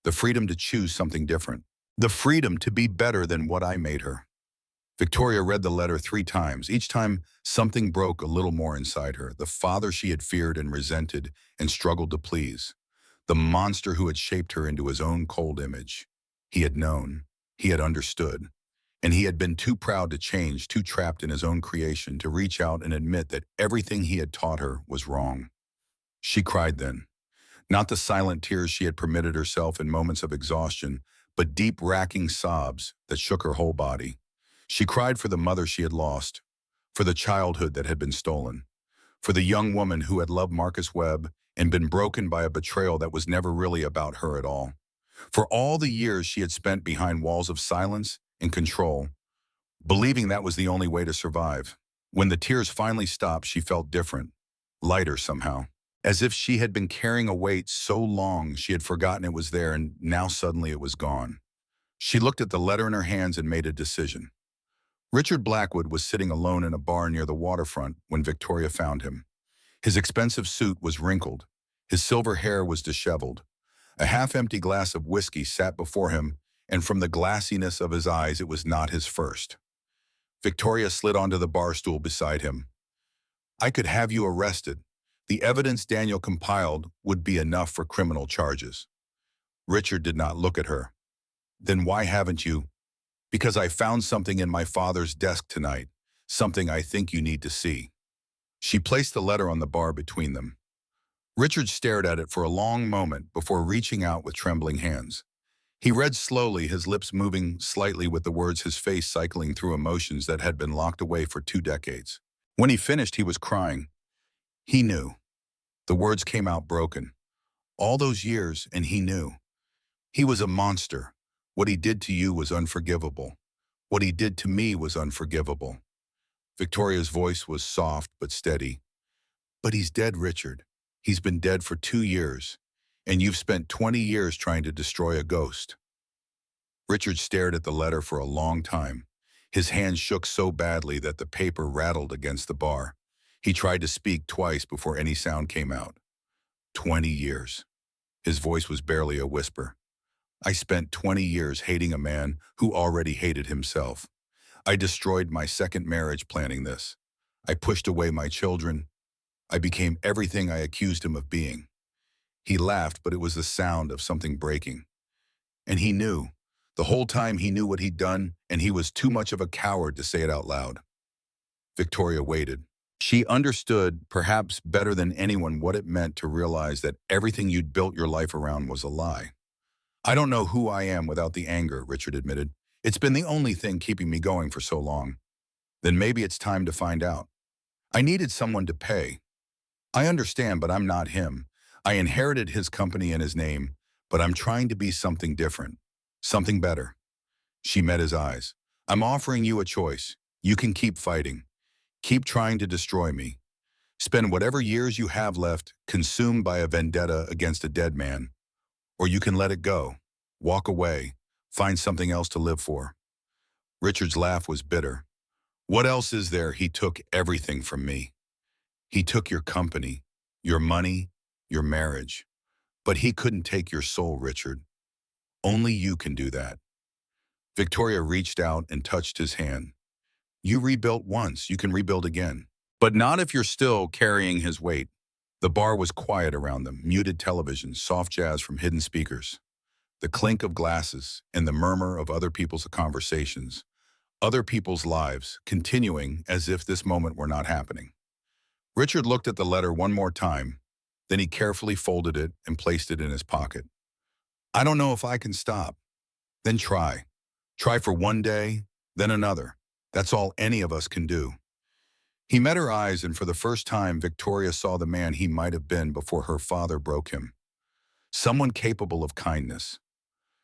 the freedom to choose something different, the freedom to be better than what I made her. Victoria read the letter 3 times. Each time, something broke a little more inside her, the father she had feared and resented and struggled to please, the monster who had shaped her into his own cold image. He had known, he had understood, and he had been too proud to change, too trapped in his own creation to reach out and admit that everything he had taught her was wrong. She cried then, not the silent tears she had permitted herself in moments of exhaustion, but deep, racking sobs that shook her whole body. She cried for the mother she had lost, for the childhood that had been stolen, for the young woman who had loved Marcus Webb and been broken by a betrayal that was never really about her at all, for all the years she had spent behind walls of silence and control, believing that was the only way to survive. When the tears finally stopped, she felt different, lighter somehow, as if she had been carrying a weight so long she had forgotten it was there and now suddenly it was gone. She looked at the letter in her hands and made a decision. Richard Blackwood was sitting alone in a bar near the waterfront when Victoria found him. His expensive suit was wrinkled. His silver hair was disheveled. A half-empty glass of whiskey sat before him, and from the glassiness of his eyes, it was not his first. Victoria slid onto the bar stool beside him. "I could have you arrested. The evidence Daniel compiled would be enough for criminal charges." Richard did not look at her. "Then why haven't you?" "Because I found something in my father's desk tonight, something I think you need to see." She placed the letter on the bar between them. Richard stared at it for a long moment before reaching out with trembling hands. He read slowly, his lips moving slightly with the words, his face cycling through emotions that had been locked away for 2 decades. When he finished, he was crying. He knew. The words came out broken. All those years, and he knew. He was a monster. What he did to you was unforgivable. What he did to me was unforgivable. Victoria's voice was soft but steady. "But he's dead, Richard. He's been dead for 2 years, and you've spent 20 years trying to destroy a ghost." Richard stared at the letter for a long time. His hand shook so badly that the paper rattled against the bar. He tried to speak twice before any sound came out. 20 years. His voice was barely a whisper. "I spent 20 years hating a man who already hated himself. I destroyed my second marriage planning this. I pushed away my children. I became everything I accused him of being." He laughed, but it was the sound of something breaking. And he knew. The whole time he knew what he'd done, and he was too much of a coward to say it out loud. Victoria waited. She understood, perhaps better than anyone, what it meant to realize that everything you'd built your life around was a lie. "I don't know who I am without the anger," Richard admitted. "It's been the only thing keeping me going for so long." "Then maybe it's time to find out." "I needed someone to pay." "I understand, but I'm not him. I inherited his company and his name, but I'm trying to be something different, something better." She met his eyes. "I'm offering you a choice. You can keep fighting. Keep trying to destroy me. Spend whatever years you have left consumed by a vendetta against a dead man. Or you can let it go. Walk away. Find something else to live for." Richard's laugh was bitter. "What else is there? He took everything from me. He took your company, your money, your marriage. But he couldn't take your soul, Richard. Only you can do that." Victoria reached out and touched his hand. "You rebuilt once, you can rebuild again. But not if you're still carrying his weight." The bar was quiet around them, muted television, soft jazz from hidden speakers, the clink of glasses, and the murmur of other people's conversations, other people's lives, continuing as if this moment were not happening. Richard looked at the letter one more time, then he carefully folded it and placed it in his pocket. "I don't know if I can stop." "Then try. Try for one day, then another. That's all any of us can do." He met her eyes, and for the first time, Victoria saw the man he might have been before her father broke him. Someone capable of kindness.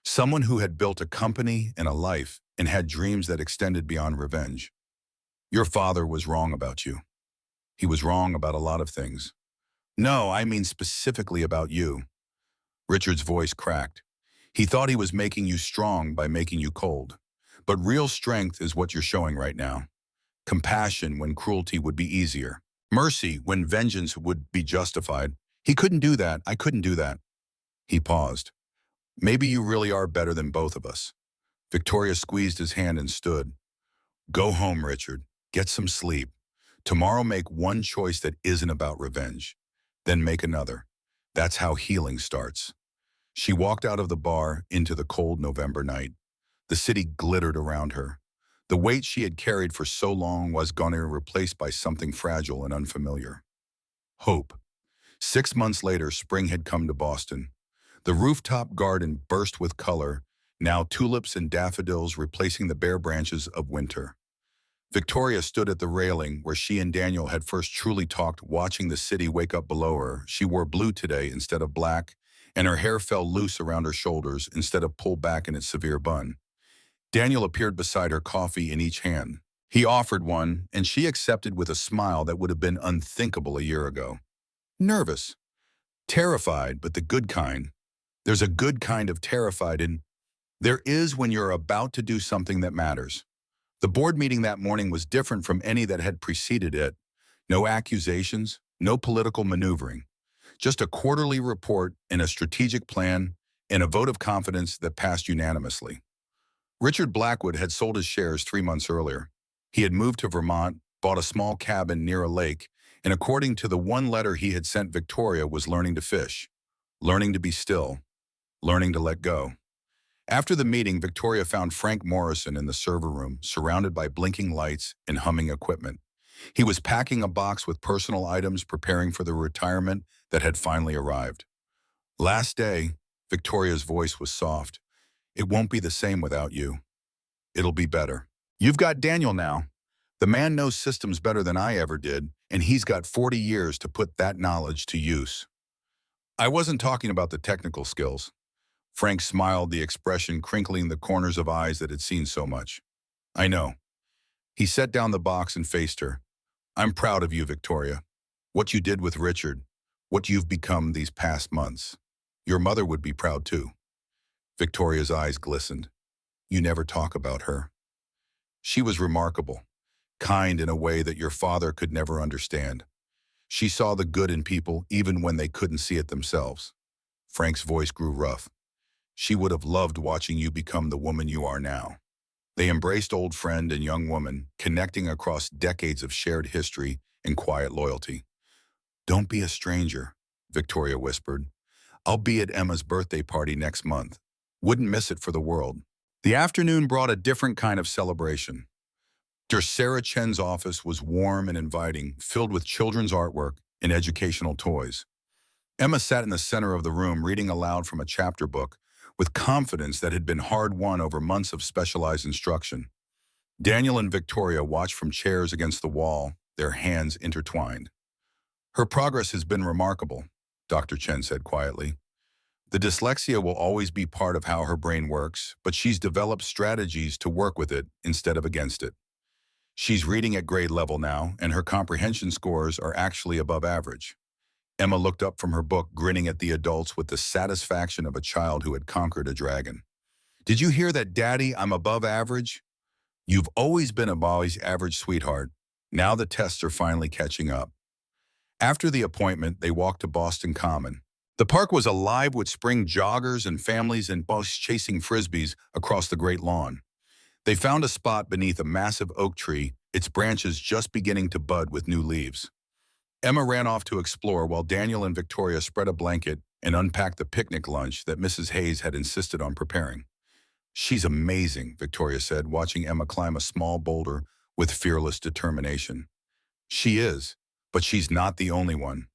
Someone who had built a company and a life and had dreams that extended beyond revenge. "Your father was wrong about you." "He was wrong about a lot of things." "No, I mean specifically about you." Richard's voice cracked. "He thought he was making you strong by making you cold. But real strength is what you're showing right now. Compassion when cruelty would be easier. Mercy when vengeance would be justified. He couldn't do that. I couldn't do that." He paused. "Maybe you really are better than both of us." Victoria squeezed his hand and stood. "Go home, Richard. Get some sleep. Tomorrow make one choice that isn't about revenge. Then make another. That's how healing starts." She walked out of the bar into the cold November night. The city glittered around her. The weight she had carried for so long was gone, replaced by something fragile and unfamiliar. Hope. 6 months later, spring had come to Boston. The rooftop garden burst with color, now tulips and daffodils replacing the bare branches of winter. Victoria stood at the railing where she and Daniel had first truly talked, watching the city wake up below her. She wore blue today instead of black, and her hair fell loose around her shoulders instead of pulled back in its severe bun. Daniel appeared beside her, coffee in each hand. He offered one, and she accepted with a smile that would have been unthinkable a year ago. Nervous, terrified, but the good kind. There's a good kind of terrified, and there is when you're about to do something that matters. The board meeting that morning was different from any that had preceded it. No accusations, no political maneuvering. Just a quarterly report and a strategic plan and a vote of confidence that passed unanimously. Richard Blackwood had sold his shares 3 months earlier. He had moved to Vermont, bought a small cabin near a lake, and according to the one letter he had sent Victoria, was learning to fish, learning to be still, learning to let go. After the meeting, Victoria found Frank Morrison in the server room, surrounded by blinking lights and humming equipment. He was packing a box with personal items, preparing for the retirement that had finally arrived. Last day, Victoria's voice was soft. It won't be the same without you. It'll be better. You've got Daniel now. The man knows systems better than I ever did, and he's got 40 years to put that knowledge to use. I wasn't talking about the technical skills. Frank smiled, the expression crinkling the corners of eyes that had seen so much. I know. He set down the box and faced her. I'm proud of you, Victoria. What you did with Richard, what you've become these past months. Your mother would be proud too. Victoria's eyes glistened. You never talk about her. She was remarkable, kind in a way that your father could never understand. She saw the good in people even when they couldn't see it themselves. Frank's voice grew rough. She would have loved watching you become the woman you are now. They embraced old friend and young woman, connecting across decades of shared history and quiet loyalty. Don't be a stranger, Victoria whispered. I'll be at Emma's birthday party next month. Wouldn't miss it for the world. The afternoon brought a different kind of celebration. Sarah Chen's office was warm and inviting, filled with children's artwork and educational toys. Emma sat in the center of the room, reading aloud from a chapter book, with confidence that had been hard-won over months of specialized instruction. Daniel and Victoria watched from chairs against the wall, their hands intertwined. Her progress has been remarkable, Dr. Chen said quietly. The dyslexia will always be part of how her brain works, but she's developed strategies to work with it instead of against it. She's reading at grade level now, and her comprehension scores are actually above average. Emma looked up from her book, grinning at the adults with the satisfaction of a child who had conquered a dragon. Did you hear that, Daddy? I'm above average? You've always been above average, sweetheart. Now the tests are finally catching up. After the appointment, they walked to Boston Common. The park was alive with spring joggers and families and boys chasing frisbees across the great lawn. They found a spot beneath a massive oak tree, its branches just beginning to bud with new leaves. Emma ran off to explore while Daniel and Victoria spread a blanket and unpacked the picnic lunch that Mrs. Hayes had insisted on preparing. She's amazing, Victoria said, watching Emma climb a small boulder with fearless determination. She is, but she's not the only one.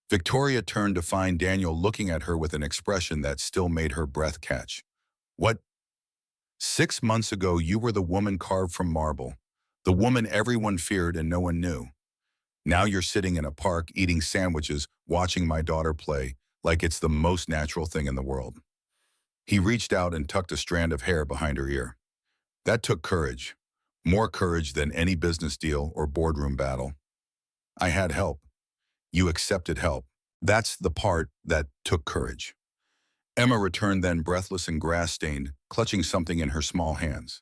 Victoria turned to find Daniel looking at her with an expression that still made her breath catch. What? 6 months ago, you were the woman carved from marble, the woman everyone feared and no one knew. Now you're sitting in a park eating sandwiches, watching my daughter play, like it's the most natural thing in the world. He reached out and tucked a strand of hair behind her ear. That took courage, more courage than any business deal or boardroom battle. I had help. You accepted help. That's the part that took courage. Emma returned then, breathless and grass-stained, clutching something in her small hands.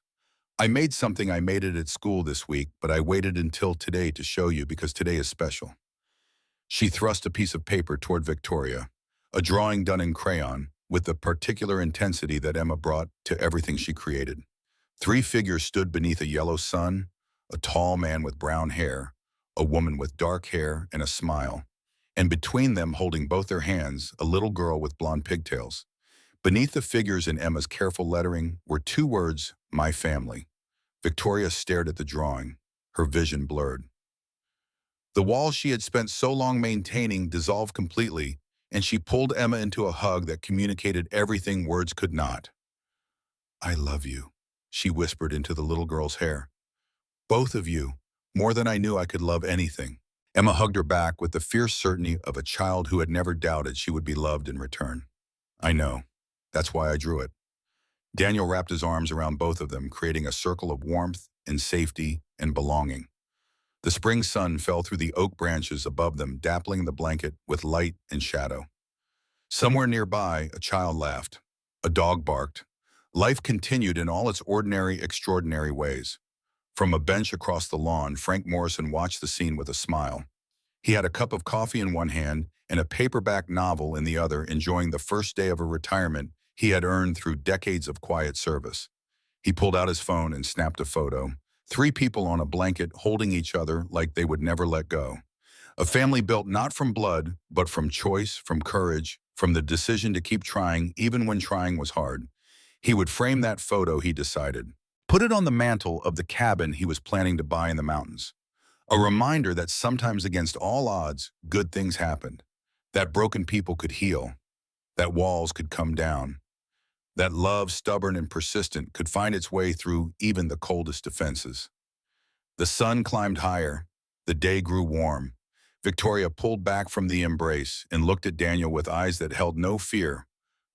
I made it at school this week, but I waited until today to show you because today is special. She thrust a piece of paper toward Victoria, a drawing done in crayon, with the particular intensity that Emma brought to everything she created. 3 figures stood beneath a yellow sun, a tall man with brown hair, a woman with dark hair and a smile, and between them, holding both their hands, a little girl with blonde pigtails. Beneath the figures in Emma's careful lettering were 2 words, my family. Victoria stared at the drawing, her vision blurred. The wall she had spent so long maintaining dissolved completely, and she pulled Emma into a hug that communicated everything words could not. I love you, she whispered into the little girl's hair. Both of you, more than I knew I could love anything. Emma hugged her back with the fierce certainty of a child who had never doubted she would be loved in return. I know. That's why I drew it. Daniel wrapped his arms around both of them, creating a circle of warmth and safety and belonging. The spring sun fell through the oak branches above them, dappling the blanket with light and shadow. Somewhere nearby, a child laughed. A dog barked. Life continued in all its ordinary, extraordinary ways. From a bench across the lawn, Frank Morrison watched the scene with a smile. He had a cup of coffee in one hand and a paperback novel in the other, enjoying the first day of a retirement he had earned through decades of quiet service. He pulled out his phone and snapped a photo. Three people on a blanket holding each other like they would never let go. A family built not from blood, but from choice, from courage, from the decision to keep trying even when trying was hard. He would frame that photo, he decided. Put it on the mantle of the cabin he was planning to buy in the mountains. A reminder that sometimes against all odds, good things happened. That broken people could heal. That walls could come down. That love, stubborn and persistent, could find its way through even the coldest defenses. The sun climbed higher. The day grew warm. Victoria pulled back from the embrace and looked at Daniel with eyes that held no fear,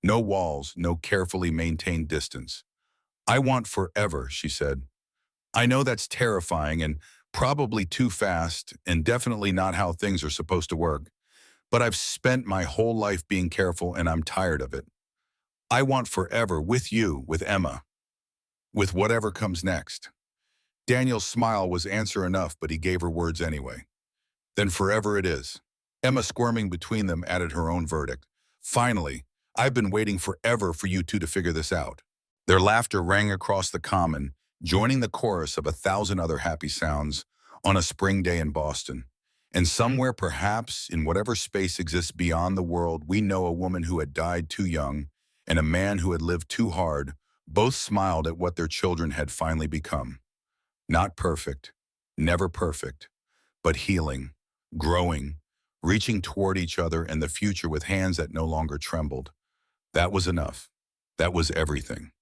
no walls, no carefully maintained distance. I want forever, she said. I know that's terrifying and probably too fast and definitely not how things are supposed to work, but I've spent my whole life being careful and I'm tired of it. I want forever with you, with Emma, with whatever comes next. Daniel's smile was answer enough, but he gave her words anyway. Then forever it is. Emma, squirming between them, added her own verdict. Finally, I've been waiting forever for you two to figure this out. Their laughter rang across the common, joining the chorus of 1,000 other happy sounds on a spring day in Boston. And somewhere, perhaps in whatever space exists beyond the world, we know a woman who had died too young and a man who had lived too hard. Both smiled at what their children had finally become. Not perfect, never perfect, but healing, growing, reaching toward each other and the future with hands that no longer trembled. That was enough. That was everything.